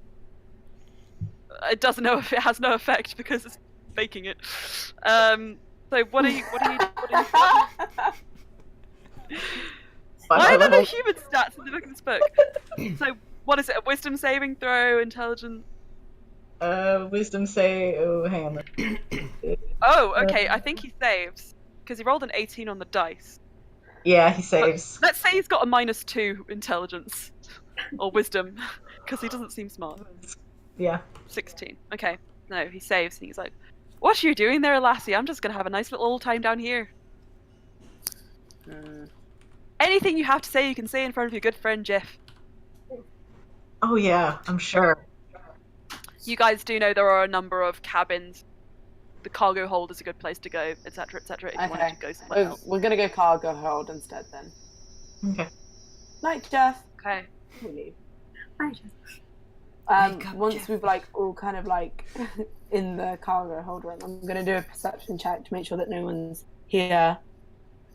It doesn't know if it has no effect because it's faking it. So what are you? Why are there no human stats in the book of this book? So what is it? A wisdom saving throw, intelligence? Wisdom say. Oh, hang on. Oh, okay. I think he saves because he rolled an 18 on the dice. Yeah, he saves. Let's say he's got a -2 intelligence or wisdom because he doesn't seem smart. Yeah. 16. Okay. No, he saves and he's like, "What are you doing there, lassie? I'm just gonna have a nice little old time down here." Anything you have to say, you can say in front of your good friend Jeff. Oh yeah, I'm sure. You guys do know there are a number of cabins. The cargo hold is a good place to go, etc., etc. If you wanted Okay. to go somewhere else. We're gonna go cargo hold instead then. Okay. Night, Jeff. Okay. We leave. Hi, Jeff. Wake up, Once Jeff. we've like all kind of like in the cargo hold room, I'm gonna do a perception check to make sure that no one's here,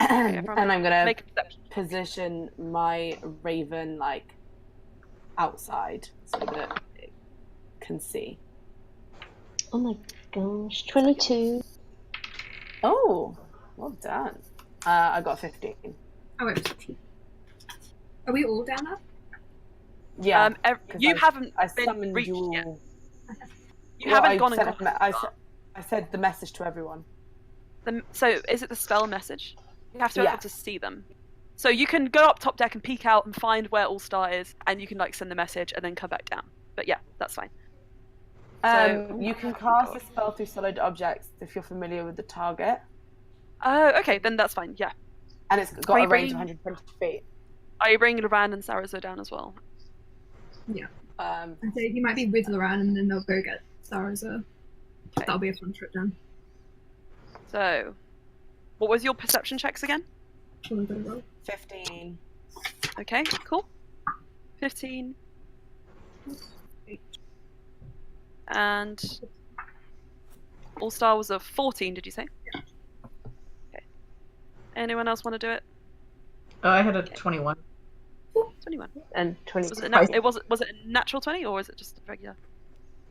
and everyone I'm gonna Make a perception. position my raven like outside so that it can see. Oh my gosh, 22. Oh, well done. I got 15. Oh, wait. Are we all down there? Yeah. 'cause You haven't I been summoned reached you yet. all. You Well, haven't gone and sent got I said the message to everyone. So is it the spell message? You have to be Yeah. able to see them. So you can go up top deck and peek out and find where All Star is, and you can like send the message and then come back down. But yeah, that's fine. You can cast a spell through solid objects if you're familiar with the target, Oh, okay, then that's fine. Yeah. and it's got Are a you range of bringing- 120 feet. Are you bringing Loran and Sarazo down as well? Um, So he might be with Loran, and then they'll go get Saraza. Okay. That'll be a fun trip down. So, what was your perception checks again? Shall we go roll? 15. Okay, cool. 15. And All Star was a 14, did you say? Yeah. Okay. Anyone else want to do it? Oh, I had a 21. 21. And 20. Was it a natural 20 or was it just a regular?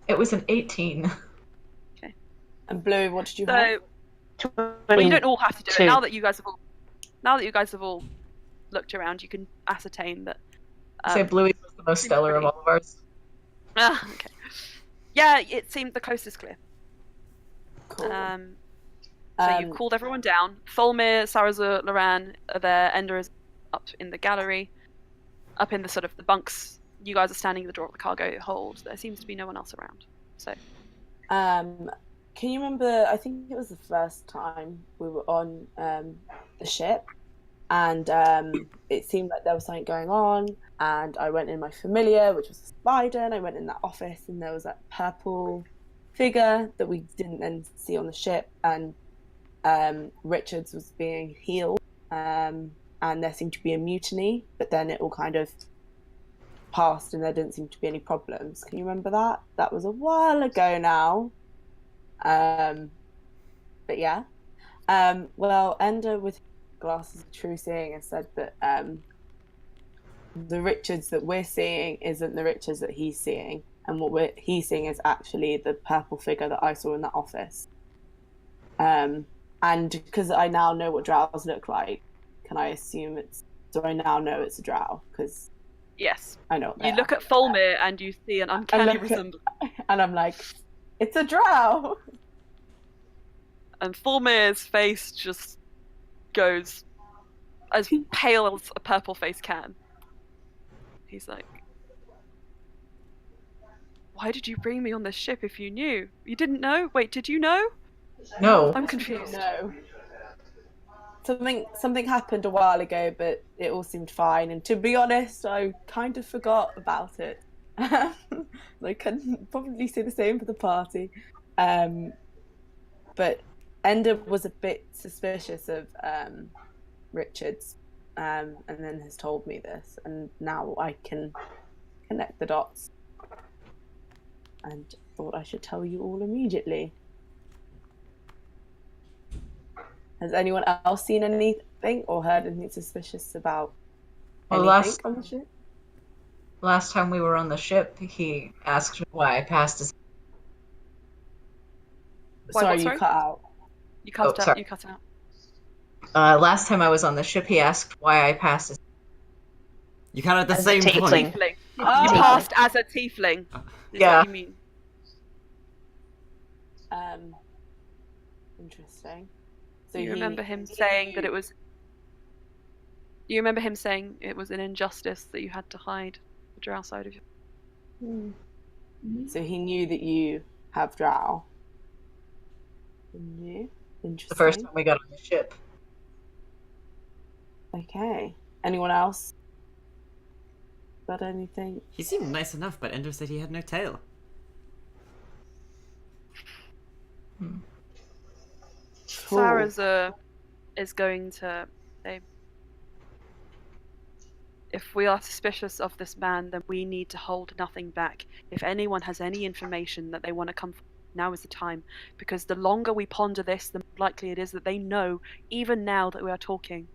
It was an 18. And Blue, what did you So, have? well, you don't all have to do it. 22. Now that you guys have all looked around, you can ascertain that. Say Bluey's was the most stellar of all of ours. Okay. Yeah, it seemed the coast is clear. Cool. So you've called everyone down. Tholmir, Saraza, Loran are there. Ender is up in the gallery, up in the sort of the bunks. You guys are standing at the door of the cargo hold. There seems to be no one else around. So, Can you remember? I think it was the first time we were on the ship, and it seemed like there was something going on. And I went in my familiar, which was a spider, and I went in that office, and there was that purple figure that we didn't then see on the ship, and Richards was being healed, and there seemed to be a mutiny, but then it all kind of passed, and there didn't seem to be any problems. Can you remember that? That was a while ago now. But yeah. Well, Ender with glasses of true seeing has said that the Richards that we're seeing isn't the Richards that he's seeing, and what he's seeing is actually the purple figure that I saw in that office. And because I now know what drows look like, can I assume so I now know it's a drow, because yes. I know You look at Tholmir and you see an uncanny resemblance. And I'm like, it's a drow! And Tholmir's face just goes as pale as a purple face can. He's like, why did you bring me on this ship if you knew? You didn't know? Wait, did you know? No. I'm confused. No. Something happened a while ago, but it all seemed fine. And to be honest, I kind of forgot about it. I can probably say the same for the party. But Ender was a bit suspicious of Richards, and then has told me this, and now I can connect the dots. And thought I should tell you all immediately. Has anyone else seen anything or heard anything suspicious about anything on the ship? Last time we were on the ship, he asked me why I passed his... Sorry, you cut out. You cut out. sorry. You cut out. Last time I was on the ship, he asked why I passed his... You cut at the As a same tiefling. point. Tiefling. Oh. You passed as a tiefling. Is Yeah. what you mean. Interesting. So You remember him saying that it was. You remember him saying it was an injustice that you had to hide the drow side of you. So he knew that you have drow. He knew. Interesting. The first time we got on the ship. Okay. Anyone else? Got anything? He seemed nice enough, but Ender said he had no tail. Cool. Saraza is going to say, if we are suspicious of this man, then we need to hold nothing back. If anyone has any information that they want to come forward, now is the time. Because the longer we ponder this, the more likely it is that they know, even now that we are talking.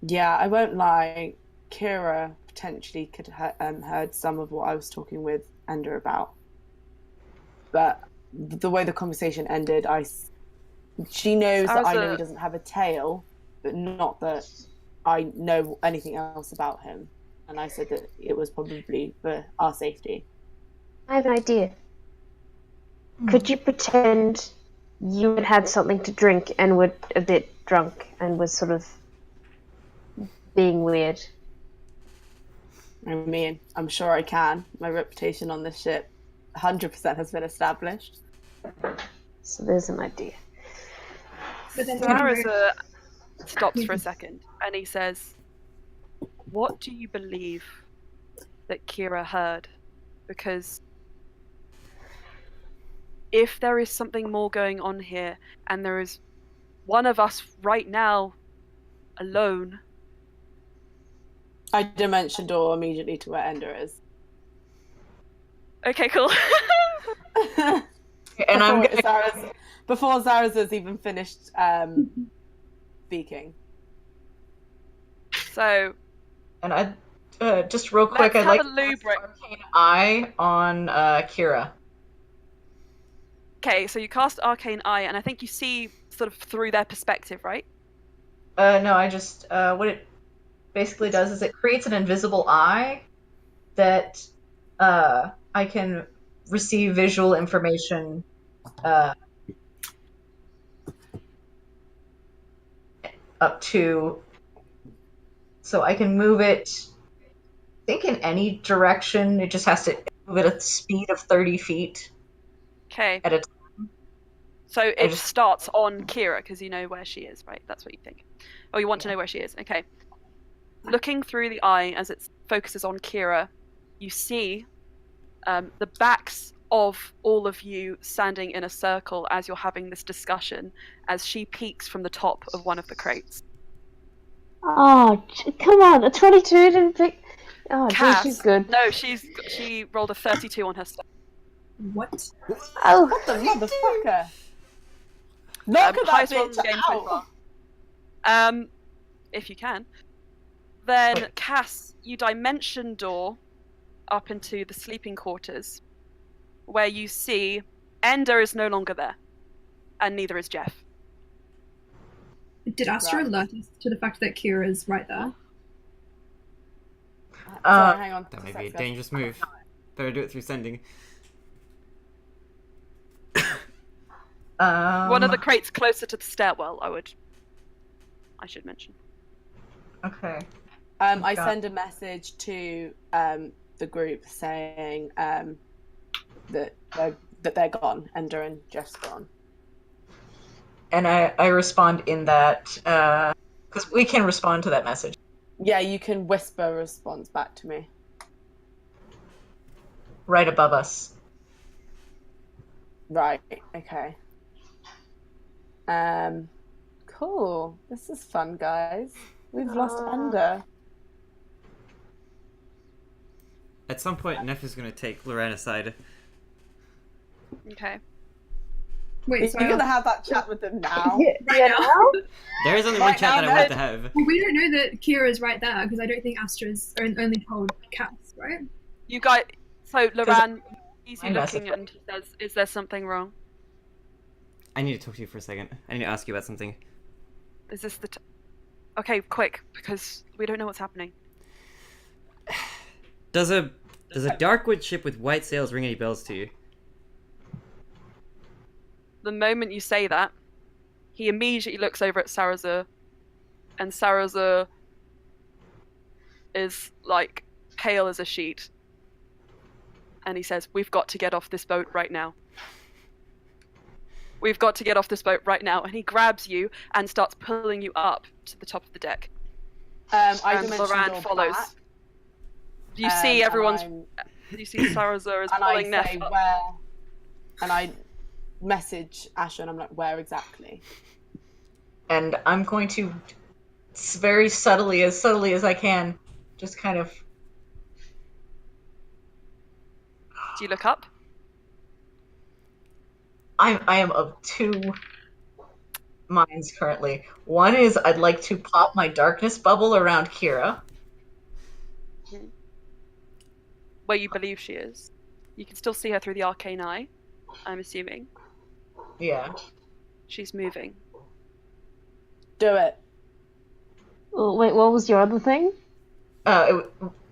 Yeah, I won't lie. Kira potentially could have heard some of what I was talking with Ender about. But the way the conversation ended, she knows that I know he doesn't have a tail, but not that I know anything else about him. and I said that it was probably for our safety. I have an idea. Could you pretend you had had something to drink and were a bit drunk and was sort of being weird? I mean, I'm sure I can. My reputation on this ship 100% has been established. So there's an idea. But then Sarasa stops for a second and he says, "What do you believe that Kira heard? Because if there is something more going on here and there is one of us right now alone..." I dimension door immediately to where Ender is. Okay, cool. And I'm gonna... Before Zara's even finished speaking. So, And I just real quick, I'd let's like have to a cast lubric. Arcane Eye on Kira. Okay, so you cast Arcane Eye, and I think you see sort of through their perspective, right? No, I just what it basically does is it creates an invisible eye that I can receive visual information up to, so I can move it, I think, in any direction. It just has to move at a speed of 30 feet Okay. at a time. So it just- starts on Kira, because you know where she is, right? That's what you think. Oh, you want to know where she is. Okay. Looking through the eye as it focuses on Kira, you see the backs of all of you standing in a circle as you're having this discussion, as she peeks from the top of one of the crates. Oh, come on! A 22 didn't pick. Oh, geez, Cass, she's good. No, she rolled a 32 on her stuff. What? Oh, What the motherfucker? Knock that Highest roll in bitch the game so out! far. If you can. Then, Cass, you dimension door up into the sleeping quarters, where you see Ender is no longer there, and neither is Jeff. Did Astra Right. alert us to the fact that Kira's right there? Sorry, hang on. That Just might a be a second. dangerous move. Better do it through sending. One of the crates closer to the stairwell, I should mention. Okay. I God. send a message to the group saying that they're gone. Ender and Jeff's gone. And I respond in that, because we can respond to that message. Yeah, you can whisper a response back to me. Right above us. Right. Okay. Cool. This is fun, guys. We've lost Ender. At some point, Neff is going to take Loran aside. Okay. Wait, You're gonna have that chat with them now. yeah, now? There is only one Right chat now, that I want no. to have. Well, we don't know that Kira's right there because I don't think Astra's only told Cass, right? You guys. So, Loran, easy My looking, message. and he says, "Is there something wrong? I need to talk to you for a second. I need to ask you about something. Is this the Okay, quick, because we don't know what's happening." Does a Darkwood ship with white sails ring any bells to you? The moment you say that, he immediately looks over at Sarazur, and Sarazur is, like, pale as a sheet. And he says, "We've got to get off this boat right now. We've got to get off this boat right now." And he grabs you and starts pulling you up to the top of the deck. I And dimension Loran door follows. back, You see everyone's... and You see Sarazur is and pulling I Neff say up. where, and I message Asher, and I'm like, where exactly? And I'm going to very subtly as I can, just kind of... Do you look up? I am of two minds currently. One is I'd like to pop my darkness bubble around Kira. Where you believe she is. You can still see her through the arcane eye, I'm assuming. Yeah. She's moving. Do it. Oh, wait, what was your other thing?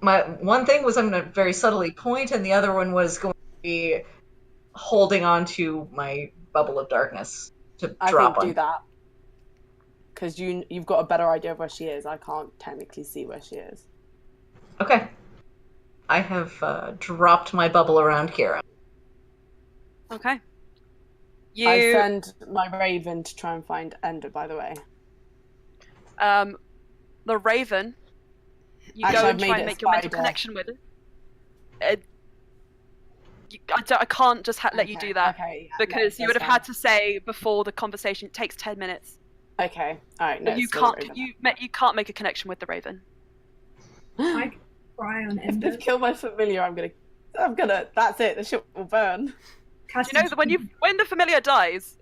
my one thing was I'm going to very subtly point, and the other one was going to be holding on to my bubble of darkness to I drop think on. do that. Because you've got a better idea of where she is. I can't technically see where she is. Okay. I have dropped my bubble around Kira. Okay. I send my raven to try and find Ender, by the way. The raven, you Actually, go I've and made try it and a make your mental spider. connection with it. I can't just let you do that Okay, yeah, because no, you would have that's had to say before the conversation. It takes 10 minutes. fine. Okay, all right. No, you it's still can't. Raven. You can't make a connection with the raven. I can cry on If Ender. they kill my familiar, I'm gonna. That's it. The ship will burn. Cassie, You know that when the familiar dies,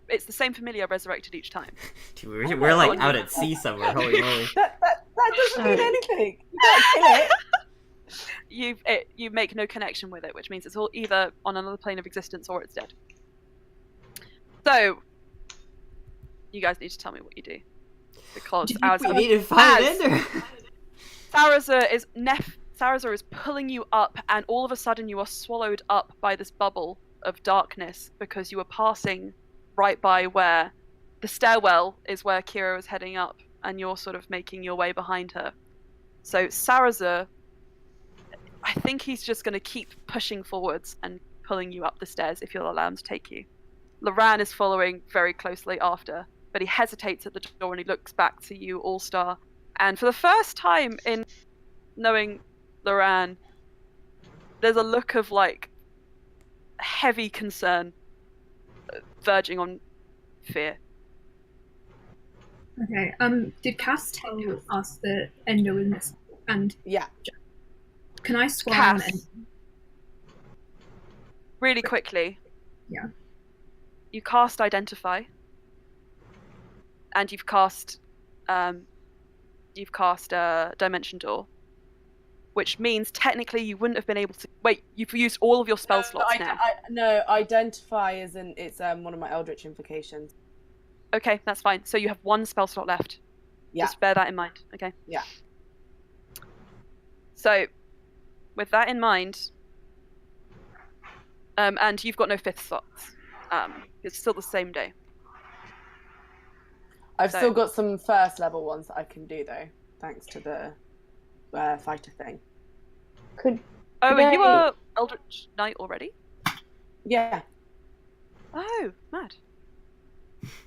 it's the same familiar resurrected each time. Dude, we're like out at sea somewhere. Holy moly! That doesn't mean anything. You can't kill it. You make no connection with it, which means it's all either on another plane of existence or it's dead. So, you guys need to tell me what you do, because as We need to find Ender. Sarazar is pulling you up, and all of a sudden you are swallowed up by this bubble of darkness because you are passing right by where the stairwell is, where Kira is heading up, and you're sort of making your way behind her. So Sarazar, I think he's just going to keep pushing forwards and pulling you up the stairs if you'll allow him to take you. Loran is following very closely after, but he hesitates at the door and he looks back to you, All-Star. And for the first time in knowing Loran, there's a look of like heavy concern verging on fear. Okay. Did Cass tell us that Ender was missing? And Yeah. can I swear on Cass, Ender? really quickly. Yeah. You cast Identify, and you've cast Dimension Door, which means technically you wouldn't have been able to. Wait, you've used all of your spell slots now. No, Identify isn't. It's one of my Eldritch invocations. Okay, that's fine. So you have one spell slot left. Yeah. Just bear that in mind. Okay. Yeah. So, with that in mind, and you've got no fifth slots. It's still the same day. I've still got some first level ones that I can do though, thanks to the fighter thing. Are you a Eldritch Knight already? Yeah. Oh, mad.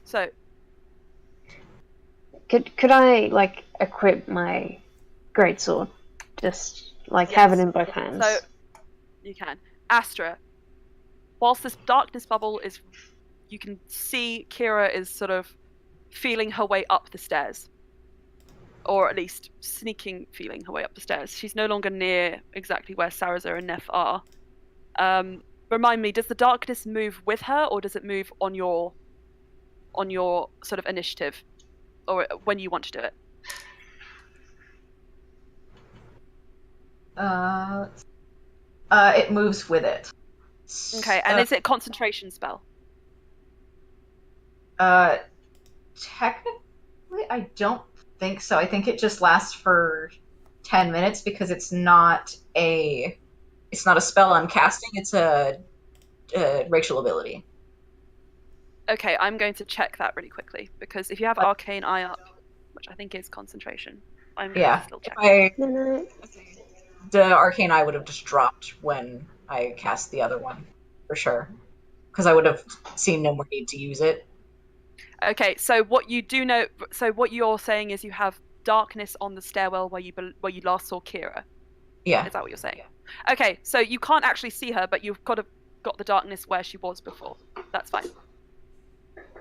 So, Could I like equip my greatsword? Just like have it in both hands. So, you can. Astra, whilst this darkness bubble is, you can see Kira is sort of feeling her way up the stairs. Or at least feeling her way up the stairs. She's no longer near exactly where Sarazar and Neff are. Remind me, does the darkness move with her, or does it move on your sort of initiative, or when you want to do it? It moves with it. Okay, and is it concentration spell? Technically, I don't think so. I think it just lasts for 10 minutes because it's not a spell I'm casting. It's a racial ability. Okay, I'm going to check that really quickly, because if you have Arcane Eye up, which I think is concentration, I'm going to still check. The Arcane Eye would have just dropped when I cast the other one, for sure. Because I would have seen no more need to use it. Okay, so what you do know, so what you're saying is you have darkness on the stairwell where you last saw Kira. Yeah. Is that what you're saying? Okay, so you can't actually see her, but you've got the darkness where she was before. That's fine.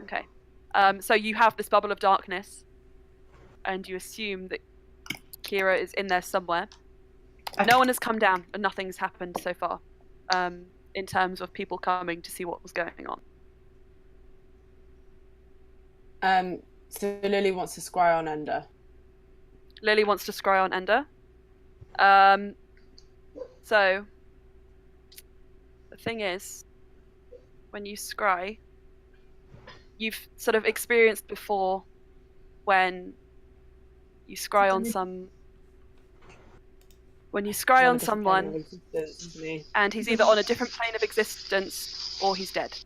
Okay. So you have this bubble of darkness, and you assume that Kira is in there somewhere. No one has come down, and nothing's happened so far, in terms of people coming to see what was going on. So Lily wants to scry on Ender. Lily wants to scry on Ender. So the thing is, when you scry, you've sort of experienced before when you scry on some When you scry on a different plane of someone, existence, isn't he? and he's either on a different plane of existence or he's dead.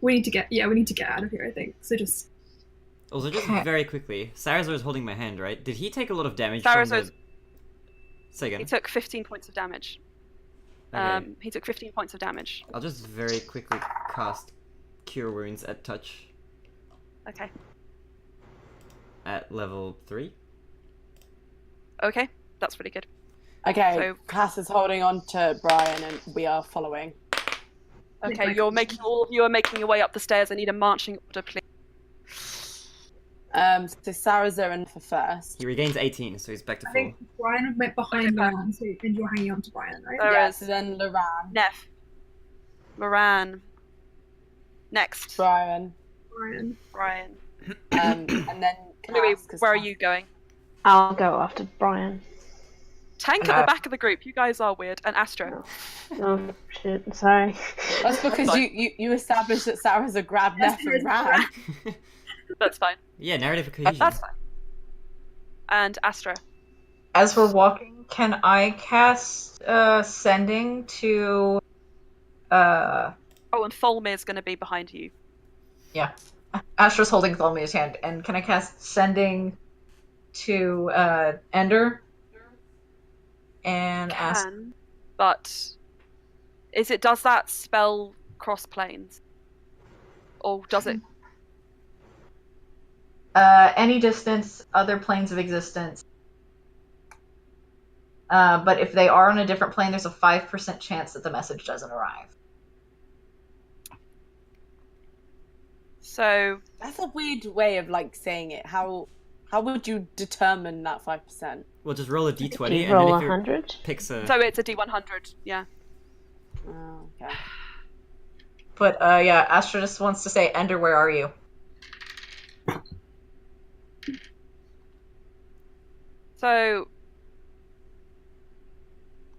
We need to get out of here, I think. So just Also, just very quickly, Sarazar is holding my hand, right? Did he take a lot of damage Sarazar's- from the... Say again. He took 15 points of damage. Okay. He took 15 points of damage. I'll just very quickly cast Cure Wounds at touch Okay. at level 3. Okay, that's pretty good. Okay, So- Cass is holding on to Brian, and we are following. Okay, all of you are making your way up the stairs. I need a marching order, please. So Sarazar and for first. He regains 18, so he's back to I full. think Brian went behind Loran, so and you're hanging on to Brian, right? There Yeah, is so then Loran, Neff, Moran, next Brian, Brian. and then Louis, Cass, 'cause where are Cass- you going? I'll go after Brian. Tank at the back of the group. You guys are weird. And Astro. Oh shit! Sorry. That's because you established that Sarazar grabbed Neff and ran. That's fine. Yeah, narrative cohesion. That's fine. And Astro. As we're walking, can I cast sending to Oh, and Tholmir's going to be behind you. yeah. Astra's holding Thelmia's hand, and can I cast sending to Ender? And ask Can, but does that spell cross planes? Or does it? any distance, other planes of existence. But if they are on a different plane, there's a 5% chance that the message doesn't arrive. So That's a weird way of like saying it. How would you determine that 5%? We'll just roll a d20, You and roll then if it 100. picks a... it's a D100. Yeah. Oh, okay. But yeah, Astra just wants to say, Ender, where are you? So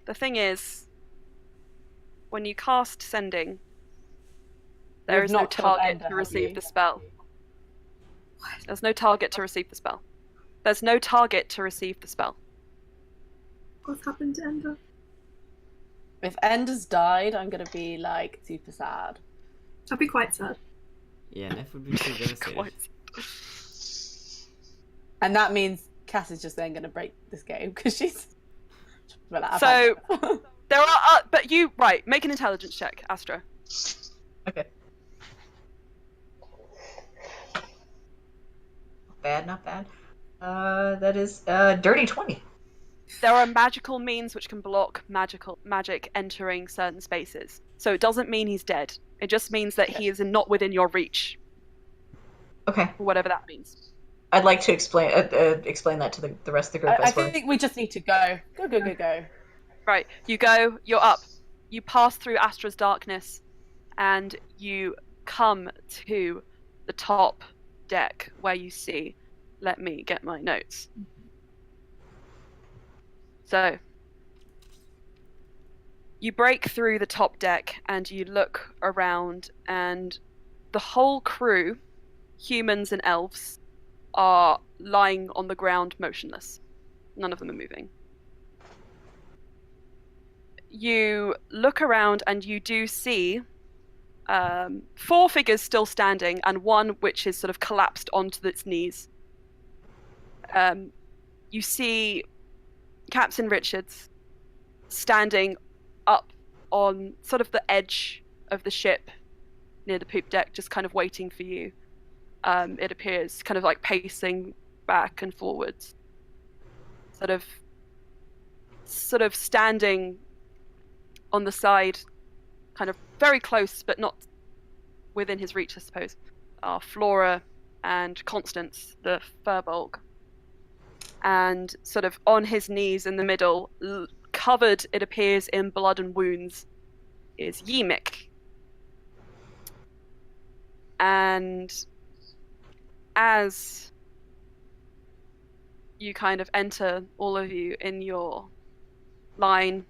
the thing is, when you cast sending, there You've is no not told target Ender, to have receive you? the spell. There's no target to receive the spell. There's no target to receive the spell. What's happened to Ender? If Ender's died, I'm gonna be like super sad. I'd be quite sad. Yeah, Neff would be pretty devastated. Quite. And that means Cass is just then gonna break this game because she's. Well, So- There are, but you right. Make an intelligence check, Astra. Okay. Not bad. That is dirty 20. There are magical means which can block magic entering certain spaces. So it doesn't mean he's dead. It just means that he is not within your reach, Okay. whatever that means. I'd like to explain that to the rest of the group I as well. think we just need to go. Go. Right, you go, you're up. You pass through Astra's darkness, and you come to the top deck where you see. Let me get my notes. So, you break through the top deck and you look around, and the whole crew, humans and elves, are lying on the ground motionless. None of them are moving. You look around and you do see 4 figures still standing and one which is sort of collapsed onto its knees. You see Captain Richards standing up on sort of the edge of the ship near the poop deck, just kind of waiting for you. It appears kind of like pacing back and forwards, sort of standing on the side, kind of very close but not within his reach, I suppose, are Flora and Constance, the Furbolg. And sort of on his knees in the middle, covered, it appears, in blood and wounds, is Ymik. And as you kind of enter, all of you, in your line,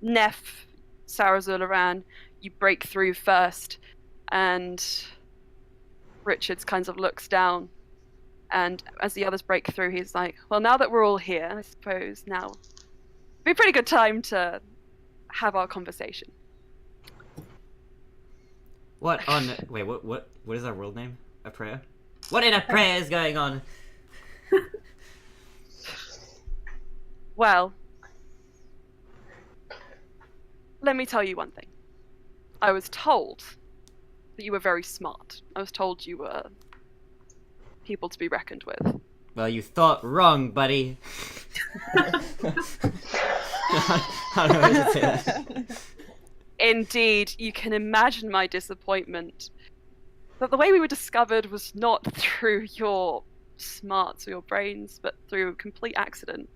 Neff, Sarazar, Loran, you break through first, and Richards kind of looks down And as the others break through, he's like, well, now that we're all here, I suppose now would be a pretty good time to have our conversation. What on... Wait, what is our world name? A prayer? What in a prayer is going on? Well, let me tell you one thing. I was told that you were very smart. I was told you were people to be reckoned with. Well, you thought wrong, buddy. I don't know how to say that. Indeed, you can imagine my disappointment that the way we were discovered was not through your smarts or your brains, but through complete accident.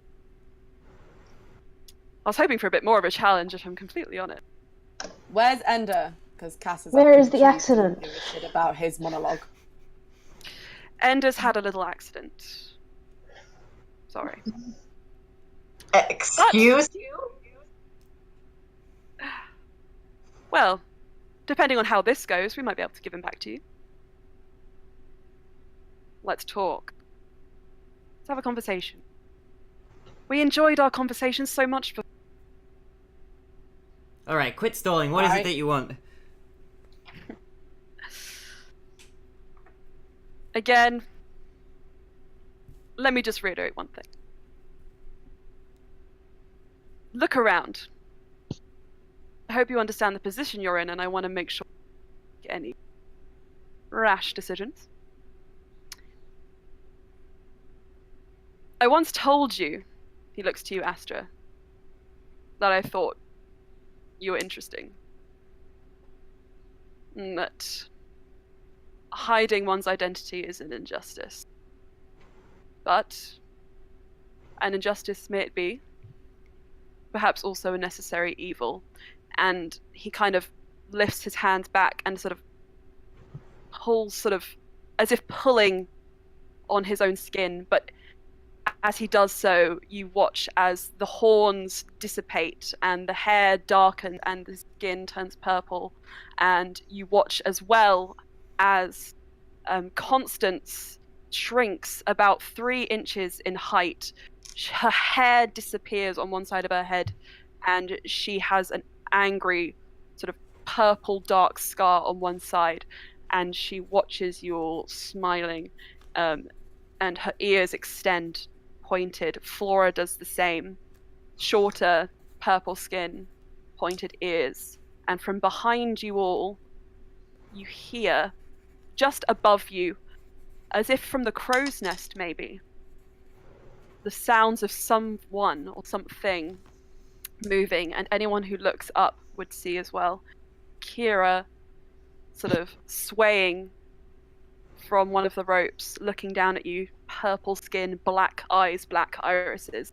I was hoping for a bit more of a challenge, if I'm completely honest. Where's Ender? Because Cass is. Where is the accident? Give a shit about his monologue. Ender's had a little accident. Sorry. Excuse you? Well, depending on how this goes, we might be able to give him back to you. Let's talk. Let's have a conversation. We enjoyed our conversations so much before. Alright, quit stalling. What is it that you want? Again, let me just reiterate one thing. Look around. I hope you understand the position you're in, and I want to make sure you don't make any rash decisions. I once told you, he looks to you, Astra, that I thought you were interesting. And that hiding one's identity is an injustice. But an injustice may it be, perhaps also a necessary evil. And he kind of lifts his hands back and sort of pulls, sort of as if pulling on his own skin, but as he does so, you watch as the horns dissipate and the hair darkens and the skin turns purple, and you watch as well as Constance shrinks about 3 inches in height. Her hair disappears on one side of her head, and she has an angry sort of purple dark scar on one side, and she watches you all smiling, and her ears extend pointed. Flora does the same. Shorter, purple skin, pointed ears. And from behind you all, you hear, just above you, as if from the crow's nest maybe, the sounds of someone or something moving, and anyone who looks up would see as well. Kira sort of swaying from one of the ropes, looking down at you, purple skin, black eyes, black irises,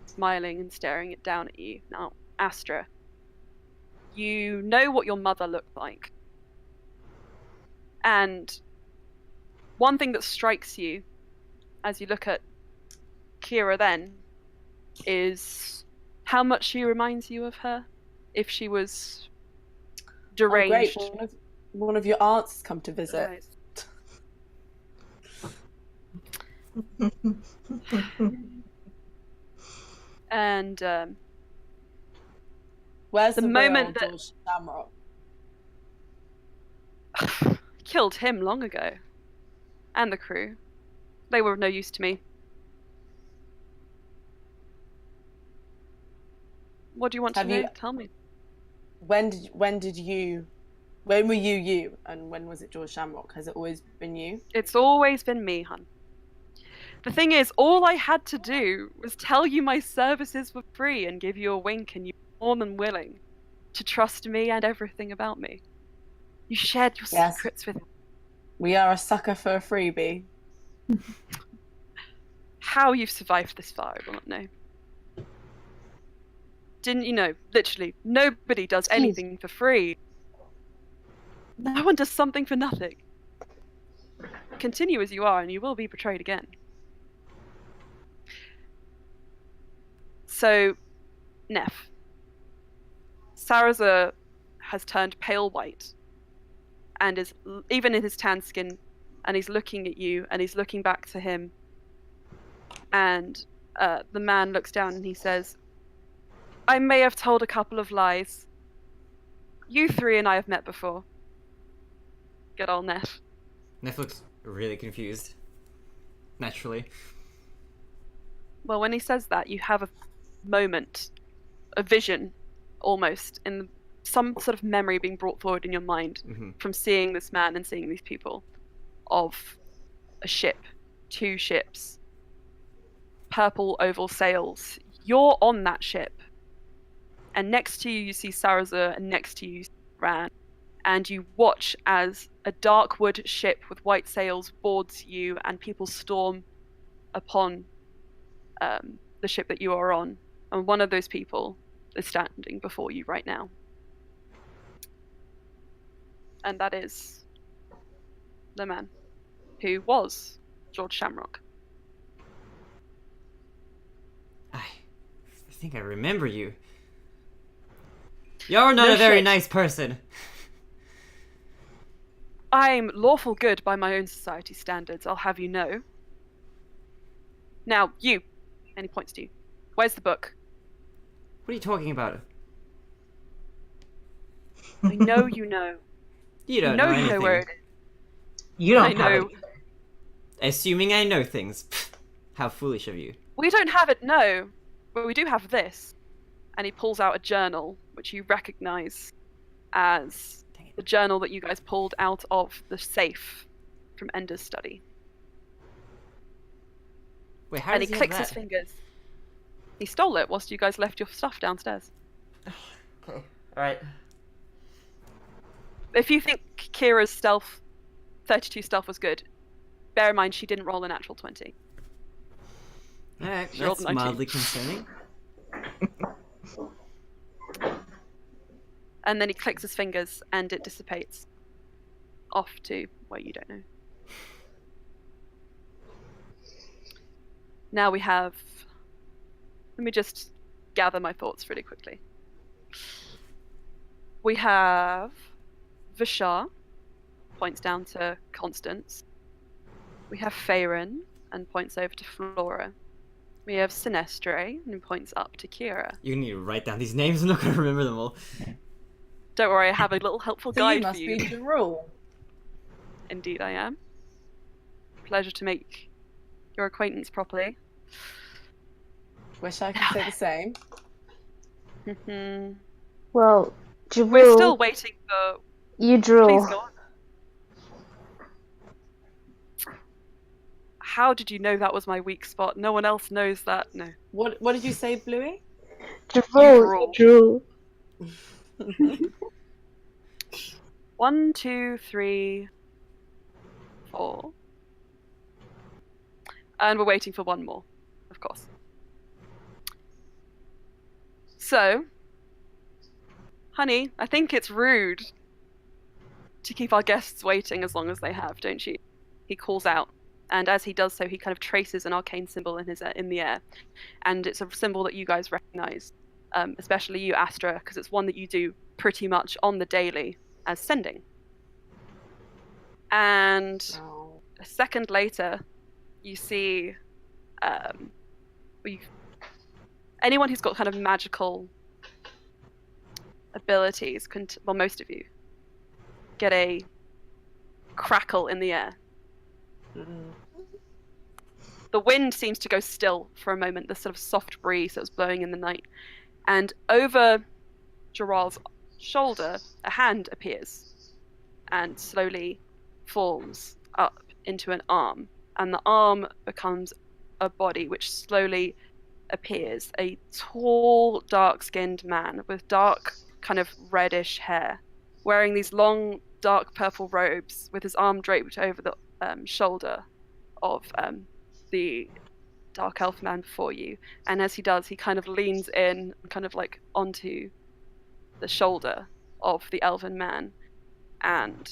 smiling and staring it down at you. Now, Astra, you know what your mother looked like. And one thing that strikes you as you look at Kira then is how much she reminds you of her if she was deranged. Oh, great. One of your aunts has come to visit. Right. And Where's the the moment real that- George Shamrock? killed him long ago. And the crew. They were of no use to me. What do you want Have to know? you- Tell me. When were you, and when was it George Shamrock? Has it always been you? It's always been me, hun. The thing is, all I had to do was tell you my services were free and give you a wink, and you were more than willing to trust me and everything about me. You shared your Yes. secrets with me. We are a sucker for a freebie. How you've survived this far, I will not know. Didn't you know? Literally, nobody does anything for free. No one does something for nothing. Continue as you are, and you will be betrayed again. So, Neff. Sarazar has turned pale white, and is, even in his tan skin, and he's looking at you, and he's looking back to him. And the man looks down and he says, I may have told a couple of lies. You three and I have met before. Good old Neff. Neff looks really confused. Naturally. Well, when he says that, you have a moment, a vision, almost, in some sort of memory being brought forward in your mind from seeing this man and seeing these people, of a ship, 2 ships, purple oval sails. You're on that ship, and next to you see Sarazur, and next to you Ran, and you watch as a dark wood ship with white sails boards you, and people storm upon the ship that you are on, and one of those people is standing before you right now. And that is the man who was George Shamrock. I think I remember you. You're not a very nice person. I'm lawful good by my own society standards, I'll have you know. Now, you, and he points to you. Where's the book? What are you talking about? I know you know. You don't know know you anything. know where it is. You don't I have know. it. Assuming I know things. How foolish of you. We don't have it, no. But we do have this. And he pulls out a journal, which you recognize as the journal that you guys pulled out of the safe from Ender's study. Wait, how And does he he clicks have his that? fingers. He stole it whilst you guys left your stuff downstairs. Okay, alright. If you think Kira's 32 stealth was good, bear in mind she didn't roll a natural 20. Alright, She rolled that's a 19. mildly concerning. And then he clicks his fingers and it dissipates off to where you don't know. Now we have... Let me just gather my thoughts really quickly. We have Vishar, points down to Constance. We have Faerun, and points over to Flora. We have Sinestre, and points up to Kira. You need to write down these names, I'm not going to remember them all. Don't worry, I have a little helpful So guide you must for you. be Jerul. Indeed I am. Pleasure to make your acquaintance properly. Wish I could say the same. Well, We're Jabril, still waiting for... you Please drool. go on. How did you know that was my weak spot? No one else knows that. No. What did you say, Bluey? Jabril, you drool. 1, 2, 3, 4. And we're waiting for one more, of course. So, honey, I think it's rude to keep our guests waiting as long as they have, don't you? He calls out, and as he does so, he kind of traces an arcane symbol in the air, and it's a symbol that you guys recognize, especially you, Astra, because it's one that you do pretty much on the daily as sending. And a second later, you see anyone who's got kind of magical abilities, well, most of you, get a crackle in the air. The wind seems to go still for a moment, the sort of soft breeze that was blowing in the night. And over Gerald's shoulder, a hand appears and slowly forms up into an arm. And the arm becomes a body which slowly appears. A tall, dark-skinned man with dark, kind of reddish hair, wearing these long, dark purple robes with his arm draped over the shoulder of the dark elf man before you. And as he does, he kind of leans in, kind of like onto the shoulder of the elven man. And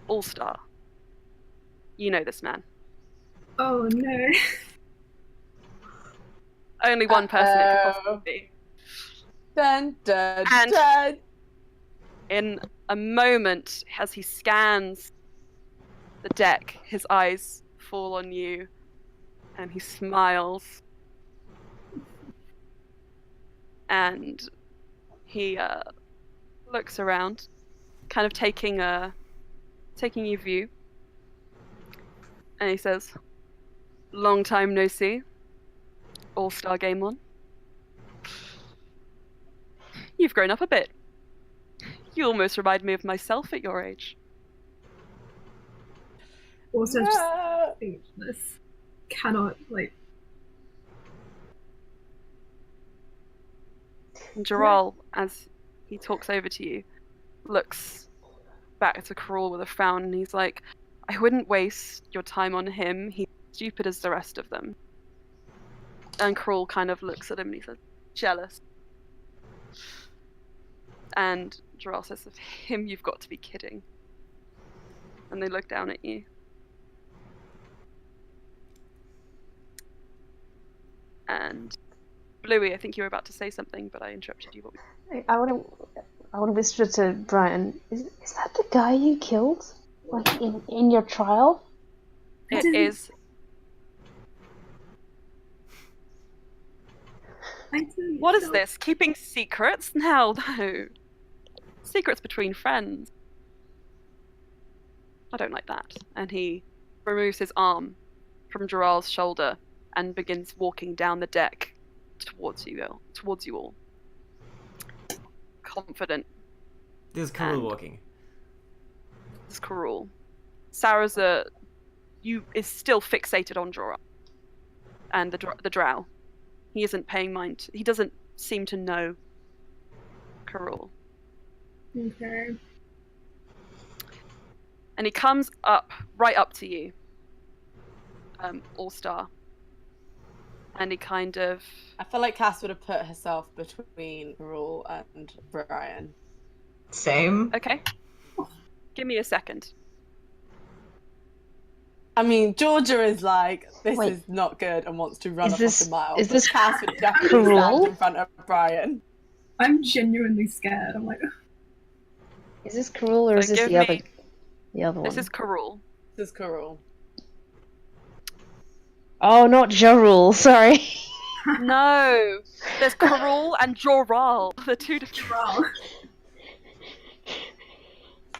All-Star, you know this man. Oh no. Only one person it could possibly be. Dun, dun, And- dun. In a moment, as he scans the deck, his eyes fall on you, and he smiles. And he looks around, kind of taking your view. And he says, "Long time no see. All-star game on. You've grown up a bit. You almost remind me of myself at your age." Also, just speechless. Cannot, like. And Gerald, as he talks over to you, looks back to Carol with a frown, and he's like, "I wouldn't waste your time on him. He's stupid as the rest of them." And Carol kind of looks at him and he says, "Jealous." And Gerald says, "Of him, you've got to be kidding." And they look down at you. And Bluey, I think you were about to say something, but I interrupted you. I want to whisper to Brian. Is that the guy you killed? Like in your trial? It is. What is this? Keeping secrets? No. Secrets between friends. I don't like that. And he removes his arm from Gerald's shoulder and begins walking down the deck towards you all. Confident. This is Karul walking. It's Karul. Saraza, is still fixated on Gerald and the drow. He isn't paying mind. He doesn't seem to know Karul. Okay. And he comes right up to you, All-Star. And he kind of... I feel like Cass would have put herself between Raul and Brian. Same. Okay. Give me a second. I mean, Georgia is like, this Wait. is not good and wants to run Is off a mile. is But this Cass would definitely Karul? stand in front of Brian. I'm genuinely scared. I'm like, Is this Karul or is this give the other me- one? This is Karul. This is Karul. Oh, not Jarul. Sorry. No! There's Karul and Joral. The two different... wow.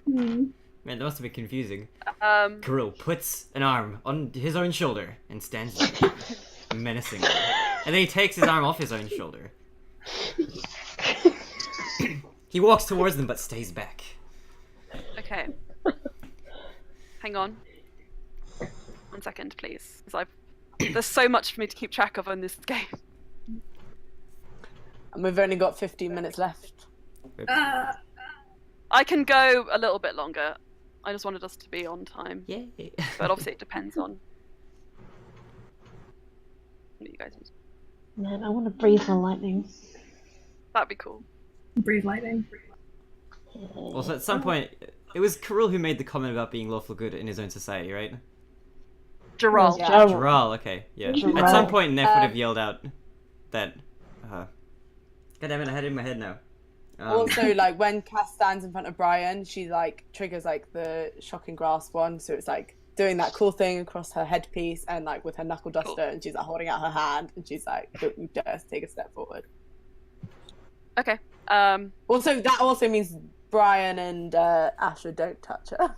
Man, that must have been confusing. Um, Karul puts an arm on his own shoulder and stands there, menacingly. And then he takes his arm off his own shoulder. He walks towards them but stays back. okay. Hang on. 1 second, please. Because there's so much for me to keep track of on this game. And we've only got 15 minutes left. I can go a little bit longer. I just wanted us to be on time. Yay. But obviously it depends on what you guys want. Man, I want to breathe the lightning. That'd be cool. Breathe lightning. Also, at some point, it was Karul who made the comment about being lawful good in his own society, right? Gerald. Yeah. Jarul. Jaral, okay, yeah. Jaral. At some point, Neff would have yelled out that... God damn it, I had it in my head now. Also, like, when Cass stands in front of Brian, she, like, triggers, like, the shocking grasp one. So it's, like, doing that cool thing across her headpiece and, like, with her knuckle duster. Cool. And she's, like, holding out her hand. And she's, like, don't you dare take a step forward. Okay. Also, that also means Brian and Asher don't touch her.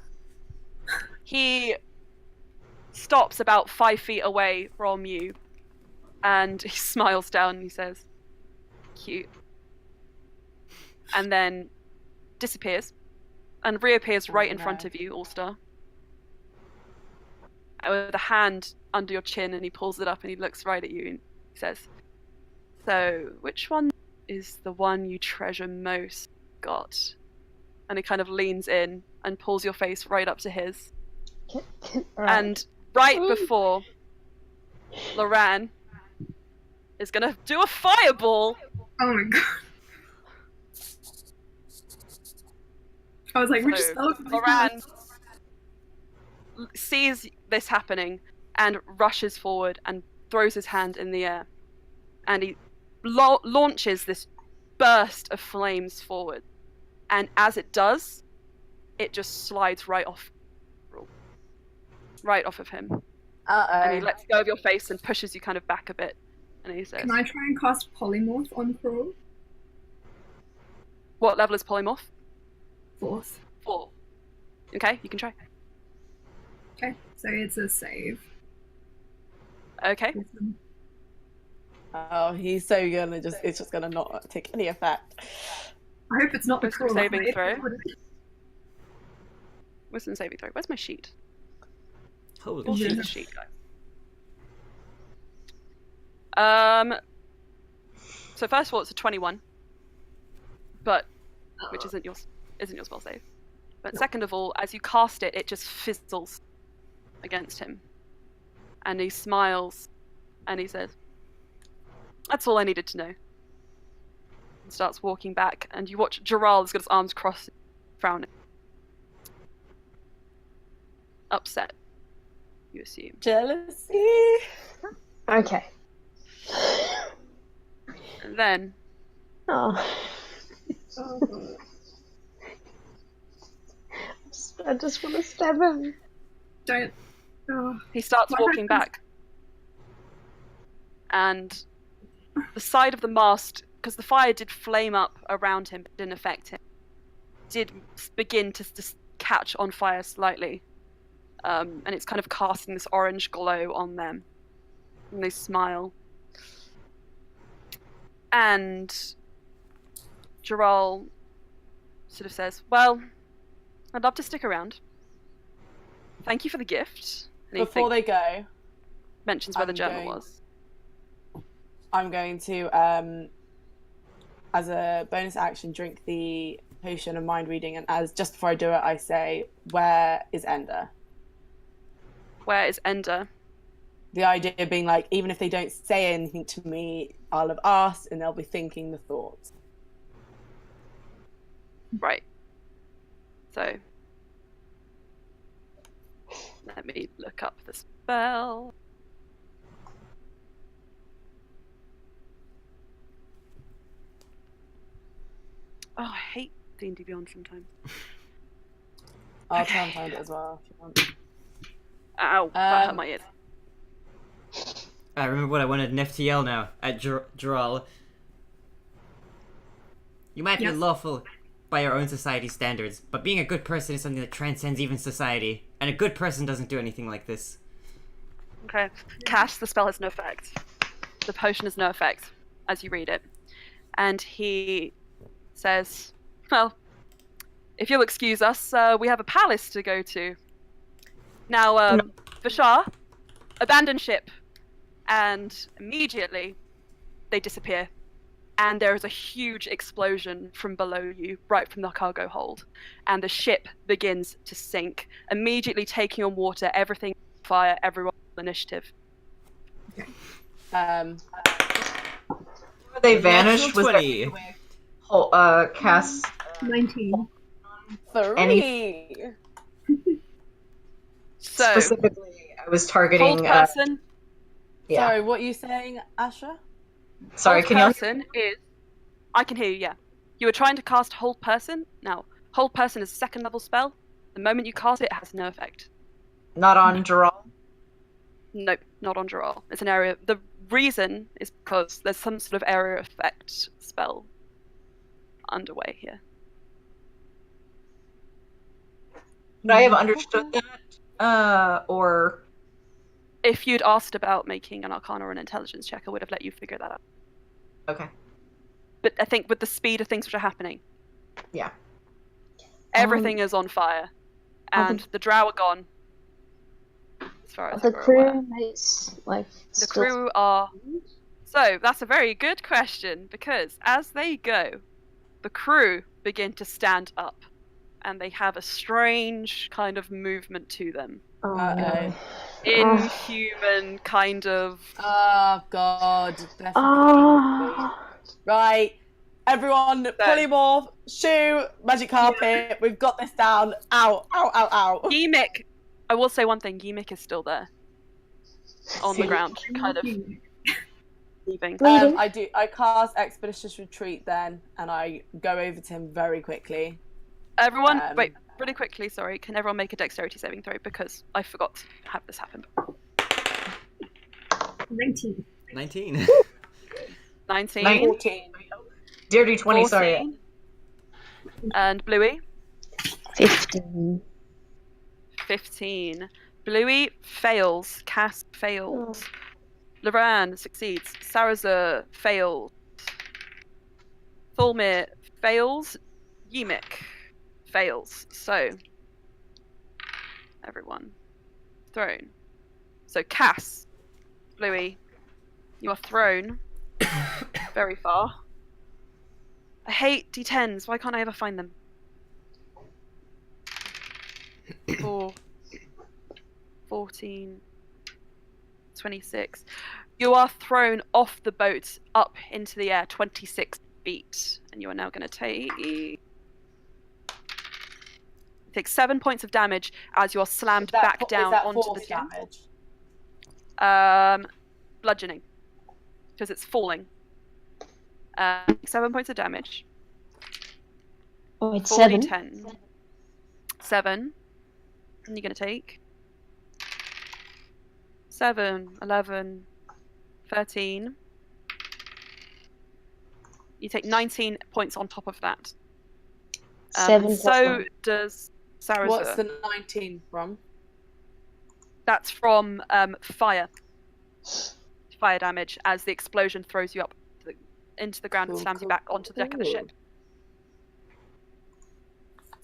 He stops about 5 feet away from you and he smiles down and he says, "Cute." And then disappears and reappears right in front of you, All-Star. With a hand under your chin, and he pulls it up and he looks right at you and he says, "So, which one is the one you treasure most, Got?" And he kind of leans in and pulls your face right up to his. And right before Loran is gonna do a fireball. Oh my god. I was like, we're just So, Loran sees this happening and rushes forward and throws his hand in the air. And he launches this burst of flames forward. And as it does, it just slides right off. right off of him. Uh And he oh. lets go of your face and pushes you kind of back a bit. And he says, Can I try and cast polymorph on Crawl? what level is polymorph? 4th. 4. Okay, you can try. Okay, so it's a save. Okay. Oh, he's so gonna it's just gonna not take any effect. I hope it's not the Wisdom Crawl. saving right? throw. Wisdom saving throw. Where's my sheet? Holy We'll shit. see the sheet, guys. So first of all, it's a 21, but which isn't your spell save. But second of all, as you cast it, it just fizzles against him, and he smiles, and he says, "That's all I needed to know." And starts walking back, and you watch Gerald has got his arms crossed, frowning, upset. You assume. Jealousy. Okay. And then Oh. Oh, I just want to stab him. don't. Oh. he starts What walking happens? back, and the side of the mast, because the fire did flame up around him, but didn't affect him, did begin to just catch on fire slightly, and it's kind of casting this orange glow on them, and they smile. And Gerald sort of says, "Well, I'd love to stick around. Thank you for the gift." And he Before they go, mentions where the I'm journal going- was. I'm going to, as a bonus action, drink the potion of mind reading, and as just before I do it, I say, "Where is Ender?" Where is Ender? The idea being like, even if they don't say anything to me, I'll have asked, and they'll be thinking the thoughts. Right. So, let me look up the spell. Oh, I hate D&D Beyond sometimes. I'll try and find it as well if you want. Ow, that hurt my ears. I remember what I wanted Neff to yell now at Gerald. You might be Yes. lawful by your own society's standards, but being a good person is something that transcends even society, and a good person doesn't do anything like this. Okay. Cash, the spell has no effect. The potion has no effect as you read it. And he says, "Well, if you'll excuse us, we have a palace to go to. Now, Vashar, abandon ship." And immediately they disappear. And there is a huge explosion from below you, right from the cargo hold. And the ship begins to sink, immediately taking on water, everything on fire, everyone on initiative. They vanished. Was Natural there 20. cast 19. 3. So, specifically? I was targeting. hold person. Yeah. Sorry, what are you saying, Asha? Sorry, Hold can you? person is. I can hear you. Yeah, you were trying to cast hold person. Now, hold person is a second level spell. The moment you cast it, it has no effect. Not on Gerald. Nope, not on Gerald. It's an area. The reason is because there's some sort of area effect spell underway here. Would I have understood that? Or If you'd asked about making an Arcana or an Intelligence check, I would have let you figure that out. okay. But I think with the speed of things which are happening, Yeah. everything is on fire, and the drow are gone. As far as The we're aware. crewmates, like, The crew are. So that's a very good question, because as they go, the crew begin to stand up, and they have a strange kind of movement to them. Oh, Uh-oh. Inhuman kind of. Oh god. They're fucking Oh. Right. Everyone, polymorph, shoe, magic carpet. We've got this down. Ow, ow, ow, ow. Yimik. I will say one thing. Yimik is still there, on the ground, kind of leaving. I cast Expeditious Retreat then, and I go over to him very quickly. Everyone, wait. really quickly, sorry, can everyone make a dexterity saving throw because I forgot to have this happen. 19. 19. 19. 14. Dirty 20, 14. sorry. And Bluey? 15. 15. Bluey fails. Cass fails. Loran succeeds. Saraza fails. Thulmir fails. Ymik fails. So, everyone thrown. So, Cass, Bluey, you are thrown very far. I hate D10s. Why can't I ever find them? 4, 14, 26. You are thrown off the boat up into the air 26 feet. And you are now going to take 7 points of damage as you are slammed back down onto the skin. damage? Bludgeoning. Because it's falling. 7 points of damage. Oh, it's 40, 7. 10. 7. And you're going to take 7, 11, 13. You take 19 points on top of that. 7 plus So 1. does Saraza. What's the 19 from? That's from fire. Fire damage as the explosion throws you up into the ground and slams you back onto the deck of the ship.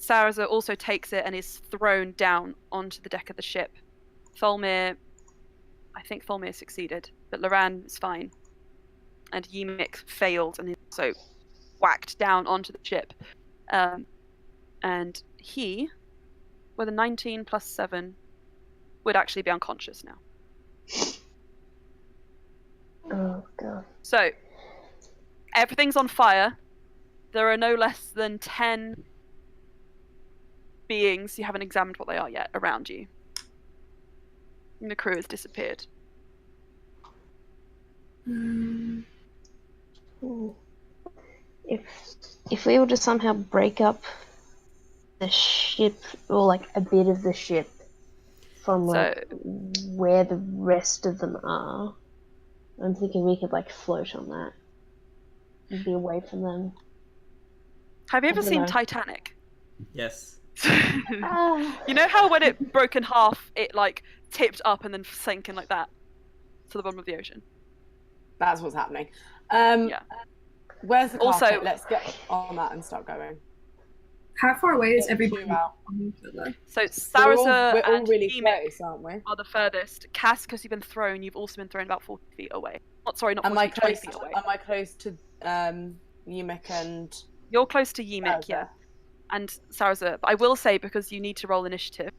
Saraza also takes it and is thrown down onto the deck of the ship. Thulmir, I think Thulmir succeeded, but Loran is fine. And Ymik failed and is also whacked down onto the ship. And he, with a 19 plus 7, would actually be unconscious now. Oh, God. So, everything's on fire. There are no less than 10 beings, you haven't examined what they are yet, around you. And the crew has disappeared. Ooh. If we were to somehow break up the ship, or like a bit of the ship, from like where the rest of them are, I'm thinking we could like float on that and be away from them. Have you ever I don't seen know. Titanic? Yes. You know how when it broke in half, it like tipped up and then sank in like that to the bottom of the ocean? That's what's happening. Yeah. Where's the Also- carpet? Let's get on that and start going. How far away is Get everybody you out. from each other? So We're Saraza all and really Ymik close, aren't we? are the furthest. Cass, because you've been thrown, you've also been thrown about 40 feet away. Not 40 Am I feet, 20 close? feet away. Am I close to Ymik and You're close to Ymik, Saraza? yeah. And Saraza. But I will say, because you need to roll initiative,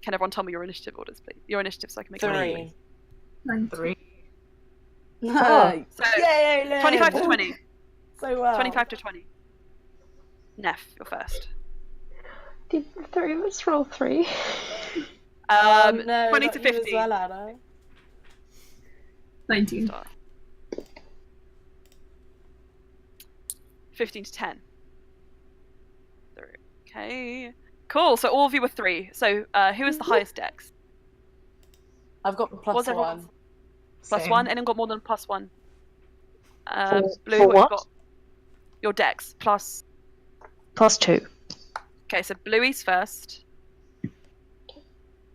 can everyone tell me your initiative orders, please? Your initiative so I can make it 3. 19. 3. Oh, So, yay, Lynn. 25 to 20. So well. 25 to 20. Neff, you're first. Did the three of us roll 3? No, 20 not to you as 50. well, Anna. 19. 15 to 10. Okay. Cool, so all of you were 3. So who is the highest dex? I've got plus What's everyone- 1. Plus Same. 1? Anyone got more than plus 1? Blue, for what what? you got? Your dex, plus... Plus 2. Okay, so Bluey's first.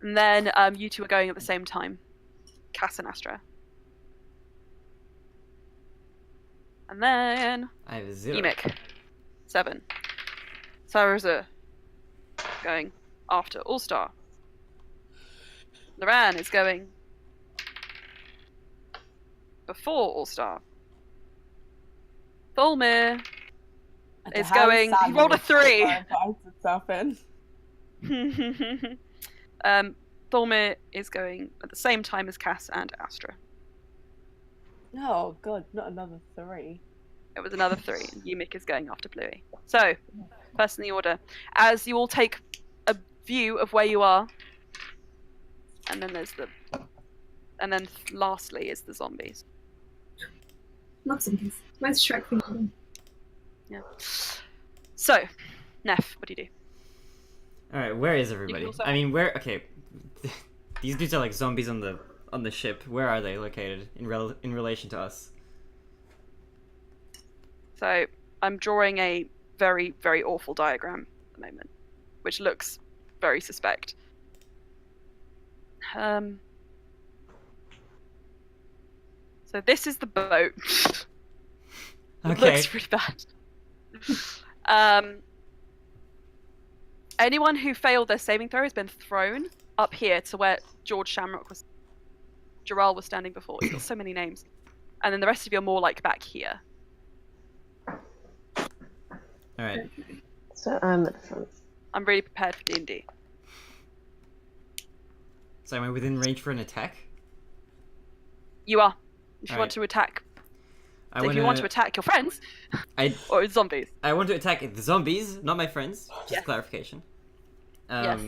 And then you two are going at the same time. Cass and Astra. And then... I have 0. Ymik. 7. Saraza going after All-Star. Loran is going before All-Star. Thulmir is going... He rolled a 3! Itself in. Thulmir is going at the same time as Cass and Astra. Oh god, not another 3. It was another 3. And Ymik is going after Bluey. So, first in the order. As you all take a view of where you are, and then there's the... And then lastly is the zombies. Love zombies. Where's Shrek from them? Yeah. So, Neff, what do you do? All right, where is everybody? also- I mean, where? Okay, these dudes are like zombies on the ship. Where are they located in relation to us? So I'm drawing a very, very awful diagram at the moment, which looks very suspect. So this is the boat. It Okay. looks pretty bad. Anyone who failed their saving throw has been thrown up here to where Gerald was standing before. He's got so many names. And then the rest of you are more like back here. All right. So I'm at the front. I'm really prepared for D&D. So am I within range for an attack? You are. If you Alright. want to attack. I If you want to attack your friends I or zombies. I want to attack the zombies, not my friends. Just Yes. clarification. Yes.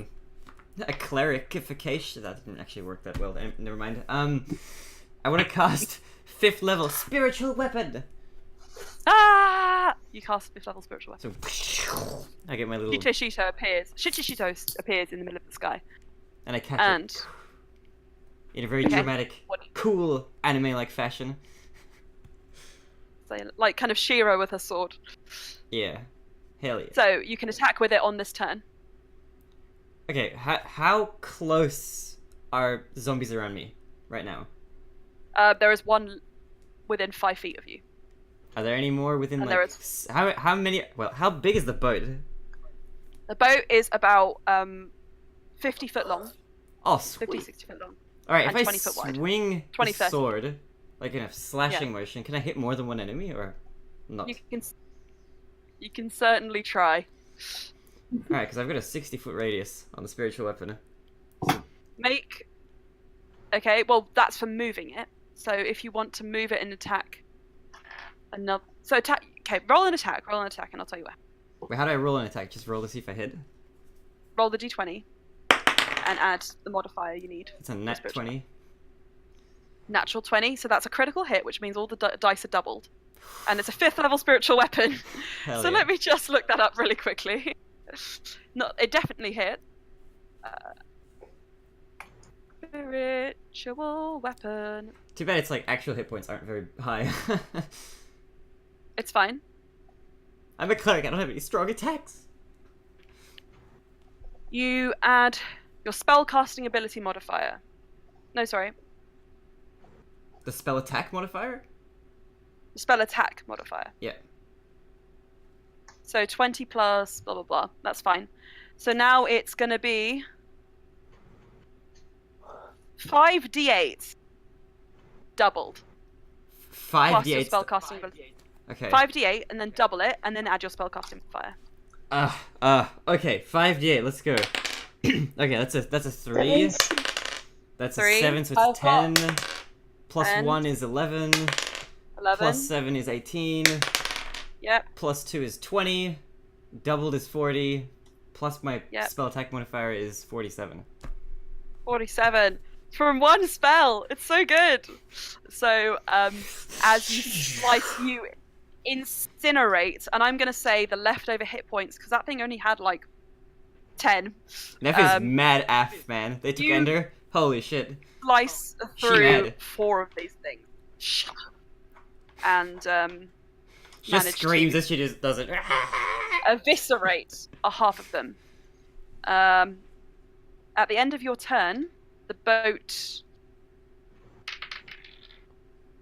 A clerification that didn't actually work that well. Never mind. I want to cast 5th level spiritual weapon. Ah! You cast 5th level spiritual weapon. So I get my little Shito appears. Shito appears in the middle of the sky. and I catch And it in a very Okay. dramatic, cool anime-like fashion. so, like kind of Shiro with her sword. Yeah, hell yeah. So you can attack with it on this turn. Okay, how close are zombies around me right now? There is one within 5 feet of you. Are there any more within And like there is- how many? Well, how big is the boat? The boat is about 50 foot long, Oh, 50, sweet. 60 foot long. All right, if and I 20 foot wide. swing 20, the 30. sword, like in a slashing motion, can I hit more than one enemy or not? You can certainly try. All right, because I've got a 60-foot radius on the spiritual weapon. Make. Okay, well that's for moving it. So if you want to move it and attack another, so attack. Okay, roll an attack, and I'll tell you where. Wait, how do I roll an attack? Just roll to see if I hit. Roll the d20 and add the modifier you need. It's a nat spiritual 20. Natural 20, so that's a critical hit, which means all the dice are doubled. And it's a 5th level spiritual weapon. Hell So yeah. let me just look that up really quickly. No, it definitely hit. Spiritual weapon. Too bad it's like actual hit points aren't very high. It's fine. I'm a cleric. I don't have any strong attacks. You add your spell casting ability modifier. No, sorry. The spell attack modifier? Spell attack modifier. Yeah. So 20 plus blah blah blah. That's fine. So now it's gonna be 5d8 doubled. Plus your 5d8. spell casting ability. Okay. 5d8 and then double it and then add your spell casting modifier. Okay. 5d8. Let's go. Okay, that's a 3. That's a 3. 7, so it's 10. Plus 10. 1 is 11. 11. Plus 7 is 18. Yep. Plus 2 is 20. Doubled is 40. Plus my Yep. spell attack modifier is 47. 47 from one spell. It's so good. So as you slice, you incinerate, and I'm gonna say the leftover hit points because that thing only had like 10. Neff is mad af, man. They took you- Ender. Holy shit. Slice She through mad. 4 of these things, and She just managed screams to as she just does it. eviscerate a half of them. At the end of your turn, the boat.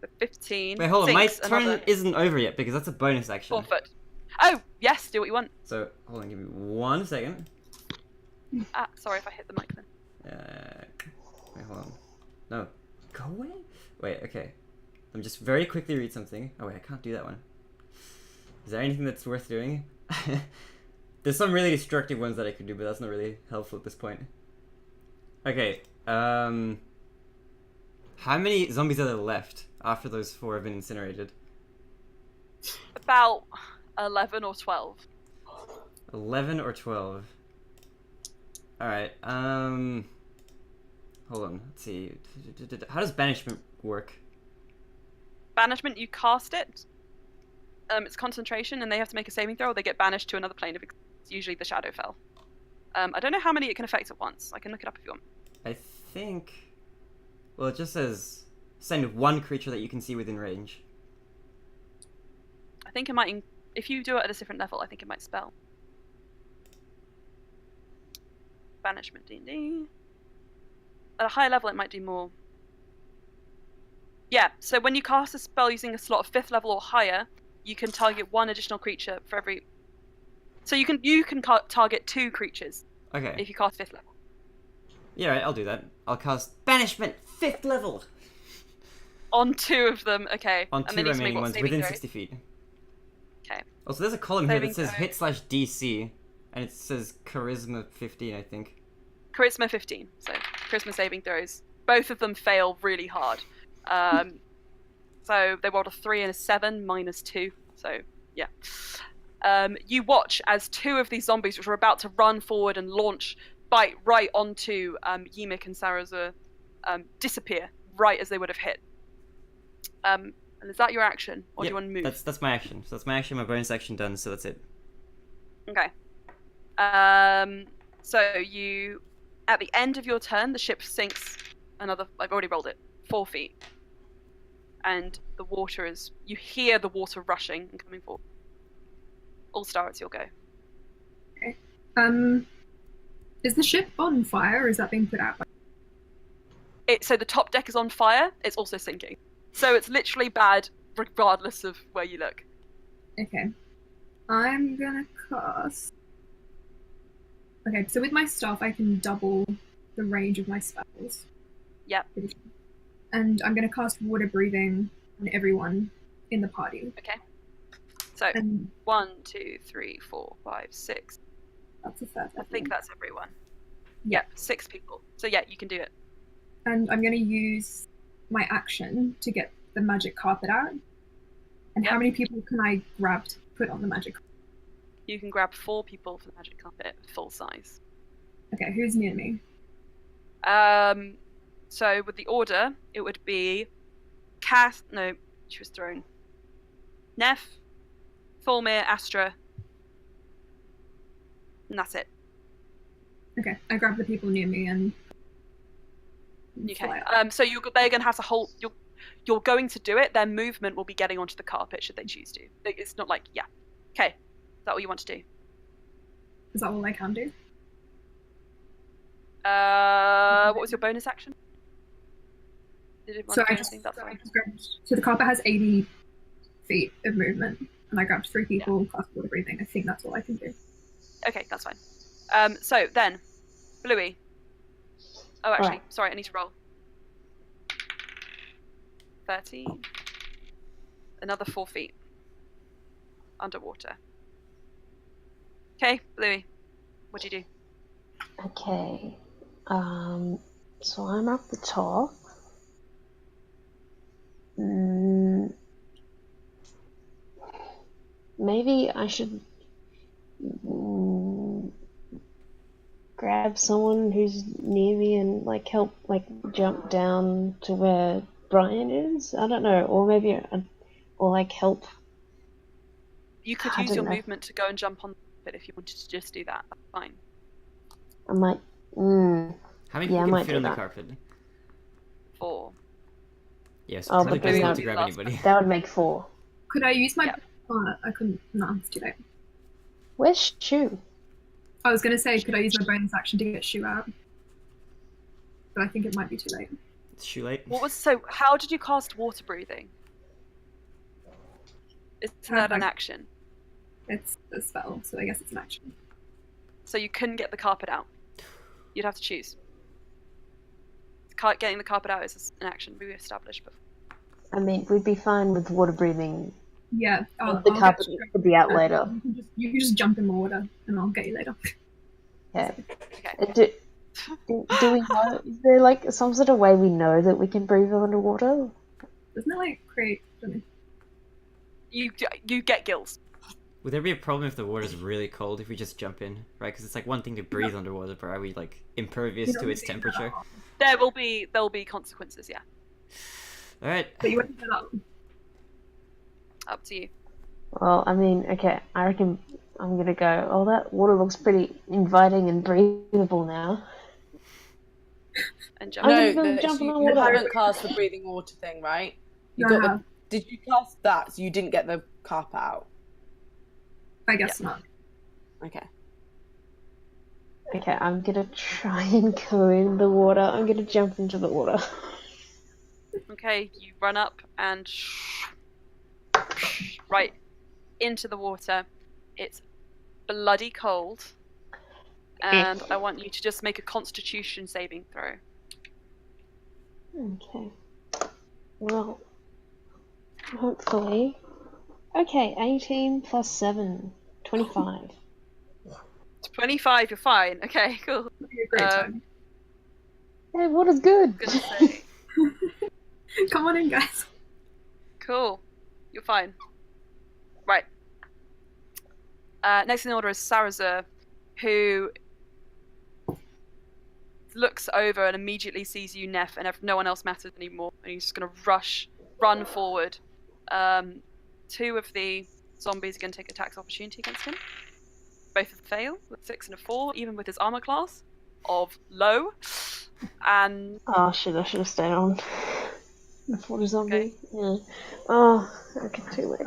The 15. Wait, hold on. My sinks turn another isn't over yet because that's a bonus action. 4 foot. Oh yes, do what you want. So, hold on. Give me 1 second. Ah, sorry if I hit the mic then. Wait, hold on. No. Go away? Wait, okay. Let me just very quickly read something. Oh, wait, I can't do that one. Is there anything that's worth doing? There's some really destructive ones that I could do, but that's not really helpful at this point. Okay, how many zombies are there left after those 4 have been incinerated? About 11 or 12. 11 or 12. Alright, hold on, let's see. How does banishment work? Banishment, you cast it. It's concentration, and they have to make a saving throw, or they get banished to another plane of existence, usually the Shadowfell. I don't know how many it can affect at once. I can look it up if you want. I think. Well, it just says send one creature that you can see within range. I think it might. If you do it at a different level, I think it might spell. Banishment D&D. At a higher level, it might do more. Yeah, so when you cast a spell using a slot of 5th level or higher, you can target one additional creature for every. So you can target 2 creatures. Okay. If you cast 5th level. Yeah, right, I'll do that. I'll cast Banishment 5th level On 2 of them, okay. on and 2 then you just remaining make ones saving within throws. 60 feet. Okay. Also, there's a column here that Saving says throw. hit/DC, and it says Charisma 15, I think. Charisma 15. So charisma saving throws. Both of them fail really hard. So they rolled a 3 and a 7 minus 2. So yeah. You watch as 2 of these zombies, which are about to run forward and bite right onto Ymik and Sarazur, disappear right as they would have hit. And is that your action, or do you want to move? That's my action. So that's my action. My bonus action done. So that's it. Okay. So you, at the end of your turn, the ship sinks another. I've already rolled it 4 feet, and the water is. You hear the water rushing and coming forward. All Star, it's your go. Okay. Is the ship on fire, or is that being put out? So the top deck is on fire. It's also sinking. So it's literally bad, regardless of where you look. Okay. I'm gonna cast. Okay, so with my staff, I can double the range of my spells. Yep. And I'm gonna cast water breathing on everyone in the party. Okay. So And 1, 2, 3, 4, 5, 6. that's a third. I think that's everyone. Yeah. Yep, 6 people. So yeah, you can do it. And I'm gonna use my action to get the magic carpet out. And how Yep. many people can I grab to put on the magic carpet? You can grab 4 people for the magic carpet, full size. Okay, who's near me? So with the order, it would be Cass. No, she was thrown. Neff, Fulmir, Astra, and that's it. Okay, I grab the people near me and Okay. fly up. So they're going to have to hold. You're going to do it. Their movement will be getting onto the carpet should they choose to. It's not like yeah. Okay. Is that what you want to do? Is that all I can do? What was your bonus action? Did it want So to do I just, anything? That's fine. grabbed. So the carpet has 80 feet of movement, and I grabbed 3 people, cast water breathing. I think that's all I can do. Okay, that's fine. So then, Bluey. Oh, actually, Right. sorry, I need to roll. 13. Another 4 feet. Underwater. Okay, Bluey. What do you do? Okay. So I'm up the top. Maybe I should grab someone who's near me and like help like jump down to where Brian is. I don't know, or maybe or like help. You could I use don't your know. movement to go and jump on it if you wanted to just do that. That's fine. I might. How many Yeah, I people might can fit do on the that. carpet? 4. Yes, Oh, probably but then best not that- to grab anybody. That would make 4. Could I use my? Yeah. I couldn't. No, it's too late. Where's Shu? I was gonna say, could I use my bonus action to get Shu out? But I think it might be too late. It's too late. How did you cast water breathing? Isn't that an action? It's a spell, so I guess it's an action. So you couldn't get the carpet out. You'd have to choose. Getting the carpet out is an action we established before. I mean, we'd be fine with water breathing. Yeah, The carpet could be out later. You can just jump in the water, and I'll get you later. Yeah. Okay. Do we know? Is there like some sort of way we know that we can breathe underwater? Doesn't it like create? I don't know. You get gills. Would there be a problem if the water's really cold if we just jump in, right? Because it's like one thing to breathe underwater, but are we like impervious to its temperature? There will be consequences. Yeah. All right. But you won't get up. Up to you. Well, I mean, okay. I reckon I'm gonna go, oh, that water looks pretty inviting and breathable now. And jump. I'm No, gonna go jump in the you water. haven't cast the breathing water thing, right? You No, I got have. Did you cast that? So you didn't get the carp out. I guess not. Okay. Okay, I'm gonna try and go in the water. I'm gonna jump into the water. Okay, you run up and right into the water. It's bloody cold. And I want you to just make a constitution saving throw. Okay. Well, hopefully. Okay, 18 plus 7. 25. 25, you're fine. Okay, cool. It'd be a great time. Hey, water's good! Gonna say. Come on in, guys. Cool. You're fine. Right. Next in the order is Sarazur, who looks over and immediately sees you, Neff, and no one else matters anymore. And he's just going to run forward. 2 of the zombies are going to take attacks opportunity against him. Both of them fail with 6 and a 4, even with his armor class of low. And Oh shit, I should have stayed on. The water zombie. Okay. Yeah. Oh, okay, too late.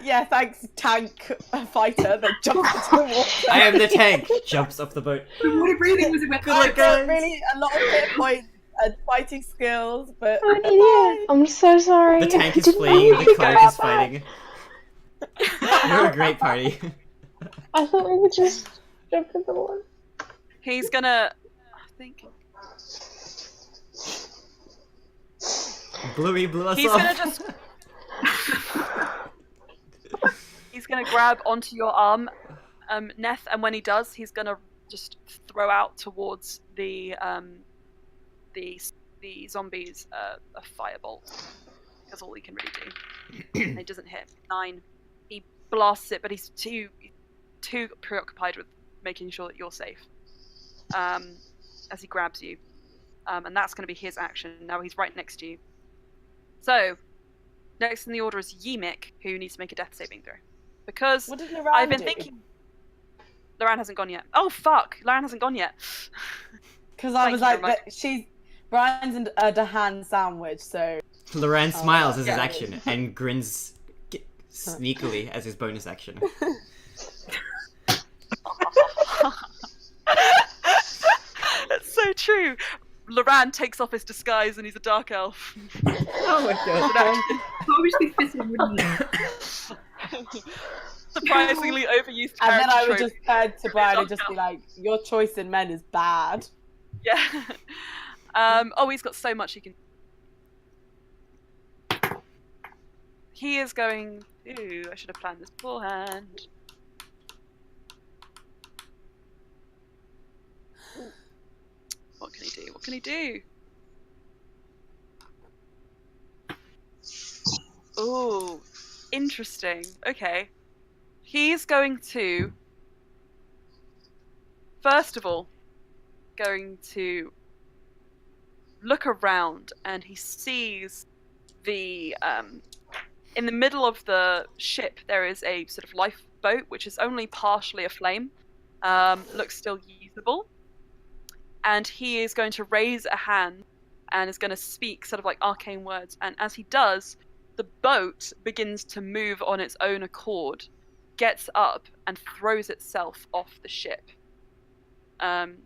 Yeah, thanks, tank fighter that jumped into the water. I am the tank. Jumps off the boat. The water breathing was a bit I've got really a lot of hit points and fighting skills, but I'm an idiot. I'm so sorry. The tank I is didn't fleeing. know The we could cleric go is back. fighting. You're a great party. I thought we would just jump in the water. he's going to... I think... Bluey blew us He's off. gonna just... He's gonna grab onto your arm, Neth, and when he does, he's gonna just throw out towards the zombies a firebolt. That's all he can really do. And it doesn't hit. 9. He blasts it, but he's too preoccupied with making sure that you're safe. As he grabs you. And that's gonna be his action. Now he's right next to you. So, next in the order is Yimik, who needs to make a death saving throw. Because what did Loran I've been do? thinking... Loran hasn't gone yet. Oh, fuck! Loran hasn't gone yet. Because I Thank was you like, very much. Brian's in a Dahan sandwich, so... Loran smiles as his yeah. action and grins sneakily as his bonus action. That's so true. Loran takes off his disguise and he's a dark elf. Oh my god. Obviously fitting, wouldn't it? Surprisingly overused character And then I would trope. just turn to Brian and just be like, your choice in men is bad. Yeah. Oh, he's got so much he can... He is going... Ooh, I should have planned this beforehand. What can he do? What can he do? Oh, interesting. Okay. He's going to... First of all, going to look around and he sees the... in the middle of the ship, there is a sort of lifeboat, which is only partially aflame. Looks still usable. And he is going to raise a hand and is going to speak sort of like arcane words. And as he does, the boat begins to move on its own accord, gets up, and throws itself off the ship. And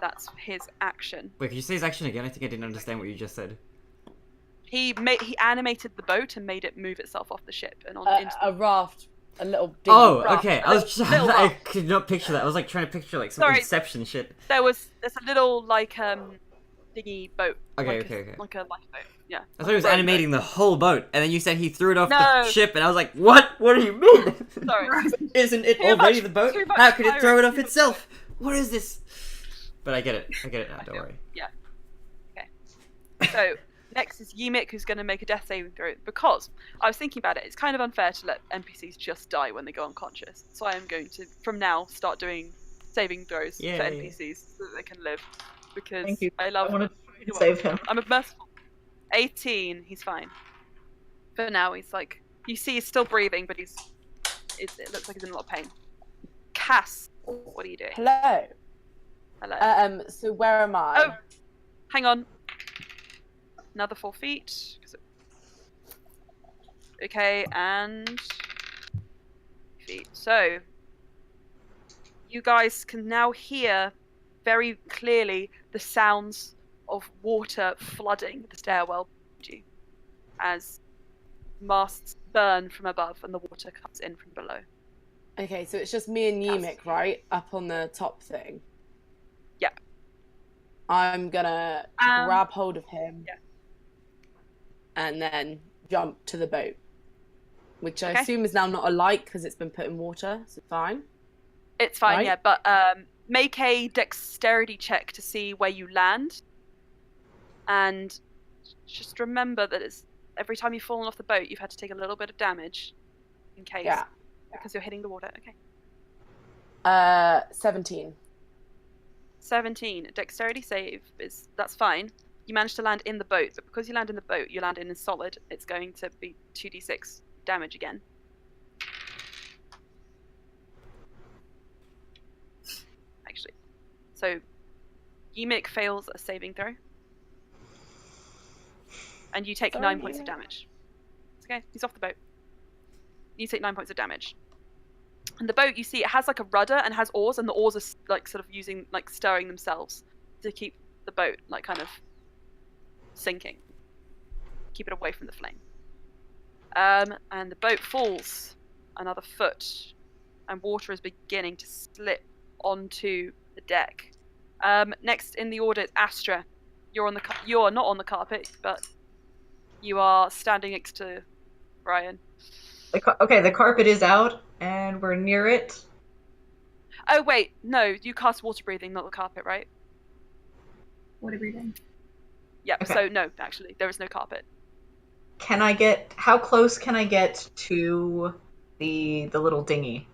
that's his action. Wait, could you say his action again? I think I didn't understand what you just said. He animated the boat and made it move itself off the ship and on into A raft, a little dinghy. Oh, raft. okay. A I was little I raft. could not picture that. I was like trying to picture like some Sorry. Inception shit. There's a little like dinghy boat. Okay, like okay. Like a lifeboat. Yeah. I thought he was Rowboat. animating the whole boat, and then you said he threw it off No. the ship, and I was like, what? What do you mean? Sorry. Isn't it Too already much- the boat? too much How could it throw it pirates. off itself? What is this? But I get it. I get it now. Don't worry. Yeah. Okay. So next is Yimik, who's going to make a death saving throw. Because I was thinking about it, it's kind of unfair to let NPCs just die when they go unconscious. So I am going to, from now, start doing saving throws Yay. for NPCs so that they can live. Because Thank you. I love I want them. to try and save him. I'm a merciful. 18, he's fine. For now, he's like, you see, he's still breathing, but he's it looks like he's in a lot of pain. Cass, what are you doing? Hello. Hello. So where am I? Oh, hang on. Another 4 feet. Okay, and feet. So you guys can now hear very clearly the sounds of water flooding the stairwell behind you as masts burn from above and the water comes in from below. Okay, so it's just me and Yimik, right? Up on the top thing. Yeah. I'm gonna grab hold of him. Yeah. And then jump to the boat. Which I Okay. assume is now not a light because it's been put in water, so fine. It's fine, Right. yeah, but make a dexterity check to see where you land. And just remember that it's every time you've fallen off the boat, you've had to take a little bit of damage in case. Yeah. Because you're hitting the water. Okay. 17. 17. Dexterity save that's fine. You managed to land in the boat, but because you land in the boat, you land in solid. It's going to be 2d6 damage again. Actually. So, Yimik fails a saving throw. And you take Sorry, 9 points of Yimik. damage. It's okay, he's off the boat. You take 9 points of damage. And the boat, you see, it has like a rudder and has oars, and the oars are like sort of using, like stirring themselves to keep the boat like kind of sinking. Keep it away from the flame. And the boat falls another foot, and water is beginning to slip onto the deck. Next in the order is Astra. You're not on the carpet, but you are standing next to Ryan. Okay, the carpet is out, and we're near it. Oh wait, no, you cast water breathing, not the carpet, right? Water breathing. Yep. Okay. So no, actually, there is no carpet. How close can I get to the little dinghy?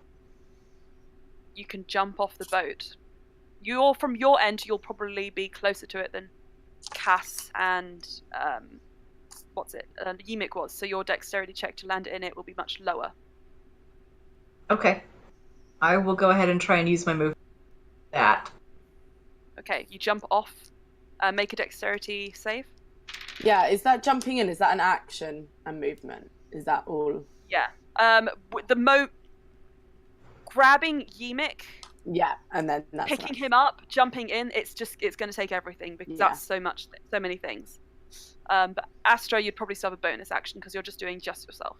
You can jump off the boat. From your end, you'll probably be closer to it than Cass and Yimik was. So your dexterity check to land in it will be much lower. Okay. I will go ahead and try and use my move. That. Okay, you jump off. Make a dexterity save. Yeah, is that jumping in? Is that an action and movement? Is that all? Yeah. Grabbing Yimik, Yeah, and then that's picking him up, jumping in. It's going to take everything because Yeah. that's so many things. But Astra, you'd probably still have a bonus action because you're just doing just yourself.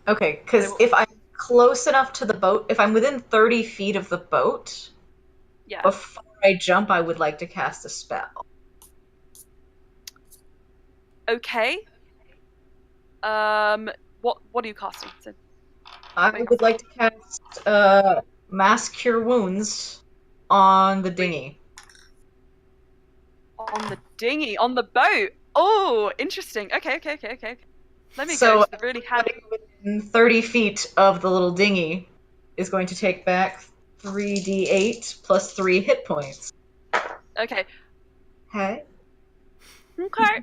Okay, because if I'm close enough to the boat, if I'm within 30 feet of the boat, Yeah. before I jump, I would like to cast a spell. Okay. What are you casting? So, I would like to cast Mass Cure Wounds on the dinghy. on the dinghy, on the boat. Oh, interesting. Okay. Let me So go to the really handy. within 30 feet of the little dinghy is going to take back 3d8 plus 3 hit points. Okay. Okay. Okay.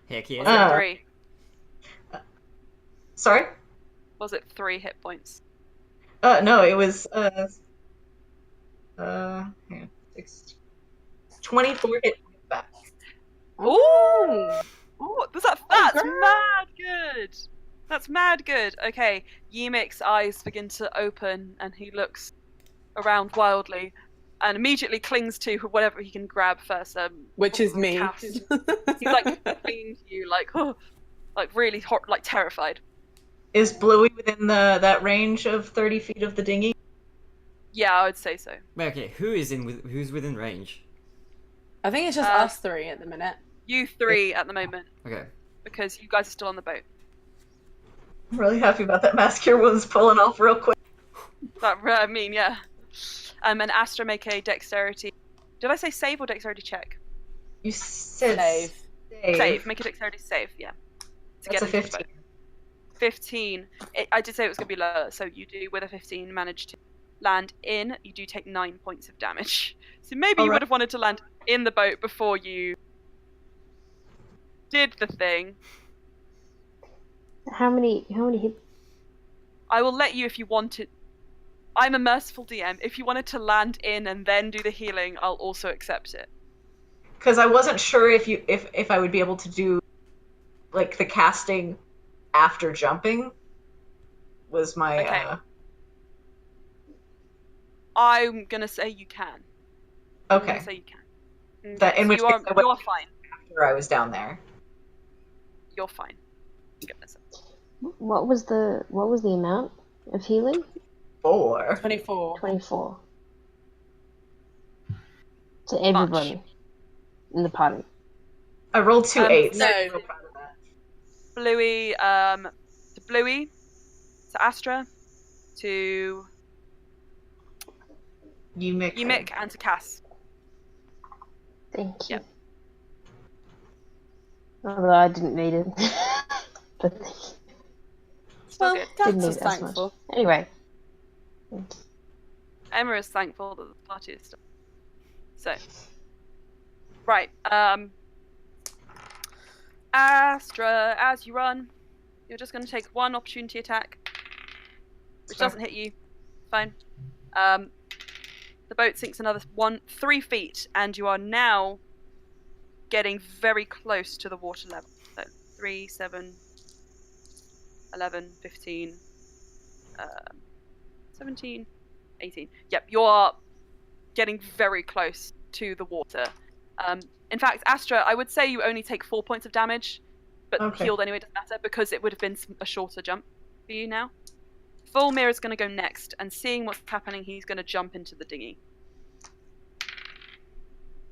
Heck yeah. Was it 3? Sorry? Was it 3 hit points? No, it was hang on, 24 hit points back. Ooh! That's girl. mad good. That's mad good. Okay, Yimik's eyes begin to open and he looks around wildly and immediately clings to whatever he can grab first. Which is me. Cass. He's like clinging to you, like like really like terrified. Is Bluey within that range of 30 feet of the dinghy? Yeah, I would say so. Wait, okay, who's within range? I think it's just us three at the minute. You 3 at the moment Okay. because you guys are still on the boat. I'm really happy about that Mass Cure Wounds pulling off real quick. I mean, yeah. And Astra, make a dexterity. Did I say save or dexterity check? You said Save. Save. Make a dexterity save. Yeah. To That's a into the 15. boat. 15. I did say it was going to be lower, so you do with a 15 manage to land in. You do take 9 points of damage. So maybe you Alright. would have wanted to land in the boat before you did the thing. How many hit I will let you if you want it. I'm a merciful DM. If you wanted to land in and then do the healing, I'll also accept it. Because I wasn't sure if I would be able to do like the casting after jumping. Was my Okay. I'm gonna say you can. I'm okay. gonna say you can. That in So which you case are I went fine. after I was down there. You're fine. Goodness. What was the amount of healing? 4. 24. 24. To everybody in the party. I rolled 2 8s. No. I'm so proud of that. Bluey, to Bluey, to Astra, to Yumik, and to Cass. Thank you. Yep. Although I didn't need it. But Still Well, good. Cass didn't need is it as thankful. much. Anyway. Emma is thankful that the party is still. So, right. Astra, as you run, you're just going to take one opportunity attack, which doesn't hit you. Fine. The boat sinks another 3 feet, and you are now getting very close to the water level. So 3, 7, 11, 15, 17, 18. Yep, you are getting very close to the water. In fact, Astra, I would say you only take 4 points of damage, but healed anyway doesn't matter because it would have been a shorter jump for you now. Volmir is going to go next, and seeing what's happening, he's going to jump into the dinghy.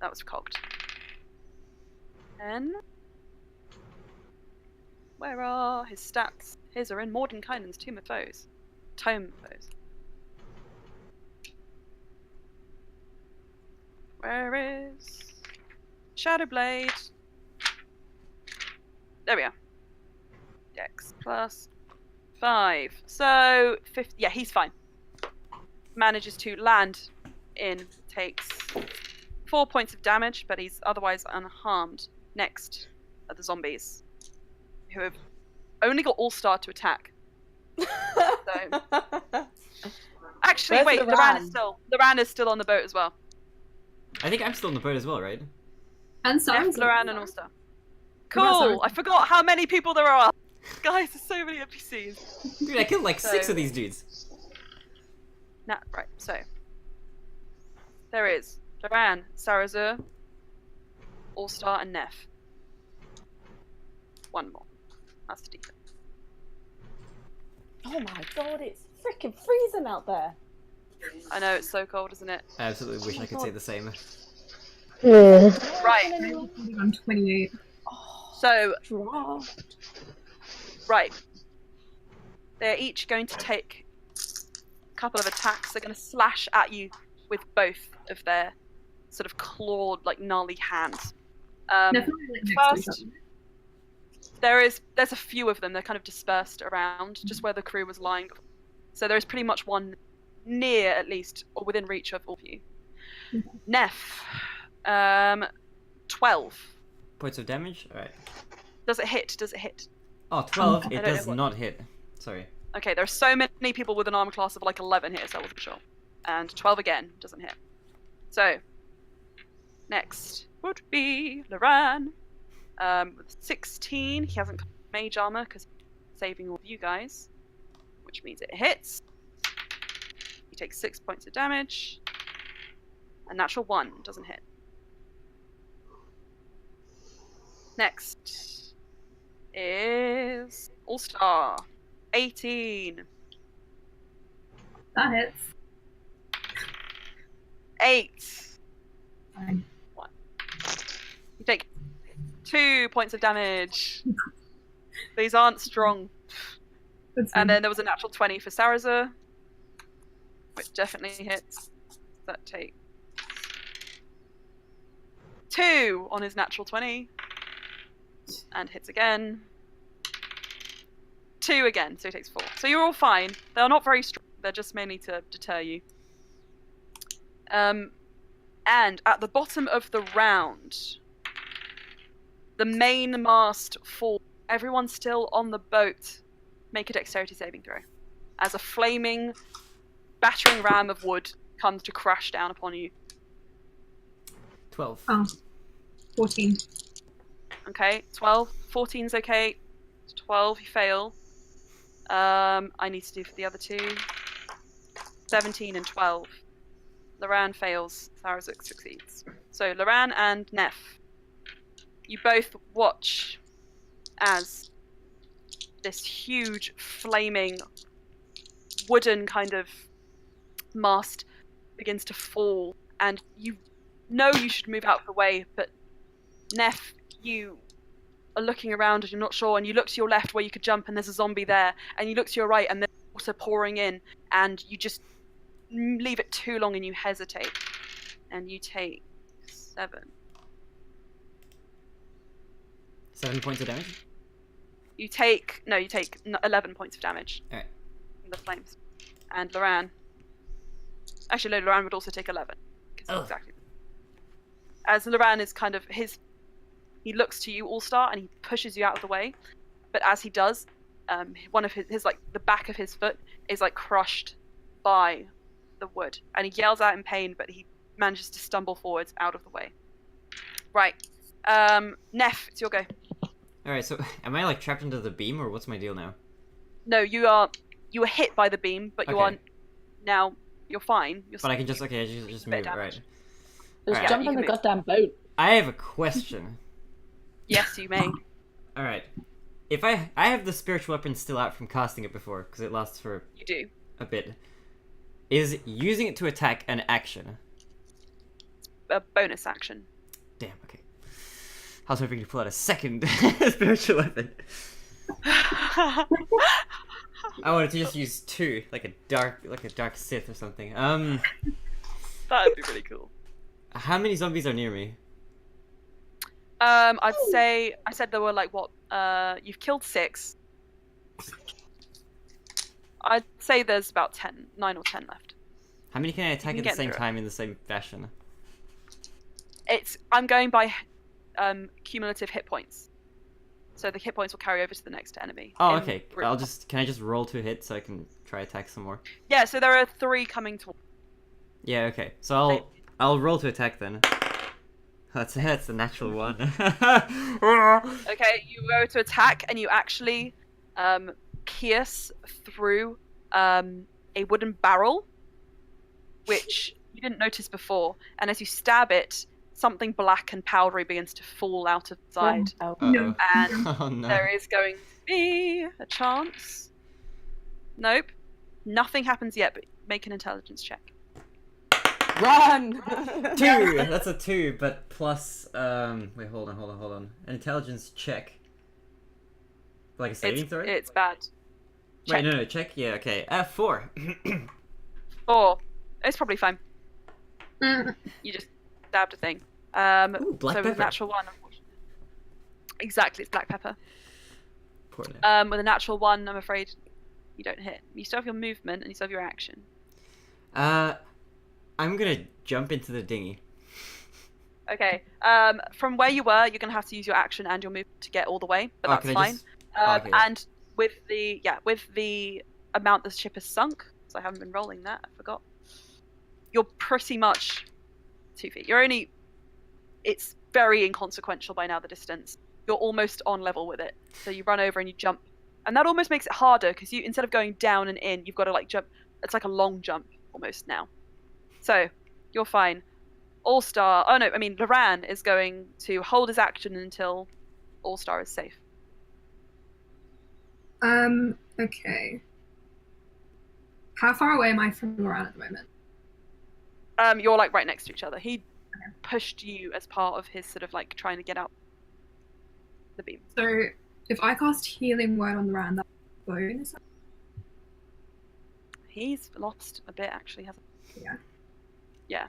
That was cocked. And where are his stats? His are in Mordenkainen's Tome of Foes. Where is Shadowblade? There we are. Dex plus 5. So 50. Yeah, he's fine. Manages to land in, takes 4 points of damage, but he's otherwise unharmed. Next are the zombies, who have only got All-Star to attack. So. Actually, Where's wait, Loran is still on the boat as well. I think I'm still on the boat as well, right? And Neff, Sans. Loran, and All-Star. What about Cool! Sans? I forgot how many people there are. Guys, there's so many NPCs. Dude, I killed like 6 of these dudes. Right, so. There is Loran, Sarazur, All-Star, and Neff. One more. That's decent. Oh my god, it's freaking freezing out there. I know, it's so cold, isn't it? I absolutely wish I could say the same. Right. I'm 28. So, Draft. right. They're each going to take a couple of attacks. They're going to slash at you with both of their sort of clawed, like, gnarly hands. Definitely like next to First, each other. there's a few of them. They're kind of dispersed around, just where the crew was lying. So there is pretty much one near, at least, or within reach of all of you. Okay. Neff, 12. Points of damage? Alright. Does it hit? Does it hit? Oh, 12. I It don't know does what- not hit. Sorry. Okay, there are so many people with an armor class of like 11 here, so I wasn't sure. And 12 again, doesn't hit. So, next would be Loran. With 16, he hasn't got mage armor because he's saving all of you guys, which means it hits. He takes 6 points of damage. A natural 1 doesn't hit. Next is All-Star. 18. That hits. 8. Fine. 1. You take 2 points of damage. These aren't strong. That's And fine. then there was a natural 20 for Sarazur, which definitely hits. That take 2 on his natural 20. And hits again. 2 again, so he takes 4. So you're all fine. They're not very strong. They're just mainly to deter you. And at the bottom of the round, the main mast falls. Everyone's still on the boat. Make a dexterity saving throw. as a flaming, battering ram of wood comes to crash down upon you. 12. 14. Okay, 12. 14's okay. 12, you fail. I need to do for the other two. 17 and 12. Loran fails. Sarazuk succeeds. So Loran and Neff, you both watch as this huge, flaming, wooden kind of mast begins to fall, and you know you should move out of the way, but Neff, you are looking around and you're not sure, and you look to your left where you could jump and there's a zombie there, and you look to your right and there's water pouring in, and you just leave it too long and you hesitate, and you take 7 points of damage? You take 11 points of damage. Alright. From the flames. And Loran. Actually, no, Loran would also take 11. Exactly. As Loran is kind of he looks to you, All-Star, and he pushes you out of the way. But as he does, one of his like the back of his foot is like crushed by the wood, and he yells out in pain, but he manages to stumble forwards out of the way. Right. Neff, it's your go. Alright, so am I like trapped into the beam, or what's my deal now? No, you were hit by the beam, but you are now, you're fine. But I can just move, right. Just Alright. jump in the goddamn boat. I have a question. Yes, you may. Alright. If I have the spiritual weapon still out from casting it before, because it lasts for You do. a bit. Is using it to attack an action? A bonus action. Damn, okay. I was hoping to pull out a second spiritual weapon. I wanted to just use 2, like a dark Sith or something. That'd be really cool. How many zombies are near me? I'd say I said there were like what? You've killed 6. I'd say there's about 9 or 10 left. How many can I attack at the same through it. time in the same fashion? I'm going by cumulative hit points. So the hit points will carry over to the next enemy. Oh, okay. Can I just roll 2 hits so I can try attack some more? Yeah, so there are 3 coming towards. Yeah, okay. So I'll roll to attack then. That's a natural 1. Okay, you go to attack and you actually pierce through a wooden barrel, which you didn't notice before. And as you stab it, something black and powdery begins to fall out of the side. Oh. No. And Oh no. there is going to be a chance. Nope. Nothing happens yet, but make an intelligence check. Run! 2! That's a 2, but plus wait, hold on. An intelligence check. Like a saving throw? It's bad. Wait, no, check? Yeah, okay. 4. 4. It's probably fine. Mm. You just stabbed a thing. Ooh, black so with pepper. a natural 1, unfortunately. Exactly, it's black pepper. Poor Neff. With a natural 1, I'm afraid you don't hit. You still have your movement and you still have your action. I'm gonna jump into the dinghy. Okay. From where you were, you're gonna have to use your action and your movement to get all the way, but that's can I fine. just- okay. And with the amount the ship has sunk, because I haven't been rolling that, I forgot. You're pretty much 2 feet. It's very inconsequential by now, the distance. You're almost on level with it. So you run over and you jump. And that almost makes it harder, because you, instead of going down and in, you've got to like jump. It's like a long jump almost now. So you're fine. All-Star, Loran is going to hold his action until All-Star is safe. Okay. How far away am I from Loran at the moment? You're like right next to each other. He pushed you as part of his sort of like trying to get out the beam. So if I cast Healing Word on Loran, that's a bonus. He's lost a bit actually, hasn't Yeah. he? Yeah.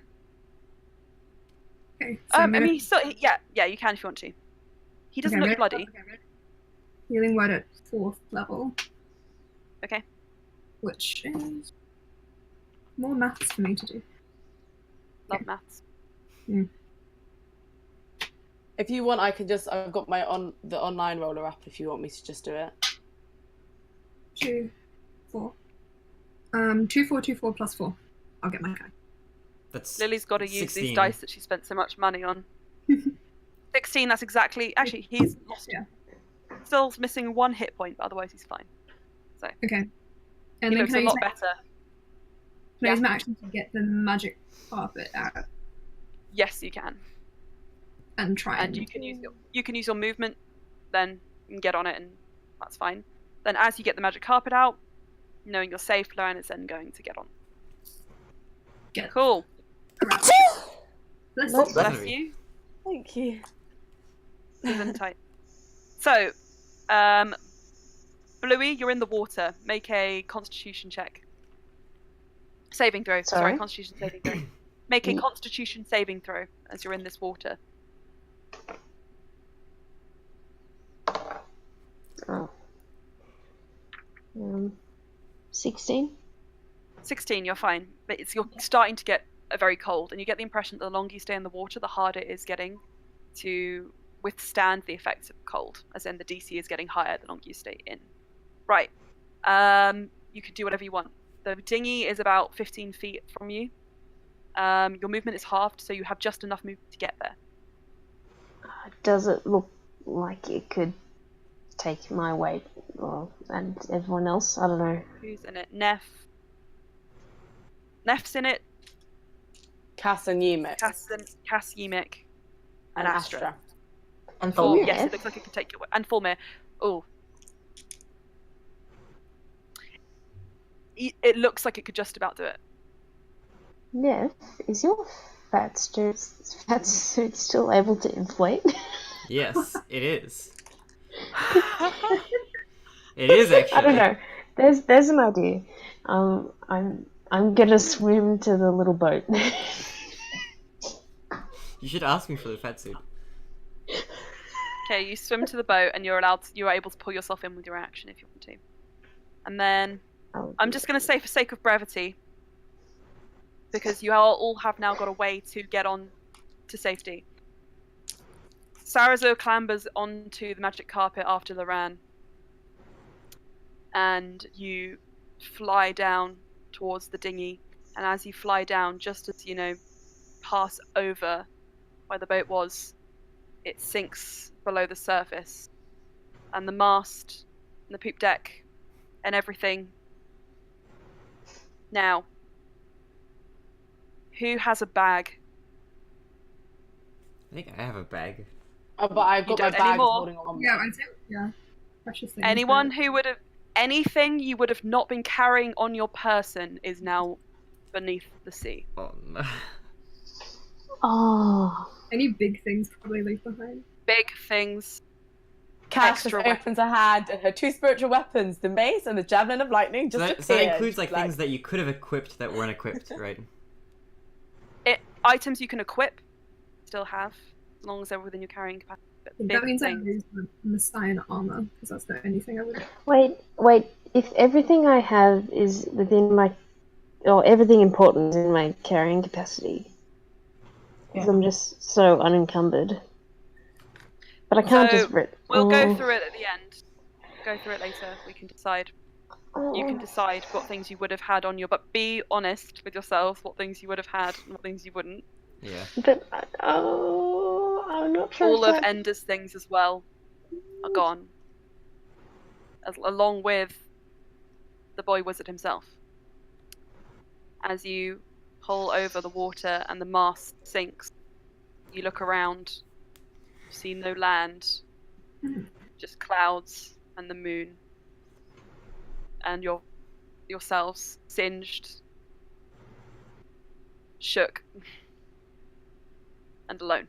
Okay. So I'm gonna- yeah, you can if you want to. He doesn't okay, look bloody. okay, ready? Healing Word at 4th level. Okay. Which is more maths for me to do. Love maths. If you want, I've got the online roller app if you want me to just do it. 2, 4. 2, 4, 2, 4 plus 4. I'll get my guy. That's Lily's got to use 16. these dice that she spent so much money on. 16, that's exactly... Actually, he's lost... Yeah. Still missing 1 hit point, but otherwise he's fine. So, Okay. he And then looks can I a use lot my, better. can I use my action to get the magic carpet out Yes, you can. and try And you can use your movement, then you can get on it, and that's fine. Then as you get the magic carpet out, knowing you're safe, Lauren is then going to get on. get Cool. around. Bless Well, you. Bless you. Thank you. Tight. So, Bluey, you're in the water. Make a Constitution check. Saving throw. Sorry? Constitution saving throw. Make a Constitution saving throw as you're in this water. Oh. 16? 16, you're fine. But you're starting to get very cold, and you get the impression that the longer you stay in the water, the harder it is getting to withstand the effects of cold. As in, the DC is getting higher the longer you stay in. Right. You can do whatever you want. The dinghy is about 15 feet from you. Your movement is halved, so you have just enough movement to get there. Does it look like it could take my weight and everyone else? I don't know. Who's in it? Neff. Neff's in it. Cass and Yemic. Cass, Yemic, and Astra. And Full, Thor. yes, Yeah. it looks like it could take your weight. And Fulmir. Oh. It looks like it could just about do it. Neff, is your fat suit still able to inflate? Yes, it is. It is actually. I don't know. There's an idea. I'm gonna swim to the little boat. You should ask me for the fat suit. Okay, you swim to the boat, and you're able to pull yourself in with your action if you want to. And then I'm just going to say, for sake of brevity, because you all have now got a way to get on to safety. Sarazo clambers onto the magic carpet after Loran, and you fly down towards the dinghy. And as you fly down, just as pass over where the boat was, it sinks below the surface, and the mast, and the poop deck, and everything. Now, who has a bag? I think I have a bag. Oh, but I've got my don't bag anymore. holding on. Yeah, I do. Yeah. Precious things. Anyone who would have anything you would have not been carrying on your person is now beneath the sea. Oh no. Oh. Any big things probably leave behind. Big things. Cass just Extra opens her hand, and her 2 spiritual weapons, the mace and the javelin of lightning, just So appeared. that includes things that you could have equipped that weren't equipped, right? Items you can equip, still have, as long as they're within your carrying capacity. But big That means I things. lose the Messiah armor, because that's the only thing I would. Wait. If everything I have is within my, or everything important is in my carrying capacity, because I'm just so unencumbered. But I can't So, just rip. We'll go through it at the end. Go through it later. We can decide. You can Oh. decide what things you would have had on you, but be honest with yourself. What things you would have had and what things you wouldn't. Yeah. But I'm not sure. All if of Ender's things as well are gone, along with the boy wizard himself. As you pull over the water and the mast sinks, you look around. You see no land, just clouds and the moon, and yourselves singed, shook, and alone.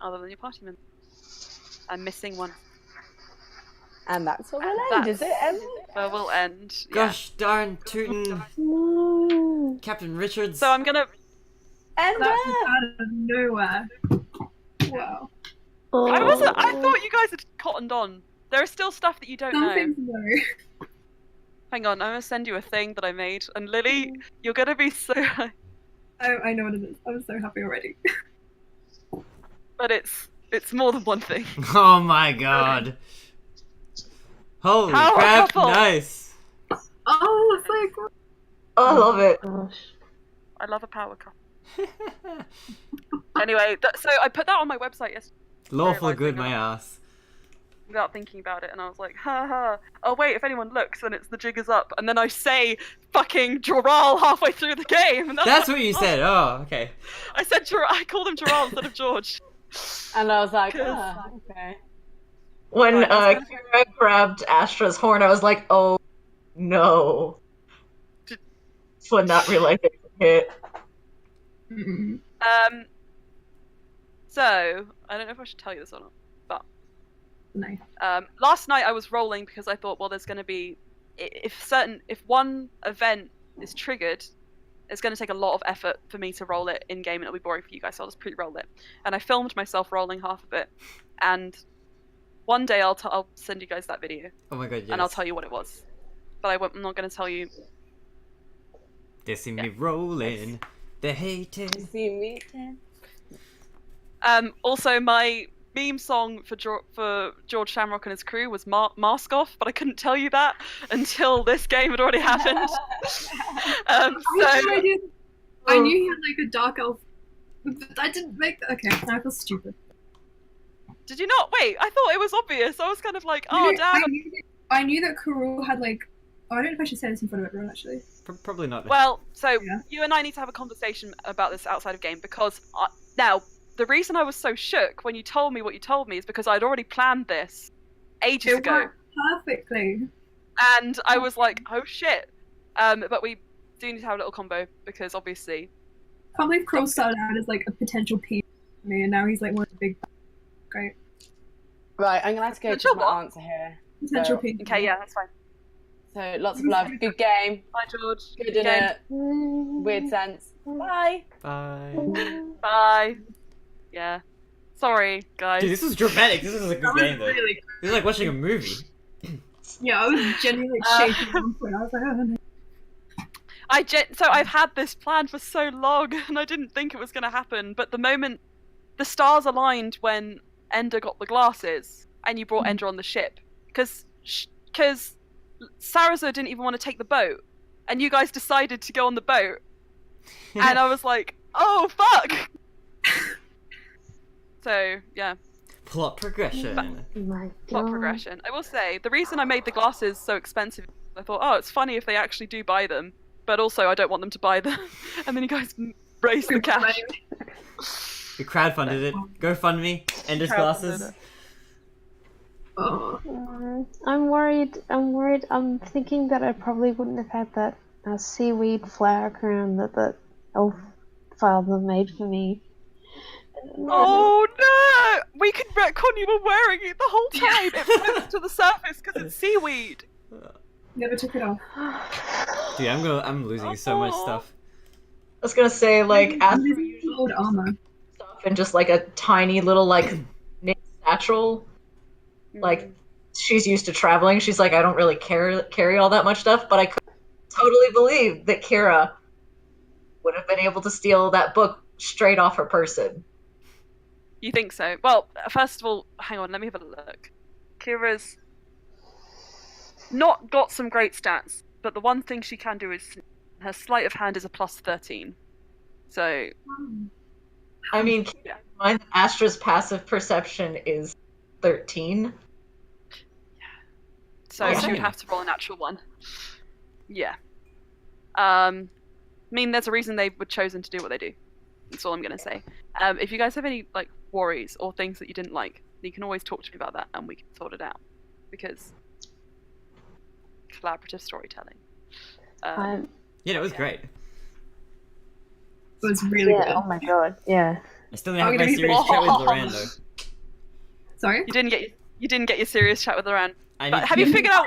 Other than your party member. I'm missing one. And that's where we'll And end, is it, that's Emily? where we'll end. Yeah. Gosh darn tootin' No. Captain Richards. So I'm gonna. Ender! That's out of nowhere. Wow. I thought you guys had cottoned on. There is still stuff that you don't Some know. things no. Hang on, I'm gonna send you a thing that I made, and Lily, you're gonna be so. Oh, I know what it is. I'm so happy already. But it's more than one thing. Oh my god. Holy Power crap, couple. nice. Oh, it's like Oh, I love it. Gosh. I love a power couple. Anyway, so I put that on my website yesterday. Lawful Realising good, my I'm- ass. Without thinking about it, and I was like, ha ha. Oh wait, if anyone looks, then it's the jig is up, and then I say fucking Joral halfway through the game. And That's what you said. Oh, okay. I said I called him Joral instead of George. And I was like, Cause- okay. When Right, I was Kira grabbed Astra's horn, I was like, oh no. Did- Would not realize it hit. mm, So I don't know if I should tell you this or not. no. Last night I was rolling because I thought, well, there's going to be if one event is triggered, it's going to take a lot of effort for me to roll it in game, and it'll be boring for you guys. So I'll just pre-roll it. And I filmed myself rolling half of it, and one day I'll send you guys that video, Oh my god, yes. and I'll tell you what it was. But I'm not going to tell you. They see me rolling. They hate it. See me? Also, my meme song for George Shamrock and his crew was Mask Off, but I couldn't tell you that until this game had already happened. I So knew he had like a dark elf, but I didn't make that. Okay, I feel stupid. did you not? Wait, I thought it was obvious. I was kind of like, oh I damn. I knew that Karul had like. Oh, I don't know if I should say this in front of everyone actually. Probably not. Well, so Yeah. you and I need to have a conversation about this outside of game, because now the reason I was so shook when you told me what you told me is because I'd already planned this ages It ago, worked perfectly. and I was like, oh shit. But we do need to have a little combo because obviously. I can't believe Karul started out as like a potential P for me, and now he's like one of the big. Great Right, I'm gonna have to go Potential check my what? answer here. potential So- P. Okay, yeah, that's fine. So lots of love. Good game. Bye, George. Good in game. a weird sense. Bye. Bye. Bye. Yeah. Sorry, guys. Dude, this was dramatic. This was a good That was game, though. really. This is like watching a movie. Yeah, I was genuinely shaking at one point. I was like, oh no. So I've had this plan for so long, and I didn't think it was going to happen. But the moment the stars aligned when Ender got the glasses, and you brought Ender on the ship, because Saraza didn't even want to take the boat, and you guys decided to go on the boat, and I was like, oh fuck. So yeah, Plot progression. Oh my plot god. progression. I will say the reason I made the glasses so expensive, I thought, oh, it's funny if they actually do buy them, but also I don't want them to buy them. And then you guys raise the cash. We crowdfunded it. GoFundMe. Ender's Crowdfunded glasses. it. Oh. I'm worried. I'm thinking that I probably wouldn't have had that seaweed flower crown that the elf father made for me. Oh no! We can retcon you were wearing it the whole time. It floats to the surface because it's seaweed. Never took it off. Dude, I'm losing so much stuff. I was gonna say, like, Astra I'm usually using old armor. stuff in just like a tiny little like knit satchel. Like, she's used to traveling. She's like, I don't really carry all that much stuff, but I could totally believe that Kira would have been able to steal that book straight off her person. You think so? Well, first of all, hang on, let me have a look. Kira's not got some great stats, but the one thing she can do is her sleight of hand is a plus 13. So, I mean, keep in mind that Astra's passive perception is 13. so Oh, she would damn. have to roll a natural one. Yeah. I mean, there's a reason they were chosen to do what they do. That's all I'm gonna say. If you guys have any like worries or things that you didn't like, you can always talk to me about that, and we can sort it out. Because collaborative storytelling. Yeah, it was great. It was really Yeah. good. Oh my god. Yeah. I still didn't have Oh, my you serious didn't- chat with Loran, though. Sorry. You didn't get your serious chat with Loran. I But need have to- you figured out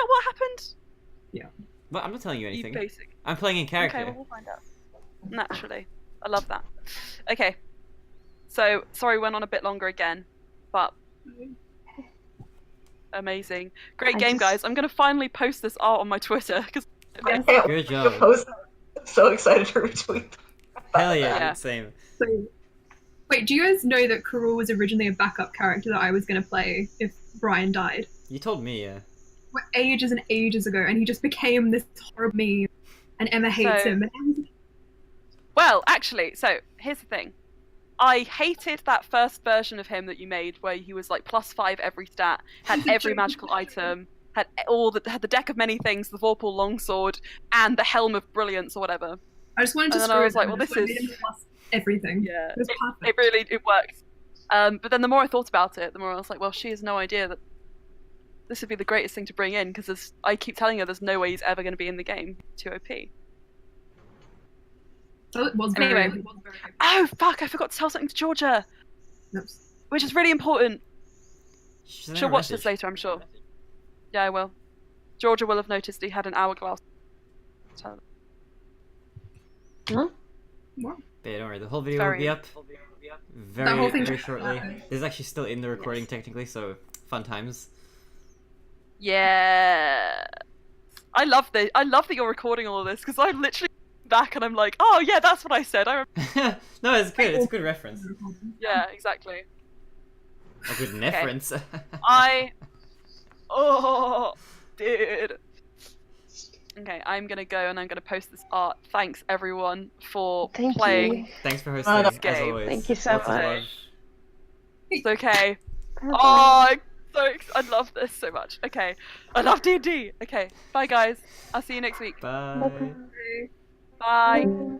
what happened? But I'm not telling you You anything. basic. I'm playing in character. Okay, well we'll find out. Naturally. I love that. Okay. So sorry we went on a bit longer again, but amazing. Great I game, just- guys. I'm gonna finally post this art on my Twitter because I can't Good wait to job. post it. I'm so excited to retweet. Hell yeah, Yeah. same. So, wait, do you guys know that Karul was originally a backup character that I was going to play if Brian died? You told me, yeah. were ages and ages ago, and he just became this horrible meme, and Emma hates him. Well, actually, so here's the thing. I hated that first version of him that you made, where he was like +5 every stat, had every magical item, had the deck of many things, the Vorpal longsword, and the helm of brilliance or whatever. I just wanted to And then screw I was him, like, well, that's this why I is- made him plus everything. Yeah, It was perfect. it worked. But then the more I thought about it, the more I was like, well, she has no idea that this would be the greatest thing to bring in, because I keep telling her there's no way he's ever going to be in the game. Too OP. So it was very, Anyway. it was very good. Oh fuck! I forgot to tell something to Georgia, Oops. which is really important. She'll She'll watch this later, I'm sure. Yeah, I will. Georgia will have noticed he had an hourglass. So, Wow. But yeah, don't worry, the whole video Very- will be up That whole thing very just shortly. happened. This is actually still in the recording technically, so fun times. yeah. I love that you're recording all of this, because I'm literally back and I'm like, oh yeah, that's what I said. I remember. No, it's good. It's a good reference. Yeah, exactly. A good reference. Oh, dude. Okay, I'm gonna go and I'm gonna post this art. Thanks everyone for Thank playing. you. Thanks for hosting, that's as game. always. Thank you so Lots of much. love. It's okay. Bye-bye. Oh, I love this so much. Okay, I love D&D. Okay, bye guys. I'll see you next week. Bye. Bye-bye. Bye. Bye.